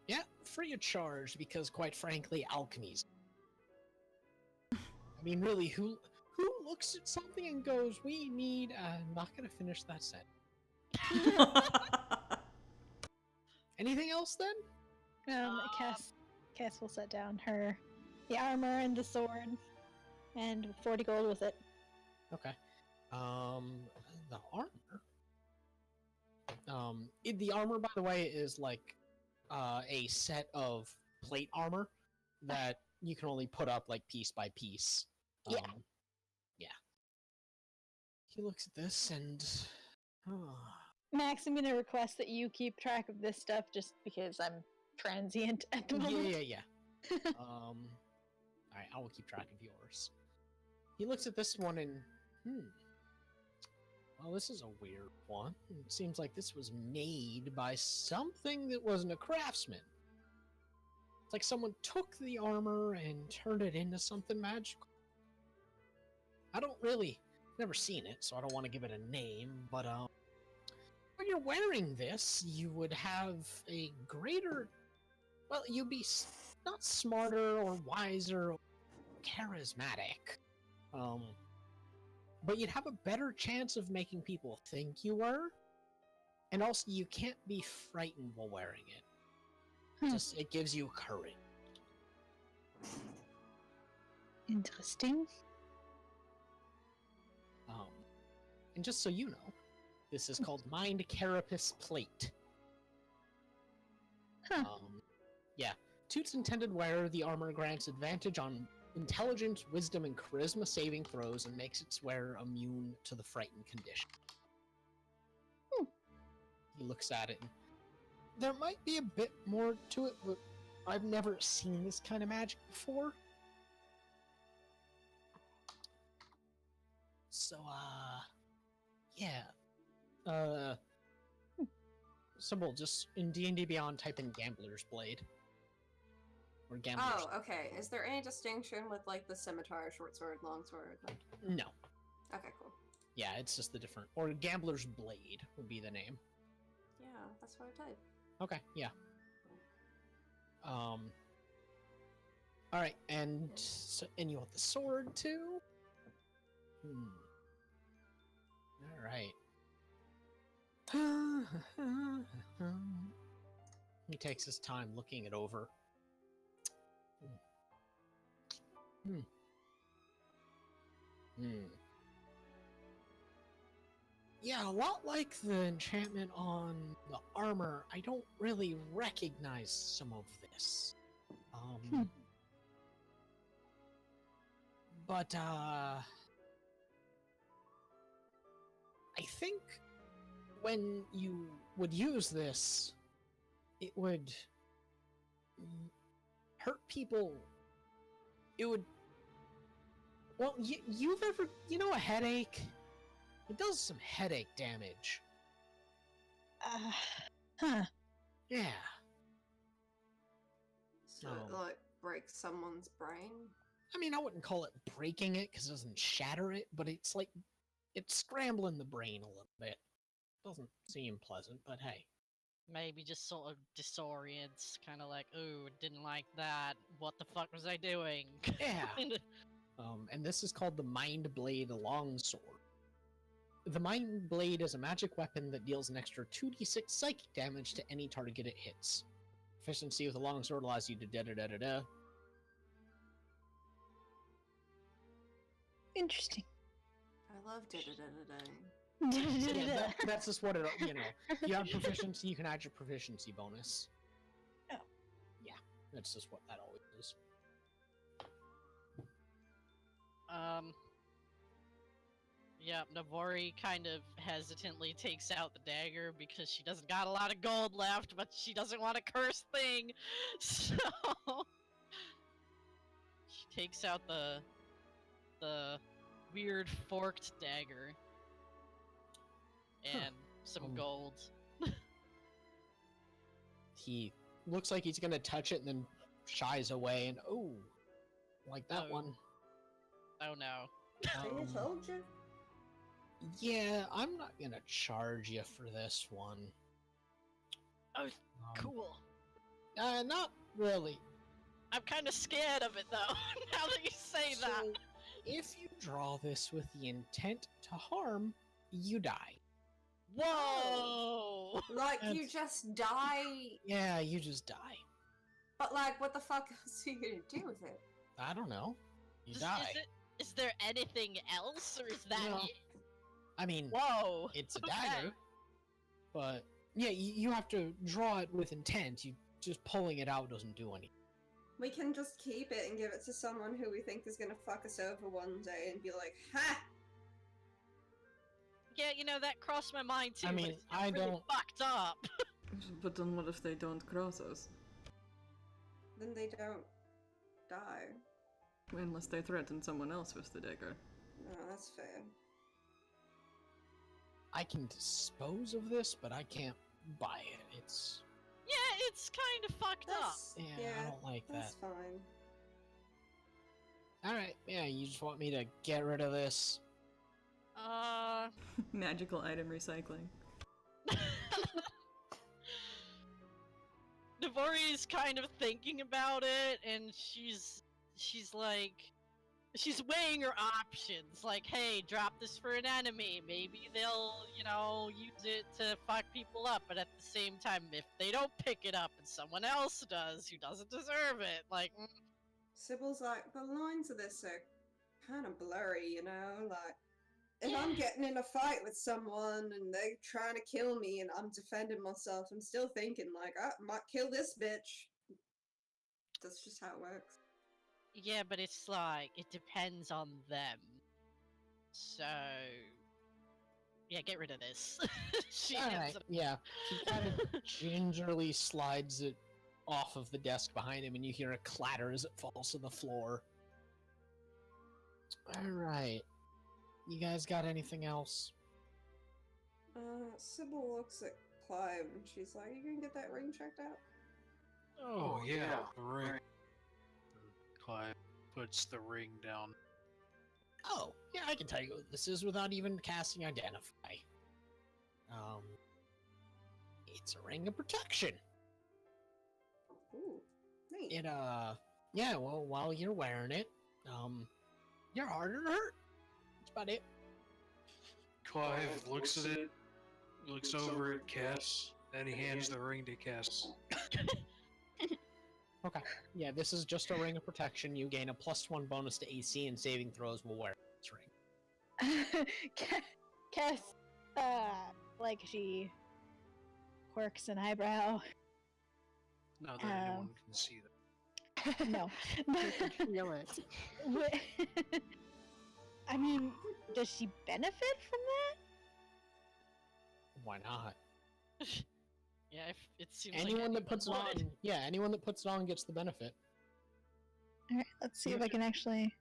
Yeah, free of charge because, quite frankly, alchemy's. I mean, really, who looks at something and goes, "We need"? I'm not gonna finish that set. Anything else then? Cass will set down the armor and the sword, and 40 gold with it. Okay. The armor. The armor, by the way, is like a set of plate armor that you can only put up like piece by piece. Yeah. Yeah. He looks at this and. Max, I'm gonna request that you keep track of this stuff just because I'm transient at the moment. Yeah. Alright, I will keep track of yours. He looks at this one and, well, this is a weird one. It seems like this was made by something that wasn't a craftsman. It's like someone took the armor and turned it into something magical. Never seen it, so I don't want to give it a name, but, when you're wearing this, you would have a greater, well, you'd be not smarter or wiser or charismatic, but you'd have a better chance of making people think you were, and also you can't be frightened while wearing it. Just it gives you courage. Interesting. And just so you know, this is called Mind Carapace Plate. Huh. Yeah. To its intended wearer, the armor grants advantage on intelligence, wisdom, and charisma saving throws and makes its wearer immune to the frightened condition. He looks at it and there might be a bit more to it, but I've never seen this kind of magic before. So, yeah. Symbol, just in D&D Beyond, type in Gambler's Blade. Or Gambler's... Oh, okay. Is there any distinction with, like, the scimitar, short sword, long sword? Like... No. Okay, cool. Yeah, it's just the different... Or Gambler's Blade would be the name. Yeah, that's what I typed. Okay, yeah. Alright, and you want the sword, too? Alright. He takes his time looking it over. Yeah, a lot like the enchantment on the armor, I don't really recognize some of this. But, I think when you would use this, it would hurt people. It would. Well, you've ever, a headache? It does some headache damage. Huh. Yeah. So it, like, breaks someone's brain? I mean, I wouldn't call it breaking it because it doesn't shatter it, but it's like it's scrambling the brain a little bit. Doesn't seem pleasant, but hey. Maybe just sort of disorients, kind of like, ooh, didn't like that. What the fuck was I doing? Yeah. And this is called the Mind Blade Longsword. The Mind Blade is a magic weapon that deals an extra 2d6 psychic damage to any target it hits. Proficiency with a longsword allows you to da-da-da-da-da. Interesting. I love da-da-da-da-da. Yeah, that's just what it, you have proficiency, you can add your proficiency bonus. Oh. Yeah, that's just what that always is. Yeah, Navori kind of hesitantly takes out the dagger because she doesn't got a lot of gold left, but she doesn't want a cursed thing. So she takes out the weird forked dagger and some gold. He looks like he's gonna touch it and then shies away and like that Oh. one. Oh no. I told you. Yeah, I'm not gonna charge you for this one. Oh, Um, cool. Not really. I'm kind of scared of it though, now that you say that. So, if you draw this with the intent to harm, you die. Whoa! Like, you That's- just die, Yeah, you just die. but like, what the fuck else are you gonna do with it? I don't know. You Is die. is there anything else, or is that No. it? I mean, Whoa! it's a Okay. dagger, but yeah, you have to draw it with intent. You just pulling it out doesn't do anything. We can just keep it and give it to someone who we think is gonna fuck us over one day and be like, ha! Yeah, that crossed my mind too. I but mean, it's I really don't- fucked up. But then what if they don't cross us? Then they don't die. Unless they threaten someone else with the dagger. No, that's fair. I can dispose of this, but I can't buy it. It's Yeah, it's kind of fucked up. That's, yeah, I don't like that's that. fine. All right, yeah, you just want me to get rid of this? Magical item recycling. Navori's kind of thinking about it, and she's like, she's weighing her options. Like, hey, drop this for an enemy. Maybe they'll, use it to fuck people up. But at the same time, if they don't pick it up and someone else does who doesn't deserve it, like, Sybil's like, the lines of this are kind of blurry, Like, if I'm getting in a fight with someone and they're trying to kill me and I'm defending myself, I'm still thinking, like, I might kill this bitch. That's just how it works. yeah, but it's like, it depends on them. So, yeah, get rid of this. She All ends right, up- yeah. He kind of gingerly slides it off of the desk behind him, and you hear a clatter as it falls to the floor. All right. You guys got anything else? Sybil looks at Clive and she's like, you gonna get that ring checked out? Oh yeah, the ring. Clive puts the ring down. Oh, yeah, I can tell you what this is without even casting Identify. It's a ring of protection. Ooh, neat. It, yeah, well, while you're wearing it, you're harder to hurt. That's about it. Clive looks at it, looks over at Cass, then he hands the ring to Cass. Okay. Yeah, this is just a ring of protection. You gain a +1 bonus to AC and saving throws will wear this ring. Cass, like she quirks an eyebrow. Not that anyone can see that. No. Feel it. I mean, does she benefit from Why not? Yeah, if it seems Anyone like that puts it anyone would. on, yeah, anyone that puts it on gets the benefit. Alright, let's see if I can actually.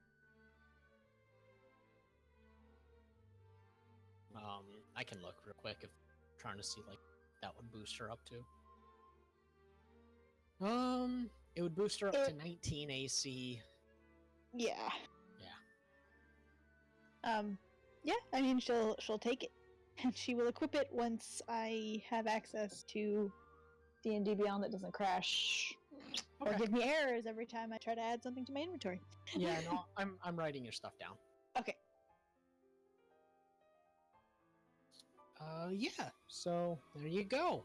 I can look real quick if trying to see like that would boost her up to. It would boost her up to 19 AC. Yeah. Yeah. Yeah, I mean she'll take it. And she will equip it once I have access to D&D Beyond that doesn't crash or give me errors every time I try to add something to my inventory. Yeah, no, I'm writing your stuff down. Okay. Yeah. So there you go.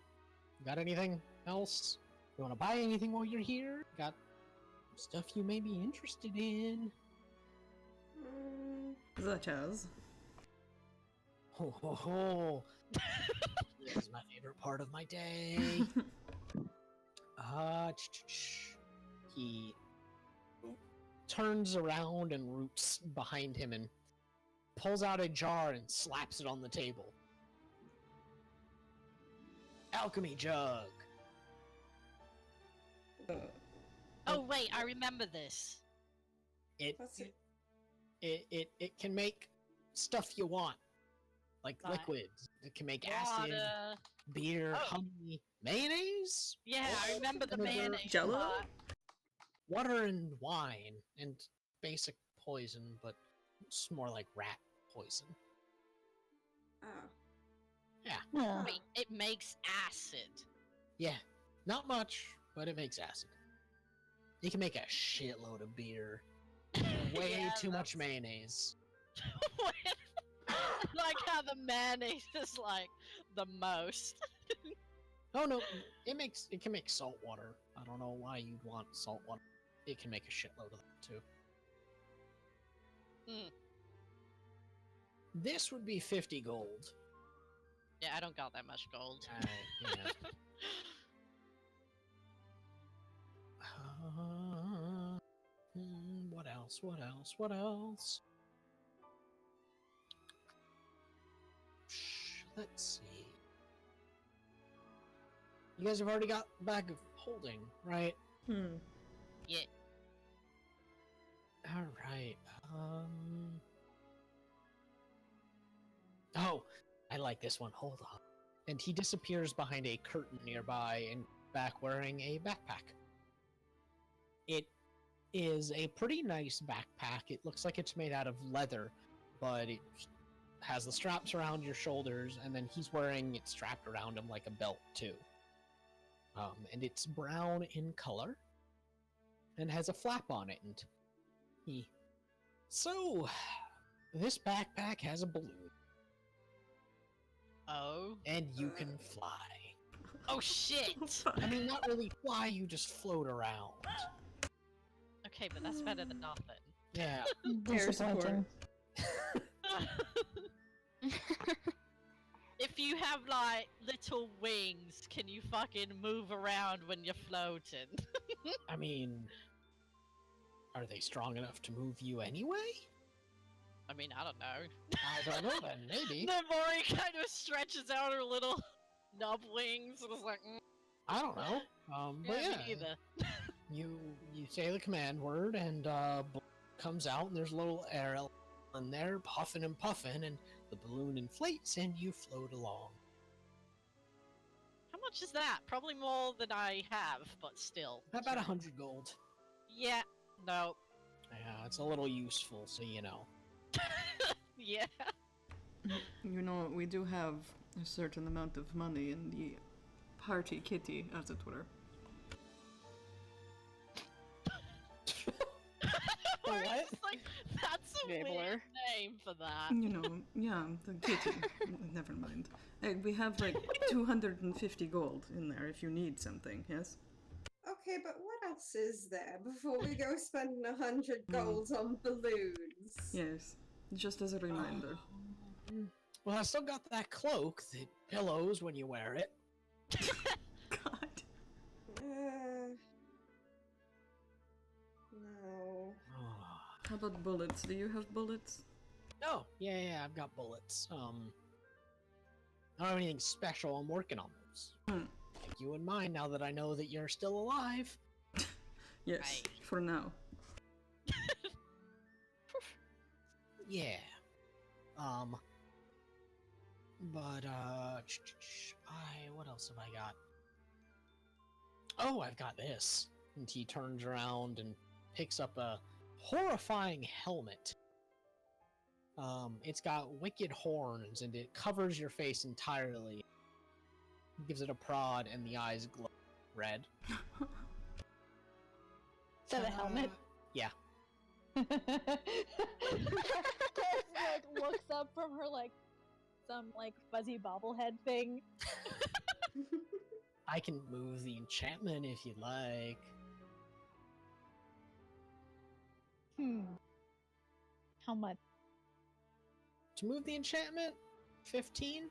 Got anything else? You want to buy anything while you're here? Got stuff you may be interested in? Such as? Ho ho ho! This is my favorite part of my day. He turns around and roots behind him and pulls out a jar and slaps it on the table. Alchemy jug. Oh wait, I remember this. It That's it. it can make stuff you want, like Right. liquids. It can make acid, Water. beer, Oh. honey, mayonnaise. Yeah, I remember the Vinegar, mayonnaise Jell-O? part. water and wine, and basic poison, but it's more like rat poison. Oh. Well, Wait, it makes acid. Yeah, not much, but it makes acid. You can make a shitload of beer. Way Yeah, too much that's- mayonnaise. Like how the mayonnaise is like the most. Oh no, it can make salt water. I don't know why you'd want salt water. It can make a shitload of that too. Hmm. This would be 50 gold. Yeah, I don't got that much gold. Yeah. What else? What else? What else? Let's see. You guys have already got a bag of holding, right? Yeah. All right. Oh, I like this one. Hold on. And he disappears behind a curtain nearby and back wearing a backpack. It is a pretty nice backpack. It looks like it's made out of leather, but it has the straps around your shoulders, and then he's wearing it strapped around him like a belt too. And it's brown in color and has a flap on it. And so this backpack has a balloon, Oh. and you can fly. Oh shit! I mean, not really fly, you just float around. Okay, but that's better than nothing. Yeah. Air support. disappointing. If you have like little wings, can you fucking move around when you're floating? I mean, are they strong enough to move you anyway? I mean, I don't know. I don't know then, maybe. Nomori kind of stretches out her little nub wings and is like, I don't know. But yeah, yeah, me either. you say the command word, and balloon comes out, and there's a little air in there, puffing and puffing, and the balloon inflates, and you float along. How much is that? Probably more than I have, but still. About 100 gold. Yeah. No. Yeah, it's a little useful, so you know. Yeah. You know, we do have a certain amount of money in the party kitty, as it were. Or what? it's like, that's a Gabler. weird name for that. You know, yeah, the kitty. Never mind. We have like 250 gold in there if you need something, yes? Okay, but what else is there before we go spending 100 gold on balloons? Yes, just as a reminder. Well, I still got that cloak that pillows when you wear it. God. No. How about bullets? Do you have bullets? Oh, yeah, I've got bullets. I don't have anything special. I'm working on those. Keep you in mind now that I know that you're still alive. Yes, Right. for now. Yeah. What else have I got? Oh, I've got this. And he turns around and picks up a horrifying helmet. It's got wicked horns and it covers your face entirely. He gives it a prod and the eyes glow red. Is that a helmet? Yeah. Tess, looks up from her some fuzzy bobblehead thing. I can move the enchantment if you'd like. How much? To move the enchantment? 15?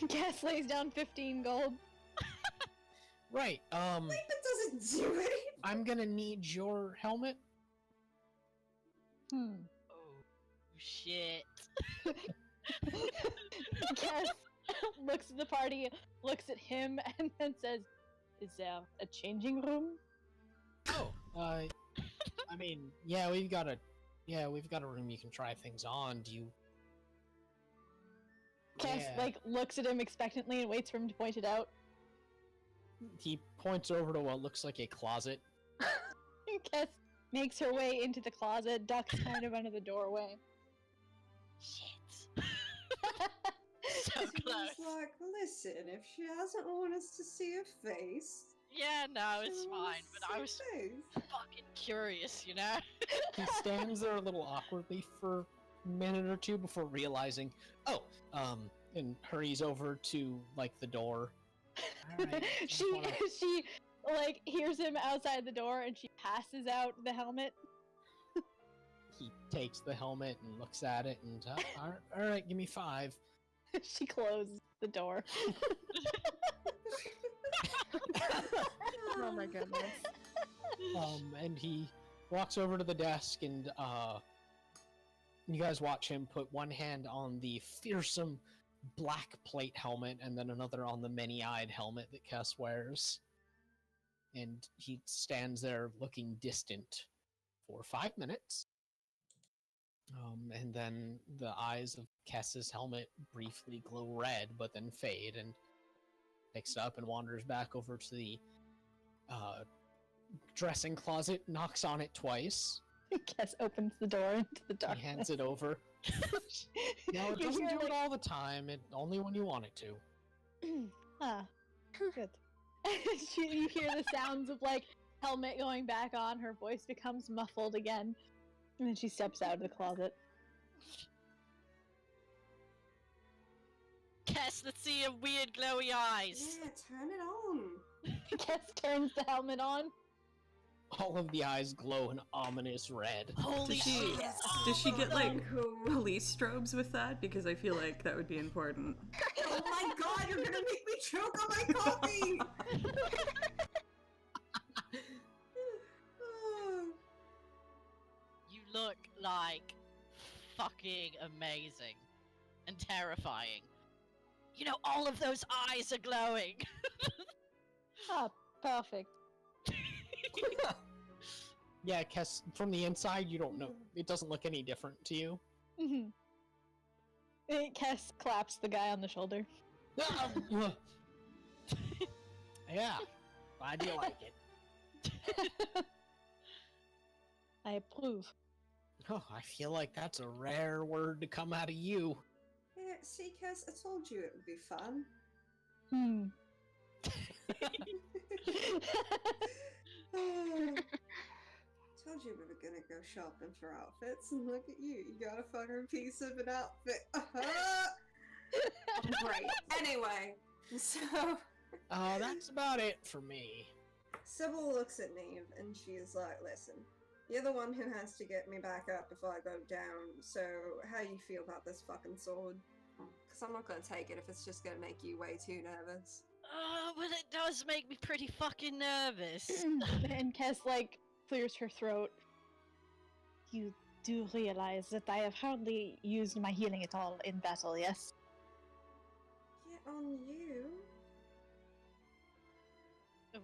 Cass lays down 15 gold. Right, It doesn't do anything. I'm gonna need your helmet. Oh, shit. Cass looks at the party, looks at him, and then says, "Is there a changing room?" Oh, I mean, we've got a room you can try things on. Do you? Cass looks at him expectantly and waits for him to point it out. He points over to what looks like a closet. Cass makes her way into the closet, ducks kind of under the doorway. Shit. So He's close. like, listen, if she doesn't want us to see her face, Yeah, no, she it's doesn't want fine, us to but see I her was face. fucking curious, you know? He stands there a little awkwardly for a minute or two before realizing, and hurries over to the door. All right, she hears him outside the door and she passes out the helmet. He takes the helmet and looks at it and all right, give me 5. She closes the door. Oh my goodness. And he walks over to the desk and you guys watch him put one hand on the fearsome black plate helmet and then another on the many-eyed helmet that Kess wears. And he stands there looking distant for 5 minutes. And then the eyes of Kess's helmet briefly glow red, but then fade, and picks it up and wanders back over to the dressing closet, knocks on it twice. Cass opens the door into the darkness. He hands it over. No, it You doesn't hear, do it all the time. It only when you want it to. Ah, good. You hear the sounds of helmet going back on. Her voice becomes muffled again, and then she steps out of the closet. Cass, let's see your weird glowy eyes. Yeah, turn it on. Cass turns the helmet on. All of the eyes glow an ominous red. Holy shit. Does she get Cool. police strobes with that? Because I feel like that would be important. Oh my god, you're gonna make me choke on my coffee! You look like fucking amazing and terrifying. You know, all of those eyes are glowing. Ah, perfect. Yeah, Kess, from the inside, you don't know. It doesn't look any different to you. Mm-hmm. Cass claps the guy on the shoulder. Yeah, glad you like it. I approve. Oh, I feel like that's a rare word to come out of you. Yeah, see, Cass, I told you it would be fun. Told you we were gonna go shopping for outfits, and look at you. You got a fucking piece of an outfit. Right. Anyway, so That's about it for me. Sybil looks at Neve and she's like, listen, you're the one who has to get me back up if I go down, so how you feel about this fucking sword? because I'm not gonna take it if it's just gonna make you way too nervous. Well, it does make me pretty fucking nervous. And Cass clears her throat. You do realize that I have hardly used my healing at all in battle, yes? Get on you.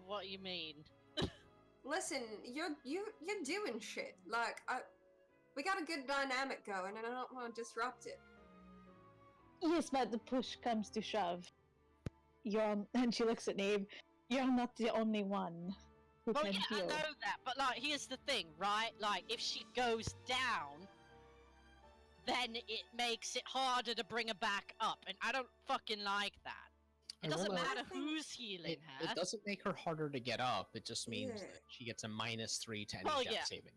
What you mean? Listen, you're doing shit. Like, we got a good dynamic going, and I don't want to disrupt it. Yes, but the push comes to shove. And she looks at Nave. You're not the only one who Oh can yeah, I heal. know that, but like, here's the thing, right? Like, if she goes down, then it makes it harder to bring her back up, and I don't fucking like that. It I doesn't roll a- matter I think who's healing her. It doesn't make her harder to get up. It just means Yeah. that she gets a -3 to any Well, death yeah. saving.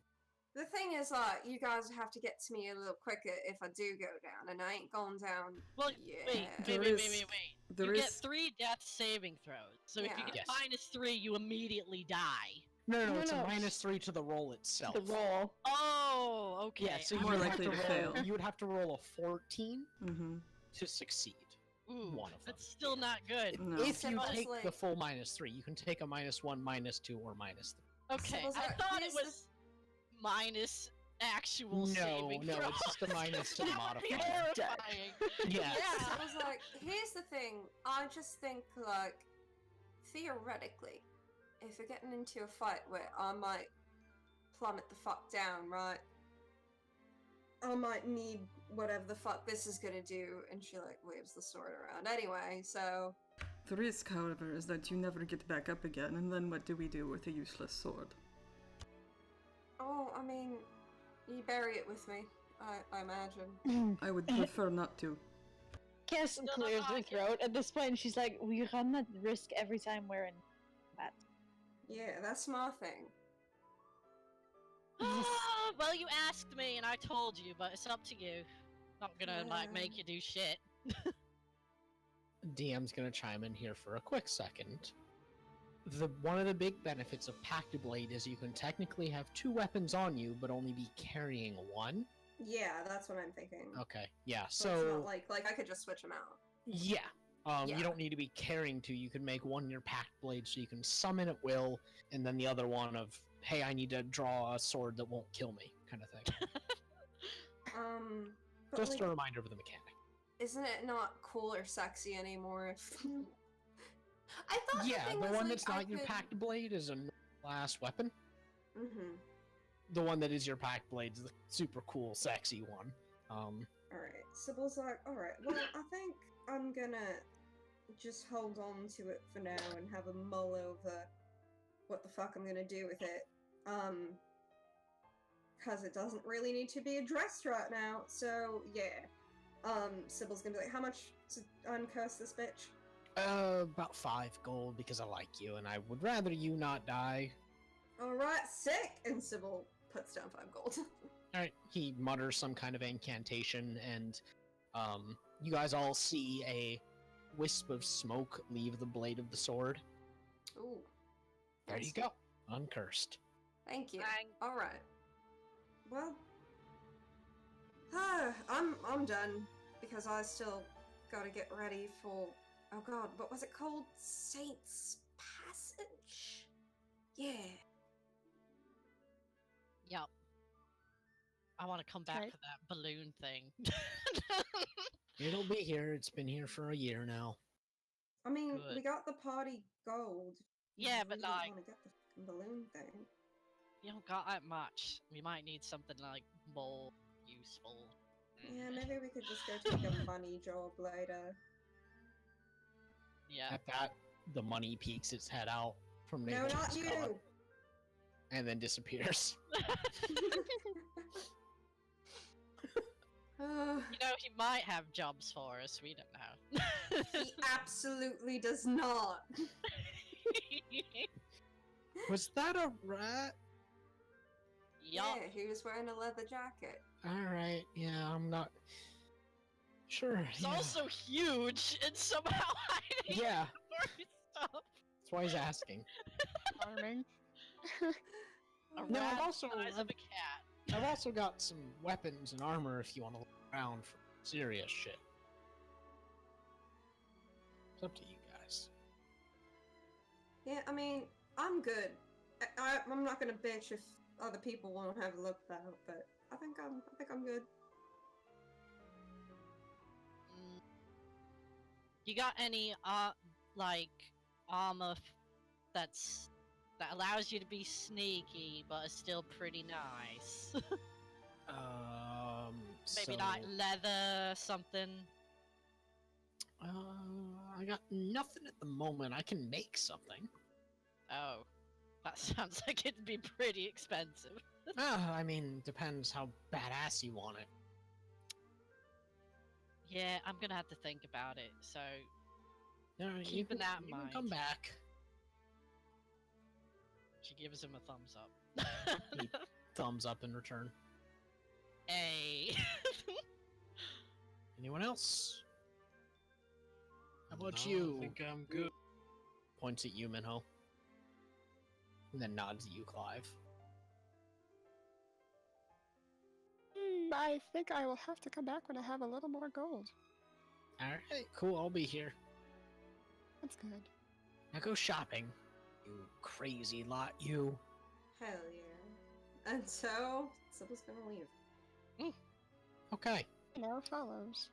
The thing is, you guys have to get to me a little quicker if I do go down, and I ain't going down. Well, yeah. wait. There You is- there get is- 3 death saving throws, so if you Yeah. get Yes. -3, you immediately die. No, No, it's no. a -3 to the roll itself. The roll. Oh, okay. Yeah, so More you would likely have to to roll. fail. You would have to roll a 14 Mm-hmm. to succeed. Ooh, one of them. that's still not good. No. If you Sybil's take like- the full -3, you can take a -1, -2, or -3. Okay, Sybil's I like, thought it here's the- was minus actual saving No, throw. it's just a minus to the That would be modifier. horrifying. Yeah. I was like, here's the thing. I just think, like, theoretically, if you're getting into a fight where I might plummet the fuck down, right? I might need whatever the fuck this is gonna do, and she, like, waves the sword around. Anyway, so... The risk, however, is that you never get back up again, and then what do we do with a useless sword? Oh, I mean, you bury it with me, I imagine. I would prefer not to. Cass No, clears I her get- throat. At this point, she's like, we run that risk every time we're in combat. Yeah, that's my thing. Well, you asked me and I told you, but it's up to you. Not gonna like make you do shit. DM's gonna chime in here for a quick second. One of the big benefits of Pact Blade is you can technically have 2 weapons on you, but only be carrying 1. Yeah, that's what I'm thinking. Okay, yeah. So it's So not like I could just switch them out. yeah, Yeah. you don't need to be carrying 2. You can make one your Pact Blade, so you can summon at will, and then the other one of, hey, I need to draw a sword that won't kill me, kind of thing. But Just like, a reminder of the mechanic. isn't it not cool or sexy anymore if... I thought Yeah, thing the was, one like, that's I not your could- Pact Blade is a class weapon. Mhm. The one that is your Pact Blade is the super cool, sexy one. Alright, Sybil's like, alright, well, I think I'm gonna just hold on to it for now and have a mull over what the fuck I'm gonna do with it. Because it doesn't really need to be addressed right now, so yeah. Sybil's gonna be like, how much to uncurse this bitch? About 5 gold because I like you, and I would rather you not die. Alright, sick! And Sybil puts down 5 gold. Alright, he mutters some kind of incantation, and you guys all see a wisp of smoke leave the blade of the sword. Ooh. There you go, uncursed. Thank you. Bang. Alright. Well, I'm done because I still gotta get ready for, oh god, what was it called? Saint's Passage? Yeah. Yup. I want to come back Right. to that balloon thing. It'll be here, it's been here for a year now. I mean, we Good. got the party gold. You Yeah, but, really like- want to get the fucking balloon thing. You don't got that much. We might need something like more useful. Yeah, maybe we could just go take a money job later. Yeah. At that, the money peeks its head out from No, Naval's not collar you! and then disappears. You know, he might have jobs for us. We don't know. He absolutely does not. Was that a rat? Yup. Yeah, he was wearing a leather jacket. Alright, yeah, I'm not... Sure, He's yeah. also huge and somehow hiding Yeah, more stuff. that's why he's asking. Charming. A No, rat I've also- the size of a cat. I've also got some weapons and armor if you want to look around for serious shit. It's up to you guys. Yeah, I mean, I'm good. I'm not gonna bitch if other people won't have a look though, but I think I'm good. Mm. You got any like armor that allows you to be sneaky but is still pretty nice? Maybe so, like leather, something. I got nothing at the moment. I can make something. Oh, that sounds like it'd be pretty expensive. I mean, depends how badass you want it. Yeah, I'm gonna have to think about it. So You keeping that in you can mind. come back. She gives him a thumbs up. He thumbs up in return. Hey. Anyone else? How about No, you? I think I'm good. Points at you, Minho. And then nods at you, Clive. I think I will have to come back when I have a little more gold. Alright, cool, I'll be here. That's good. Now go shopping. You crazy lot, you. Hell yeah. And so, Sybil's gonna leave. Okay. Now follows.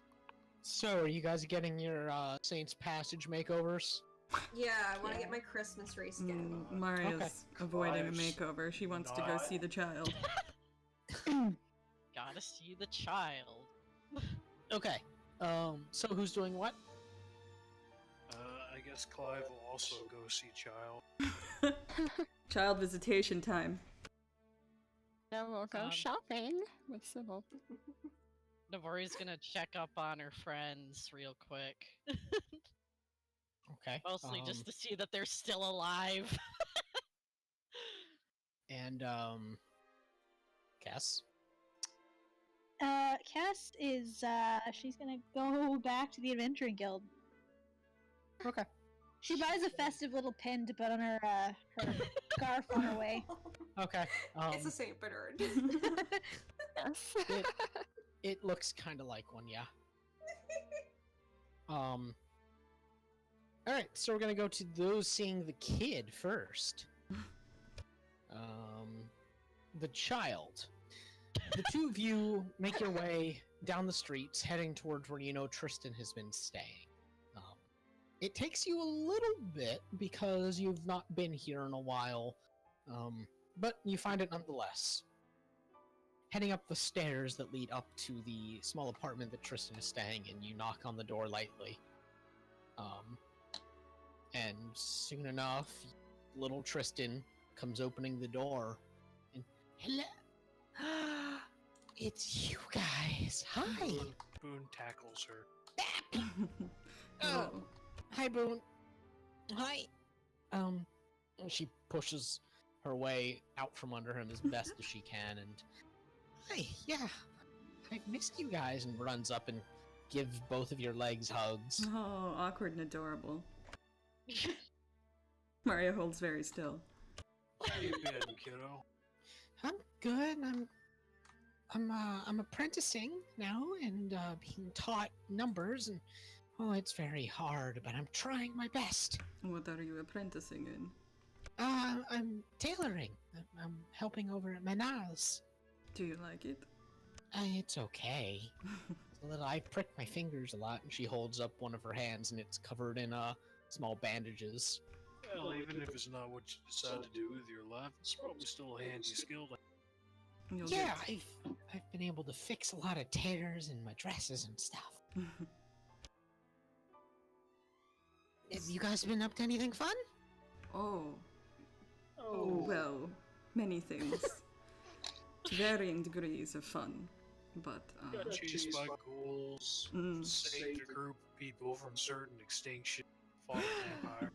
So, are you guys getting your Saints Passage makeovers? Yeah, I want to Yeah. get my Christmas reskin. Maria's Okay. avoiding a Clive's makeover. She wants to go not- see the child. Gotta see the child. Okay. So who's doing what? I guess Clive will also go see Child. Child visitation time. Now we'll go Um, shopping with Sybil. Navori's gonna check up on her friends real quick. Okay. Mostly just to see that they're still alive. And Cass. Cass is she's gonna go back to the Adventuring Guild. Okay. She buys a festive little pin to put on her her scarf on her way. Okay. It's a Saint Bernard. Yes. It looks kind of like one, yeah. All right, so we're gonna go to those seeing the kid first. The child. The two of you make your way down the streets, heading towards where you know Tristan has been staying. It takes you a little bit because you've not been here in a while, but you find it nonetheless. Heading up the stairs that lead up to the small apartment that Tristan is staying in, you knock on the door lightly. And soon enough, little Tristan comes opening the door. And, hello? It's you guys. Hi. Boon tackles her. Oh, hi, Boon. Hi. And she pushes her way out from under him as best as she can, and hi, yeah, I've missed you guys, and runs up and gives both of your legs hugs. Oh, awkward and adorable. Maria holds very still. How you been, kiddo? I'm good. I'm apprenticing now and being taught numbers, and oh, it's very hard, but I'm trying my best. What are you apprenticing in? I'm tailoring. I'm helping over at Manaz. Do you like it? It's okay. It's a little, I prick my fingers a lot, and she holds up one of her hands, and it's covered in small bandages. Well, even if it's not what you decide to do with your life, it's probably still a handy skill. You'll Yeah, I've been able to fix a lot of tears in my dresses and stuff. Have you guys been up to anything fun? Oh. Well, many things. To varying degrees of fun. But, Got chased by ghouls, mm, saved a group of people from certain extinction, fought a vampire.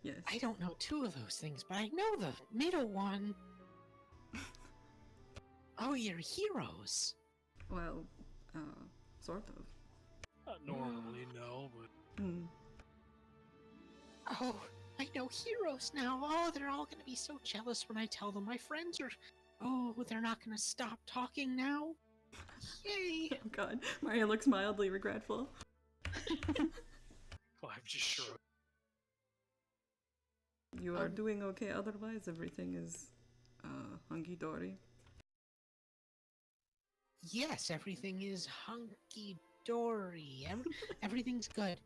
yes. I don't know two of those things, but I know the middle one. Oh, you're heroes. Well, sort of. Not normally, no, but Mm. Oh, I know heroes now. Oh, they're all gonna be so jealous when I tell them my friends are... Oh, they're not gonna stop talking now? Yay! Oh god, Maria looks mildly regretful. Clive just shrugged. You are doing okay, otherwise everything is, hunky-dory. Yes, everything is hunky dory. Everything's good.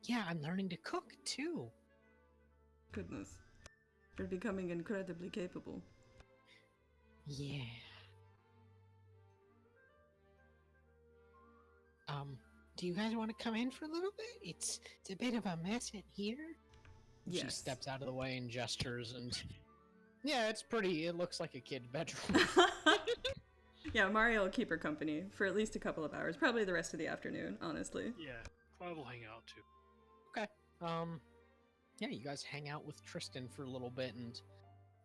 Yeah, I'm learning to cook too. Goodness. You're becoming incredibly capable. Yeah. Do you guys want to come in for a little bit? It's a bit of a mess in here. She Yes. steps out of the way and gestures, and yeah, it's pretty. It looks like a kid's bedroom. Yeah, Mario will keep her company for at least a couple of hours, probably the rest of the afternoon, honestly. Yeah, Cloud will hang out too. Okay. Yeah, you guys hang out with Tristan for a little bit, and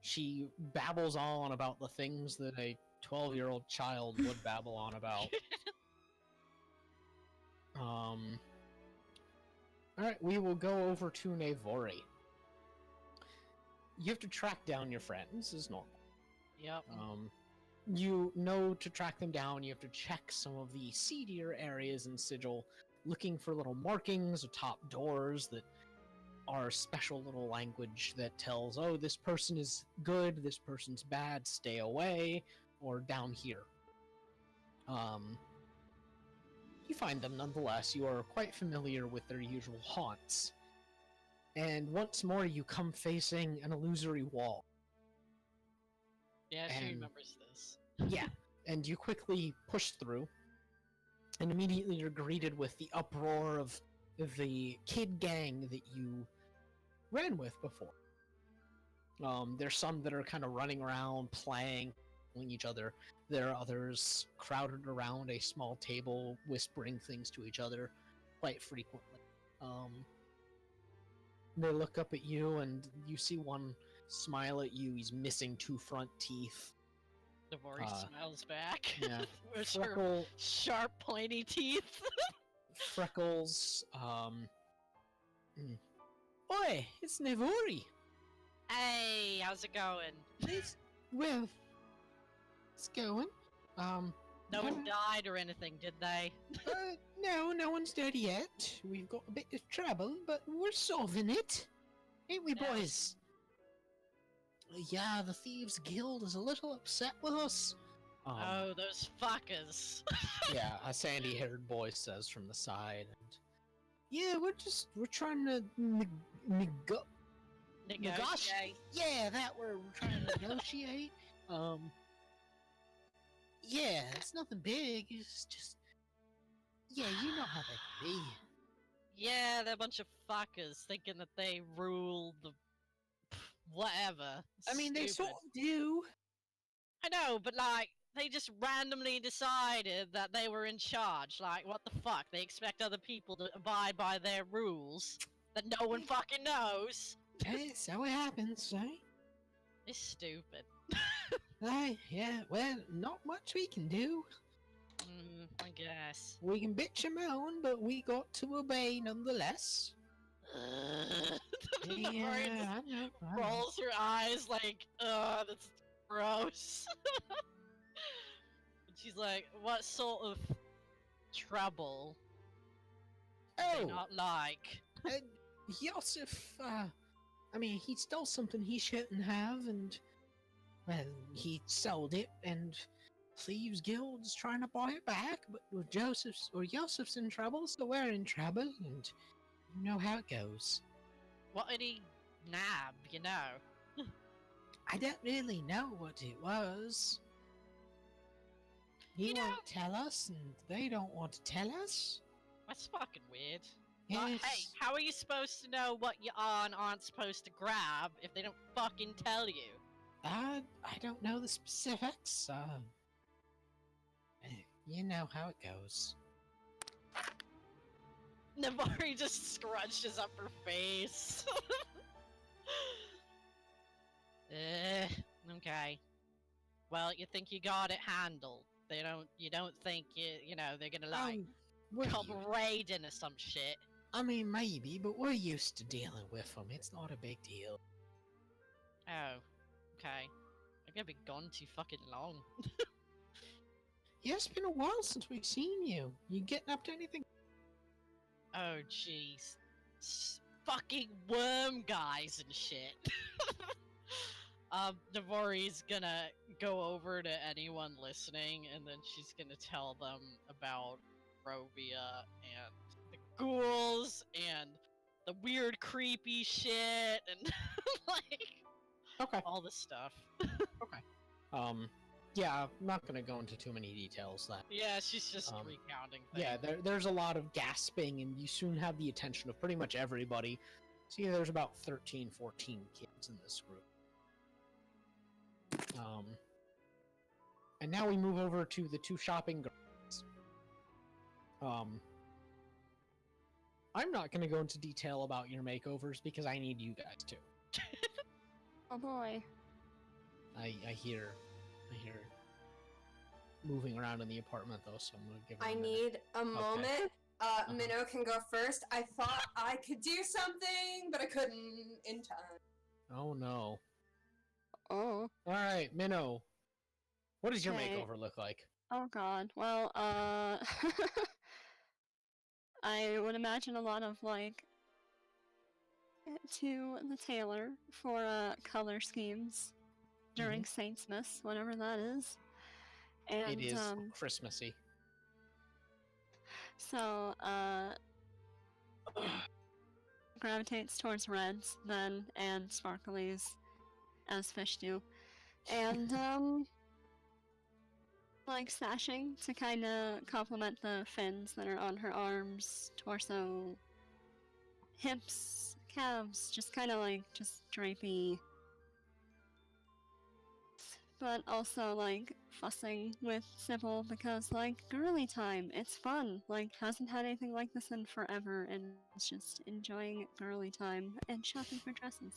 she babbles on about the things that a 12-year-old child would babble on about. Alright, we will go over to Navori. You have to track down your friends, as normal. Yep. You know to track them down, you have to check some of the seedier areas in Sigil, looking for little markings atop doors that are special little language that tells, oh, this person is good, this person's bad, stay away, or down here. You find them nonetheless. You are quite familiar with their usual haunts. And once more, you come facing an illusory wall. Yeah, she And- remembers this. Yeah, and you quickly push through, and immediately you're greeted with the uproar of the kid gang that you ran with before. There's some that are kind of running around, playing, killing each other. There are others crowded around a small table, whispering things to each other quite frequently. They look up at you, and you see one smile at you. He's missing 2 front teeth. Navori smiles back. Yeah. With her Freckle, sharp, pointy teeth. Freckles, Oi, it's Navori! Hey, how's it going? Well, it's going. No one died or anything, did they? No one's dead yet. We've got a bit of trouble, but we're solving it. Ain't we, Yeah. boys? Yeah, the Thieves Guild is a little upset with us. Oh, those fuckers. Yeah, a sandy-haired boy says from the side. And yeah, we're trying to Negotiate. Yeah, we're trying to negotiate. Yeah, it's nothing big. It's just, yeah, you know how they can be. Yeah, they're a bunch of fuckers thinking that they rule the whatever. I mean, they Stupid. sort of do. I know, but like, they just randomly decided that they were in charge. Like, what the fuck? They expect other people to abide by their rules that no one fucking knows. Hey, so it happens, right? It's stupid. Yeah, well, not much we can do. I guess. We can bitch and moan, but we got to obey nonetheless. Navori Yeah, I know. rolls her eyes like, ugh, that's gross. And she's like, what sort of trouble do they Oh, not like? Yosef, I mean, he stole something he shouldn't have, and, well, he sold it, and Thieves Guild's trying to buy it back, but Yosef's in trouble, so we're in trouble, and you know how it goes. What did he nab, you know? I don't really know what it was. He You know- won't tell us, and they don't want to tell us. That's fucking weird. Yes. Hey, how are you supposed to know what you are and aren't supposed to grab if they don't fucking tell you? I don't know the specifics. You know how it goes. Navori just scrunches up her face. Okay. Well, you think you got it handled. You don't think they're gonna like we're come u- raiding or some shit. I mean, maybe, but we're used to dealing with them. It's not a big deal. Oh, okay. I'm gonna be gone too fucking long. Yeah, it's been a while since we've seen you. You getting up to anything? Oh, jeez. Fucking worm guys and shit. Devori's gonna go over to anyone listening, and then she's gonna tell them about Rovia and the ghouls and the weird, creepy shit, and like Okay. all the stuff. Yeah, I'm not gonna go into too many details. That Yeah, she's just Um, recounting things. yeah, there's a lot of gasping, and you soon have the attention of pretty much everybody. See, there's about 13, 14 kids in this group. And now we move over to the two shopping girls. I'm not going to go into detail about your makeovers because I need you guys to. Oh boy. I hear moving around in the apartment though, so I'm gonna give. I it a minute. need a moment. Minnow can go first. I thought I could do something, but I couldn't in time. Oh no! Oh. All right, Minnow. What does your Okay. makeover look like? Oh god. Well, I would imagine a lot of like to the tailor for color schemes during Saintsmas, whatever that is. And It is Christmassy. so gravitates towards reds then and sparklies as fish do. And like sashing to kind of complement the fins that are on her arms, torso, hips, calves, just kind of like just drapey. But also like fussing with Sybil because like girly time, it's fun. Like hasn't had anything like this in forever and it's just enjoying girly time and shopping for dresses.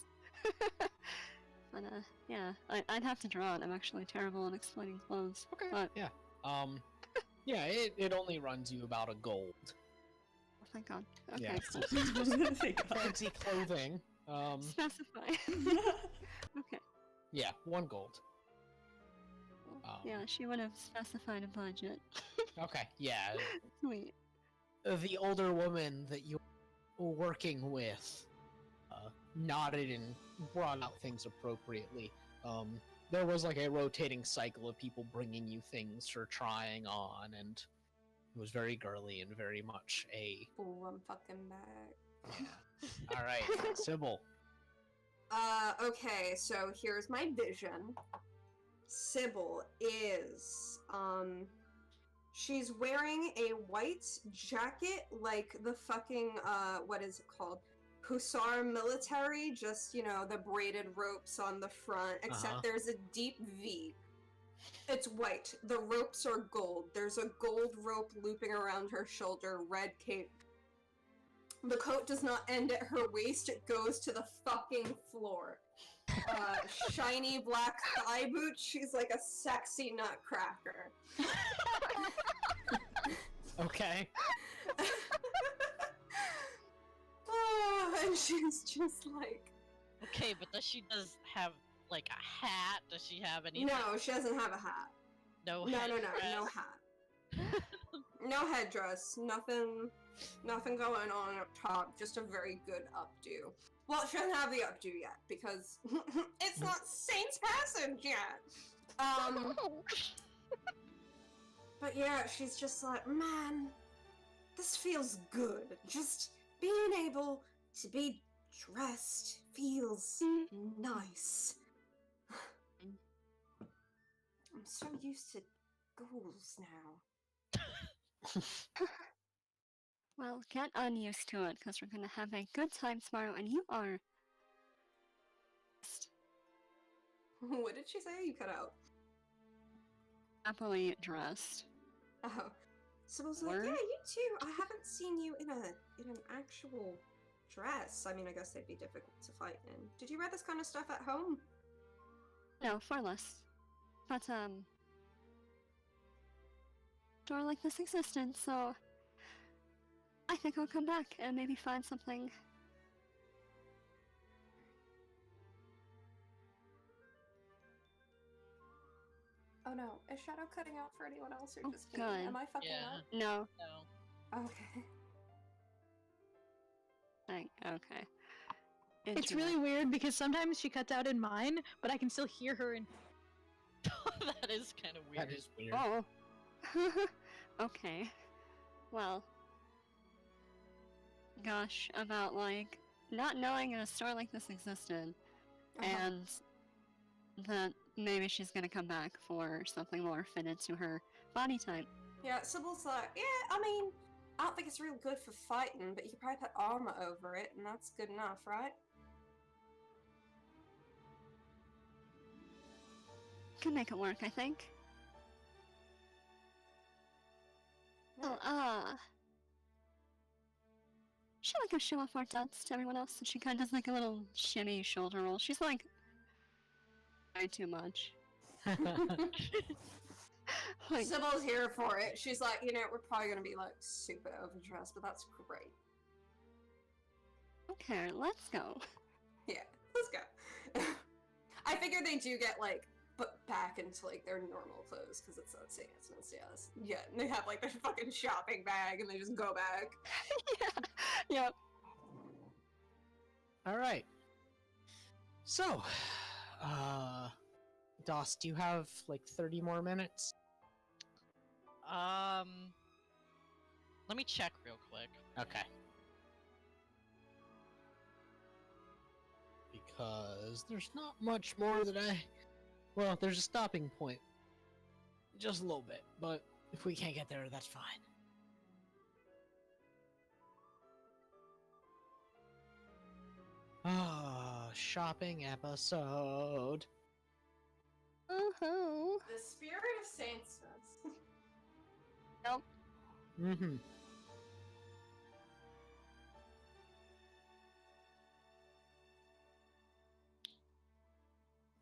But yeah, I'd have to draw it. I'm actually terrible at explaining clothes. Okay. But Yeah. Yeah. It only runs you about a gold. oh, thank God. Okay. Yeah. Cool. Fancy clothing. Specify. Okay. Yeah, 1 gold. Yeah, she would have specified a budget. Okay. Yeah. Sweet. The older woman that you were working with nodded and brought out things appropriately. There was like a rotating cycle of people bringing you things for trying on, and it was very girly and very much a. Oh, I'm fucking back. Yeah. All right, Sybil. Okay, so here's my vision. Sybil is, she's wearing a white jacket, like the fucking, what is it called? Hussar military, just, you know, the braided ropes on the front, except there's a deep V. It's white. The ropes are gold. There's a gold rope looping around her shoulder, red cape. The coat does not end at her waist, it goes to the fucking floor. Shiny black thigh boots, she's like a sexy nutcracker. Okay. And she's just like... Okay, but does she have like a hat? Does she have anything? No, she doesn't have a hat. No No headdress? hat. No headdress, nothing going on up top, just a very good updo. Well, she doesn't have the updo yet, because it's not Saint's Passage yet! But yeah, she's just like, man, this feels good. Just being able to be dressed feels nice. I'm so used to ghouls now. Well, get unused to it, because we're gonna have a good time tomorrow, and you are... What did she say? You cut out. happily dressed. Oh. Sybil's like, Word? yeah, you too. I haven't seen you in an actual dress. I mean, I guess they'd be difficult to fight in. Did you wear this kind of stuff at home? No, far less. But, door like this existed, so... I think I'll come back and maybe find something. Oh no, is Shadow cutting out for anyone else or Oh, just me? good. Am I fucking Yeah. up? No. No. Okay. Okay. It's really weird because sometimes she cuts out in mine, but I can still hear her in. That is kind of weird. That is weird. Oh. Okay. Well. Gosh, about like not knowing a store like this existed, and that maybe she's gonna come back for something more fitted to her body type. Yeah, Sybil's like, yeah, I mean, I don't think it's real good for fighting, but you could probably put armor over it, and that's good enough, right? Could make it work, I think. Yeah. Oh, she like a show off our dance to everyone else, and she kind of does like a little shimmy shoulder roll. She's like, way too much. Like, Sybil's here for it. She's like, you know, we're probably gonna be like super overdressed, but that's great. okay, let's go. Yeah, let's go. I figure they do get like put back into like their normal clothes because it's yes. Yeah, and they have like their fucking shopping bag and they just go back. Yeah. Yep. All right. So, Doss, do you have like 30 more minutes? Let me check real quick. Okay. Because there's not much more that well, there's a stopping point. Just a little bit, but if we can't get there, that's fine. Shopping episode. Uh-huh. The spirit of saintness. Nope. Mm-hmm.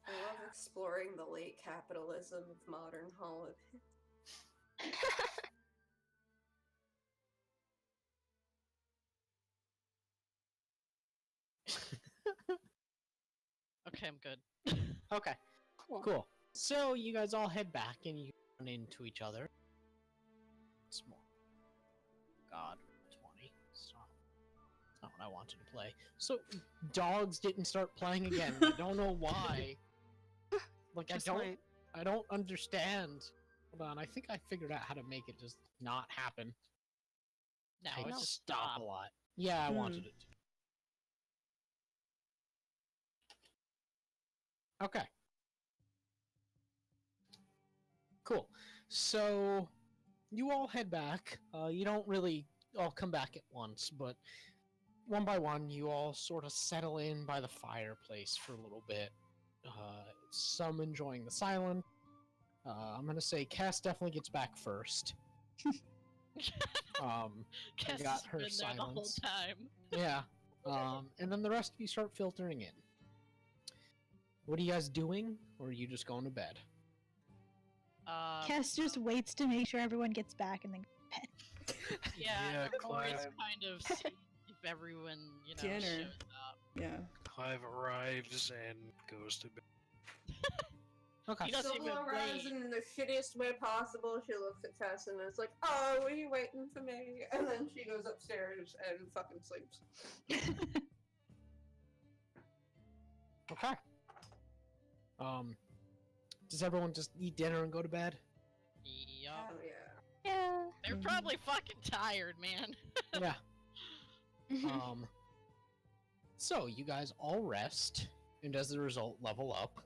I love exploring the late capitalism of modern Hollywood. Okay, I'm good. Okay, Cool. cool. So you guys all head back and you run into each other. It's more. God, 20. It's not what I wanted to play. So dogs didn't start playing again. I don't know why. Like Just I don't. wait. I don't understand. Hold on, I think I figured out how to make it just not happen. No, I it's stop a lot. Yeah, I wanted it to. Okay. Cool. So you all head back. You don't really all come back at once, but one by one, you all sort of settle in by the fireplace for a little bit. Some enjoying the silence. I'm gonna say Cass definitely gets back first. Cass got has her been there the whole silence. time. Yeah. And then the rest of you start filtering in. What are you guys doing, or are you just going to bed? Cass just waits to make sure everyone gets back and then goes to bed. Yeah, Yeah, Rory's Clive. kind of seeing if everyone, Dinner. shows up. Yeah. Clive arrives and goes to bed. Okay. He doesn't even Sybil arrives wait. in the shittiest way possible. She looks at Tess and is like, "Oh, were you waiting for me?" And then she goes upstairs and fucking sleeps. Okay. Does everyone just eat dinner and go to bed? Yup. Hell yeah. Yeah. They're probably fucking tired, man. Yeah. So you guys all rest, and as a result, level up.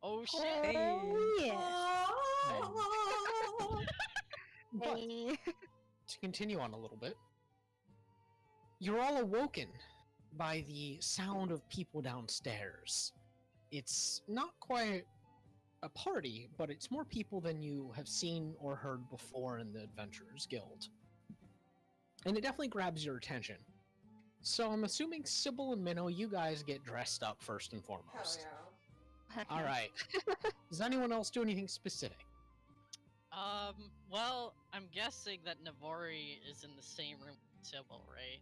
Oh shit. Oh, yeah. But Hey. to continue on a little bit, you're all awoken by the sound of people downstairs. It's not quite a party, but it's more people than you have seen or heard before in the Adventurers Guild. And it definitely grabs your attention. So I'm assuming Sybil and Minnow, you guys get dressed up first and Hell foremost. yeah. Heck All yeah. right. Does anyone else do anything specific? Well, I'm guessing that Navori is in the same room with Sybil, right?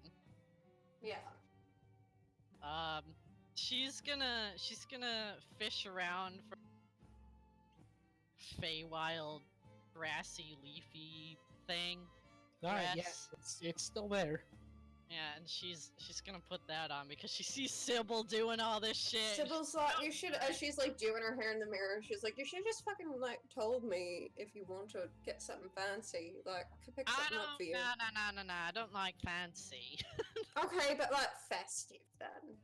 Yeah. She's gonna fish around for Feywild grassy leafy thing. All right, Dress. yes, it's still there. Yeah, and she's gonna put that on because she sees Sybil doing all this shit. Sybil's like, you should, as she's like doing her hair in the mirror, she's like, you should just fucking like told me if you want to get something fancy, like pick something up for you. No, I don't like fancy. Okay, but like festive then.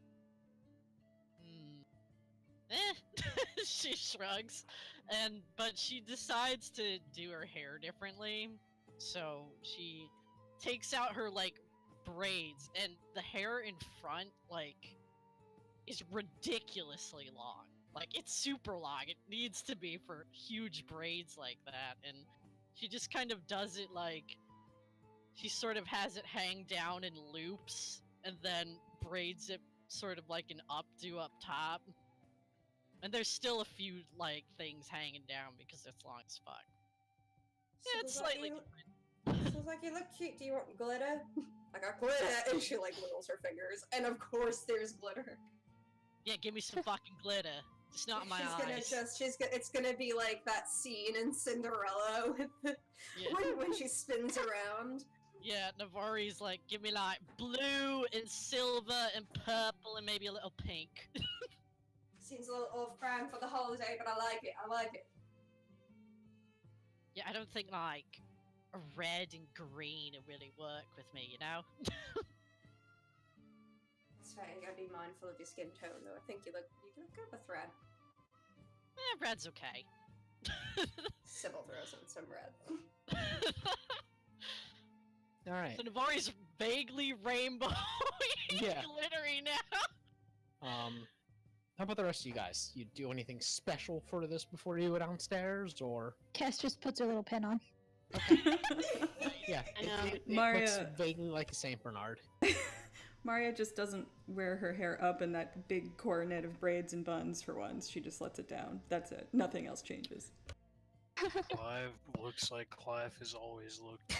She shrugs, but she decides to do her hair differently. So she takes out her like braids, and the hair in front like is ridiculously long. Like it's super long. It needs to be for huge braids like that, and she just kind of does it like she sort of has it hang down in loops, and then braids it sort of like an updo up top. And there's still a few, like, things hanging down because it's long as fuck. Yeah, it's slightly different. Sybil's like, you look cute, do you want glitter? I got glitter, and she, like, wiggles her fingers, and of course there's glitter. Yeah, give me some fucking glitter. Just not in my eyes. It's gonna be like that scene in Cinderella with the, when she spins around. Yeah, Navari's like, give me, like, blue and silver and purple and maybe a little pink. Seems a little off-brand for the holiday, but I like it. Yeah, I don't think, like, red and green would really work with me, you know? It's fine, you gotta be mindful of your skin tone, though. I think you look good with red. Red's okay. Sybil throws in some red. Alright. So Navari's vaguely rainbow glittery now. How about the rest of you guys? You do anything special for this before you go downstairs, or? Cass just puts her little pin on. Yeah, it Maria looks vaguely like a Saint Bernard. Maria just doesn't wear her hair up in that big coronet of braids and buns for once. She just lets it down. That's it. Nothing else changes. Clive looks like Clive has always looked.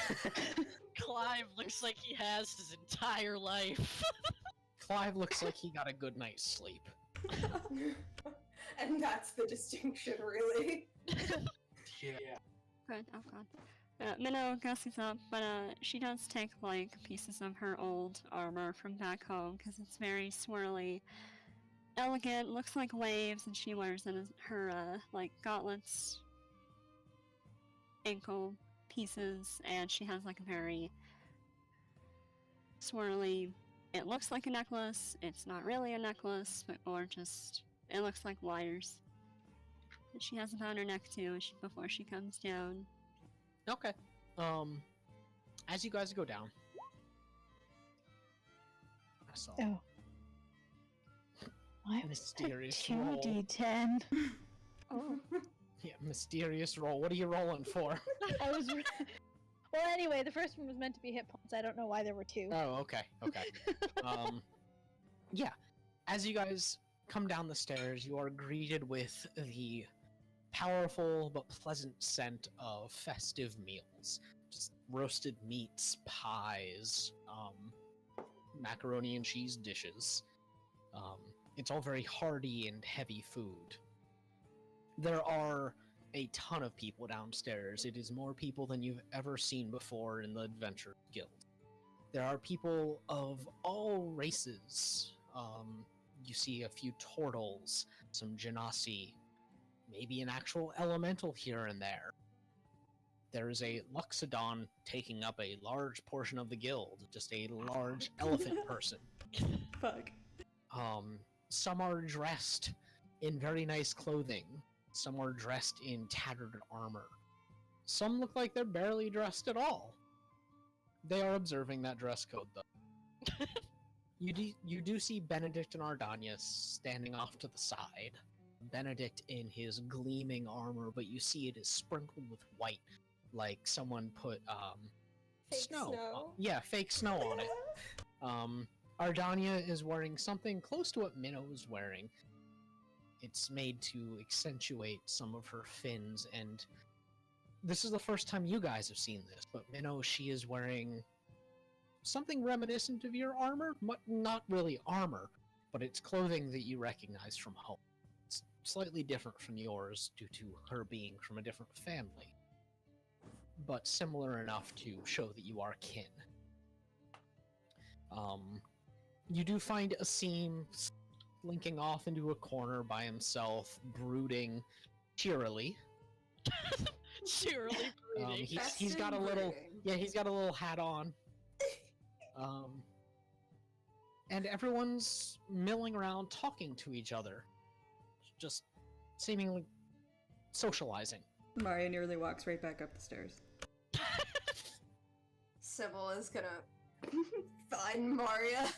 Clive looks like he has his entire life. Clive looks like he got a good night's sleep. And that's the distinction, really. Yeah. Good, oh god. Minnow gusses up, but she does take like pieces of her old armor from back home because it's very swirly, elegant, looks like waves, and she wears it as her like gauntlets, ankle pieces, and she has like a very swirly. It looks like a necklace. It's not really a necklace, or just it looks like wires. And she has it on her neck too before she comes down. Okay. As you guys go down, I saw Oh. Why was mysterious that roll. 2d10? Oh. Yeah, mysterious roll. What are you rolling for? I was. Well, anyway, the first one was meant to be hit points. I don't know why there were two. Oh, okay. Yeah. As you guys come down the stairs, you are greeted with the powerful but pleasant scent of festive meals. Just roasted meats, pies, macaroni and cheese dishes. It's all very hearty and heavy food. There are a ton of people downstairs. It is more people than you've ever seen before in the Adventure Guild. There are people of all races. You see a few turtles, some genasi, maybe an actual elemental here and there. There is a Luxodon taking up a large portion of the guild, just a large elephant person. Fuck. Some are dressed in very nice clothing. Some are dressed in tattered armor. Some look like they're barely dressed at all. They are observing that dress code, though. You do see Benedict and Ardanius standing off to the side. Benedict in his gleaming armor, but you see it is sprinkled with white, like someone put Fake snow. snow? Yeah, fake snow on it. Ardania is wearing something close to what Minnow is wearing. It's made to accentuate some of her fins, and this is the first time you guys have seen this, but Minnow, she is wearing something reminiscent of your armor. Not really armor, but it's clothing that you recognize from home. It's slightly different from yours due to her being from a different family, but similar enough to show that you are kin. You do find Asim slinking off into a corner by himself, brooding cheerily. Cheerily brooding. He's got a little he's got a little hat on. And everyone's milling around talking to each other, just seemingly socializing. Maria nearly walks right back up the stairs. Sybil is gonna find Maria.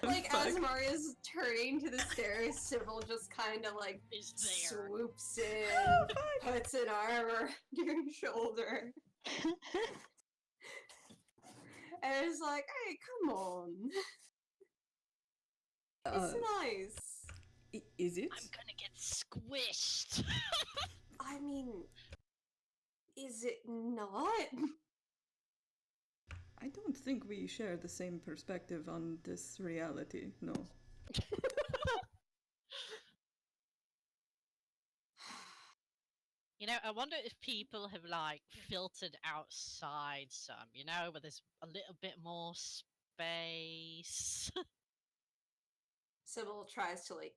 Like, Fuck. as Maria's turning to the stairs, Sybil just kind of, like, Is there. swoops in, puts an arm around your shoulder, and is like, hey, come on. It's nice. Is it? I'm gonna get squished. I mean, is it not? I don't think we share the same perspective on this reality, no. You know, I wonder if people have, like, filtered outside some, you know, where there's a little bit more space. Sybil tries to, like,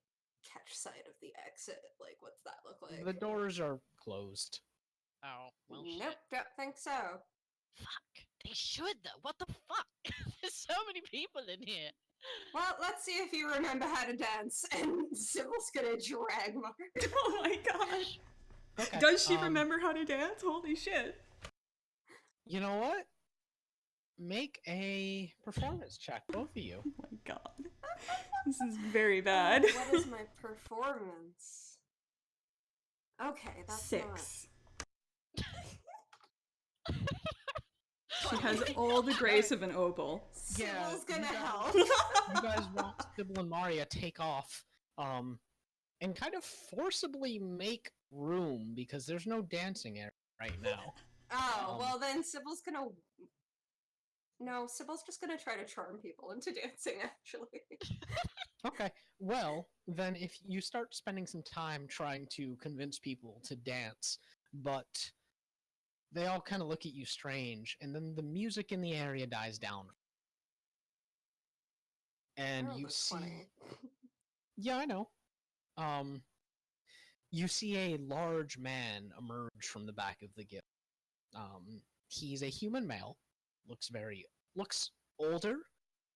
catch sight of the exit. Like, what's that look like? The doors are closed. Oh, well, Nope, shit. don't think so. Fuck. They should, though. What the fuck? There's so many people in here. Well, let's see if you remember how to dance. And Sybil's gonna drag Mark. Oh my gosh! Okay, Does she remember how to dance? Holy shit! You know what? Make a performance check, both of you. Oh my god. This is very bad. What is my performance? Okay, that's 6. She has all the grace of an opal. Sybil's Yeah, gonna you help. You guys watch Sybil and Maria take off, and kind of forcibly make room because there's no dancing right now. Oh, well then Sybil's gonna... No, Sybil's just gonna try to charm people into dancing, actually. Okay, well, then if you start spending some time trying to convince people to dance, but they all kind of look at you strange, and then the music in the area dies down. And rolled you a see... 20. Yeah, I know. You see a large man emerge from the back of the guild. He's a human male, looks older,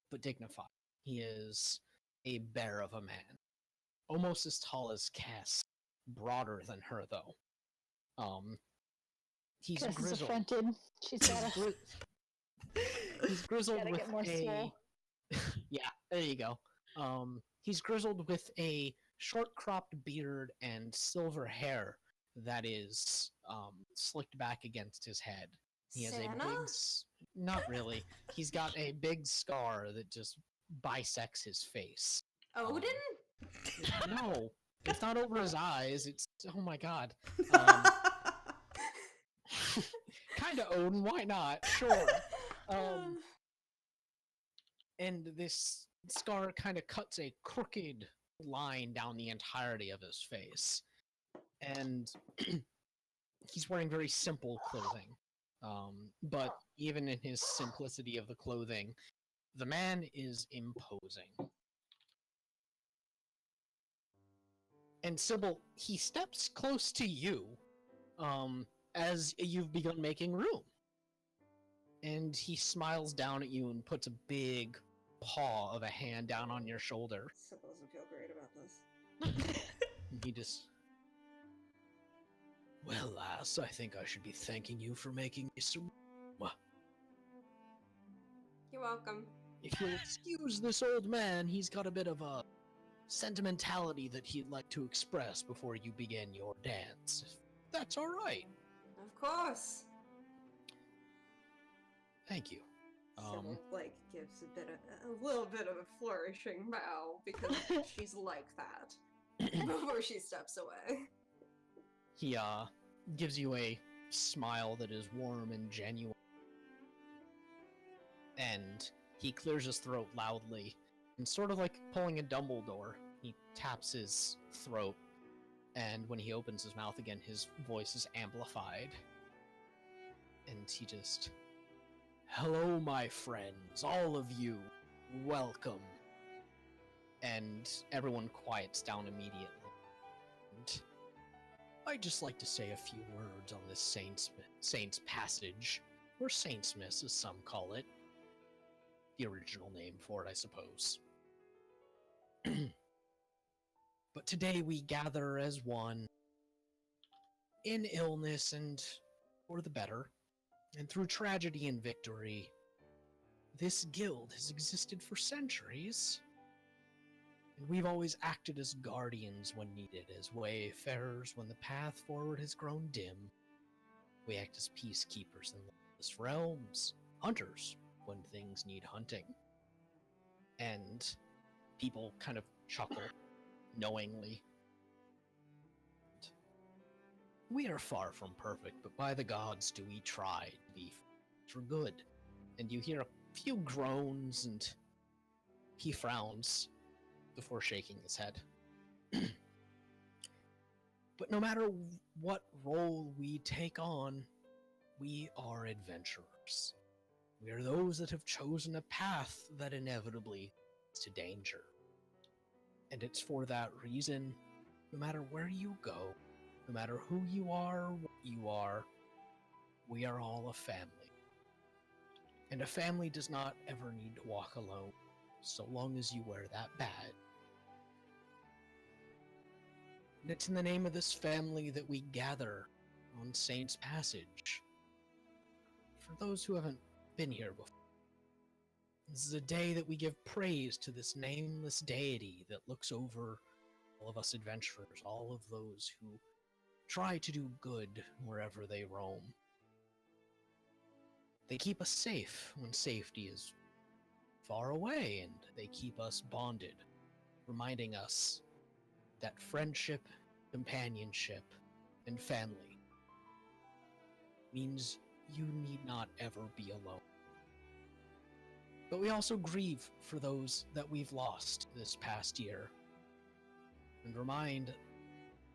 but dignified. He is a bear of a man, almost as tall as Cass, broader than her though. He's Chris is grizzled. affronted. She's gotta, He's grizzled gotta with get more a swole. yeah, there you go. He's grizzled with a short-cropped beard and silver hair that is slicked back against his head. He has Santa? a big... Not really. He's got a big scar that just bisects his face. Odin? No, it's not over his eyes. It's... Oh my god. Kinda Odin, why not? Sure. And this scar kind of cuts a crooked line down the entirety of his face. And he's wearing very simple clothing. But even in his simplicity of the clothing, the man is imposing. And Sybil, he steps close to you, as you've begun making room. And he smiles down at you and puts a big paw of a hand down on your shoulder. Sybil doesn't feel great about this. And he just... Well, lass, I think I should be thanking you for making this room. You're welcome. If you'll excuse this old man, he's got a bit of a sentimentality that he'd like to express before you begin your dance. If that's all right. Of course. Thank you. Sybil, like, gives a little bit of a flourishing bow because she's like that before she steps away. He gives you a smile that is warm and genuine. And he clears his throat loudly, and sort of like pulling a Dumbledore, he taps his throat, and when he opens his mouth again, his voice is amplified. And he just... Hello, my friends, all of you, welcome. And everyone quiets down immediately. And I'd just like to say a few words on this Saint's Passage, or Saint's Miss, as some call it. The original name for it, I suppose. But today we gather as one, in illness and for the better, and through tragedy and victory. This guild has existed for centuries, and we've always acted as guardians when needed, as wayfarers when the path forward has grown dim. We act as peacekeepers in lawless realms, hunters when things need hunting. And people kind of chuckle knowingly. We are far from perfect, but by the gods do we try to be for good. And you hear a few groans, and he frowns before shaking his head. But no matter what role we take on, we are adventurers. We are those that have chosen a path that inevitably leads to danger. And it's for that reason, no matter where you go, no matter who you are, what you are, we are all a family. And a family does not ever need to walk alone, so long as you wear that badge. And it's in the name of this family that we gather on Saint's Passage. For those who haven't been here before, this is a day that we give praise to this nameless deity that looks over all of us adventurers, all of those who try to do good wherever they roam. They keep us safe when safety is far away, and they keep us bonded, reminding us that friendship, companionship, and family means you need not ever be alone. But we also grieve for those that we've lost this past year, and remind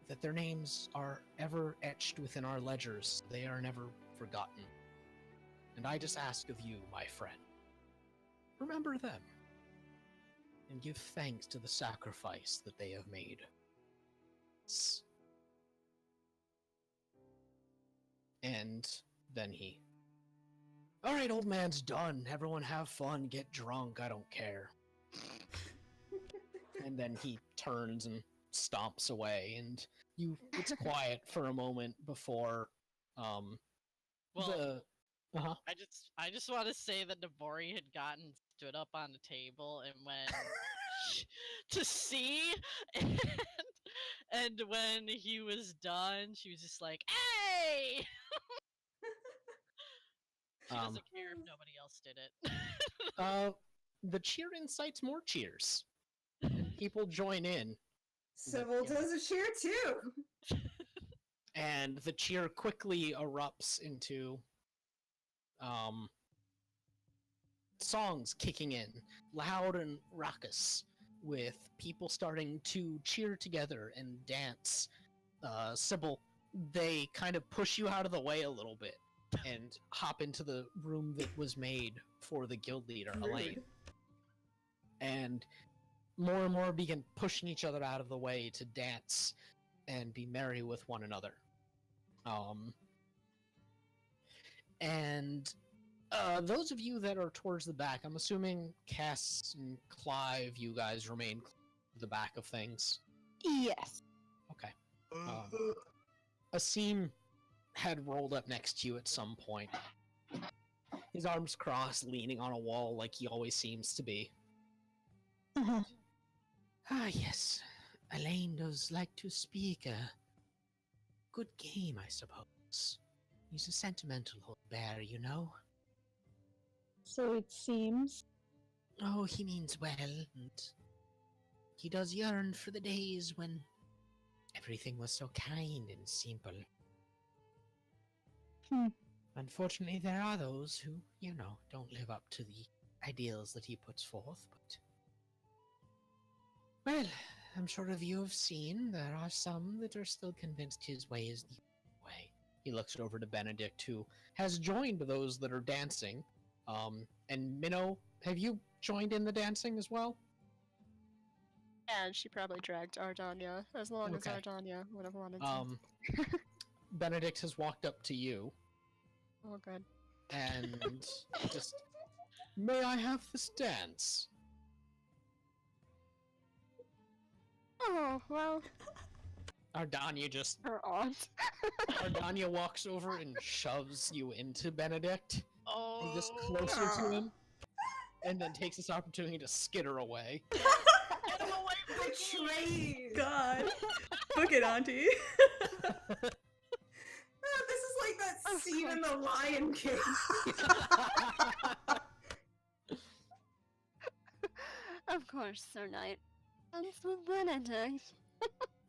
that their names are ever etched within our ledgers. They are never forgotten. And I just ask of you, my friend, remember them, and give thanks to the sacrifice that they have made. And then he, all right, old man's done. Everyone have fun, get drunk, I don't care. And then he turns and stomps away, and it's quiet for a moment before Well, uh-huh. I just want to say that Nabori had stood up on the table and went to see, and when he was done, she was just like, "Hey!" She doesn't care if nobody else did it. The cheer incites more cheers, and people join in. Sybil does a cheer too. And the cheer quickly erupts into songs kicking in, loud and raucous, with people starting to cheer together and dance. Sybil, they kind of push you out of the way a little bit and hop into the room that was made for the guild leader, Elaine. And more begin pushing each other out of the way to dance and be merry with one another. And those of you that are towards the back, I'm assuming Cass and Clive, you guys remain to the back of things. Yes. Okay. Asim had rolled up next to you at some point. His arms crossed, leaning on a wall like he always seems to be. Uh-huh. Ah, yes. Elaine does like to speak a good game, I suppose. He's a sentimental old bear, you know. So it seems. Oh, he means well, and he does yearn for the days when everything was so kind and simple. Unfortunately, there are those who, don't live up to the ideals that he puts forth, but... Well, I'm sure of you have seen, there are some that are still convinced his way is the way. He looks over to Benedict, who has joined those that are dancing, And Minnow, have you joined in the dancing as well? And she probably dragged Ardania as long Okay. as Ardania would have wanted to. Benedict has walked up to you Oh, good. and just, may I have this dance? Oh, well, Ardania just, her aunt. Ardania walks over and shoves you into Benedict, Oh, just closer to him, and then takes this opportunity to skitter away. Get him away from me! Betrayed! God. Book it, Auntie. Oh, this is like that scene in The Lion King. Of course, Sir Knight. Dance with Benedict.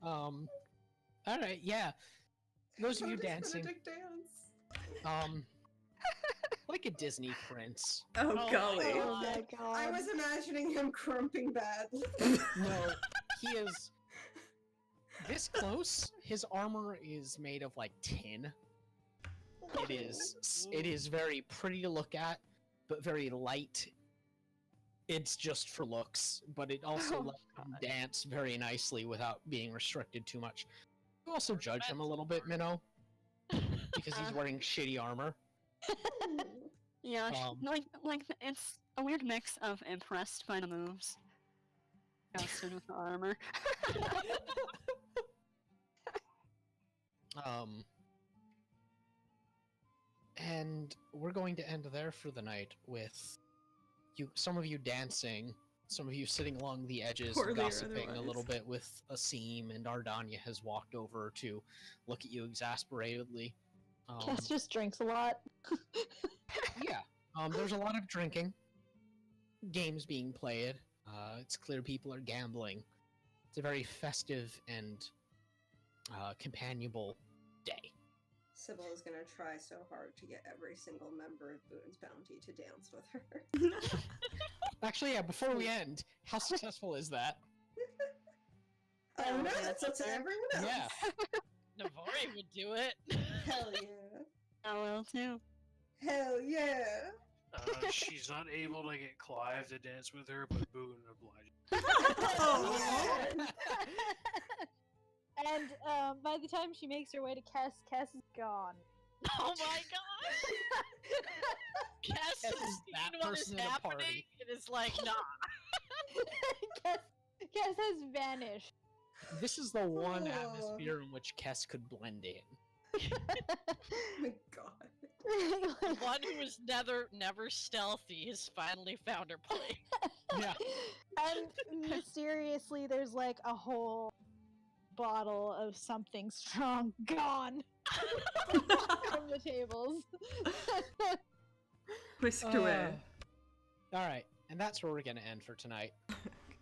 Alright, yeah. Those of How you does dancing, Benedict dance? like a Disney prince. Oh, Oh, golly. my Oh my god. I was imagining him crumping badly. No, he is this close. His armor is made of like tin. It is very pretty to look at, but very light. It's just for looks, but it also lets him dance very nicely without being restricted too much. You also judge him a little bit, Minnow, because he's wearing shitty armor. Yeah, Um, like it's a weird mix of impressed by the moves, jousted with the armor. And we're going to end there for the night with some of you dancing, some of you sitting along the edges, Poorly or gossiping a little otherwise. bit with Asim, and Ardania has walked over to look at you exasperatedly. Cass just drinks a lot. Yeah, there's a lot of drinking, games being played. It's clear people are gambling. It's a very festive and companionable day. Sybil is gonna try so hard to get every single member of Boon's Bounty to dance with her. Actually, yeah, before we end, how successful is that? I don't know, yeah, that's up to everyone else. Yeah. Navori would do it. Hell yeah. I will too. Hell yeah. She's not able to get Clive to dance with her, but Boon obliged. And by the time she makes her way to Cass, Cass is gone. Oh my god! Cass Cass is is that seeing what is person at a happening. party. It is like, nah. Cass has vanished. This is the one Oh. atmosphere in which Kess could blend in. Oh my god. The one who was never stealthy has finally found her place. Yeah. And mysteriously, there's like a whole bottle of something strong gone from the tables. Whisked away. Alright, and that's where we're gonna end for tonight.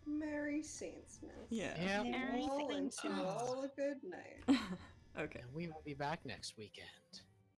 Merry Saintsmas. Yeah. Yeah. Merry All and to Saintsmas. all a good night. Okay. And we will be back next weekend.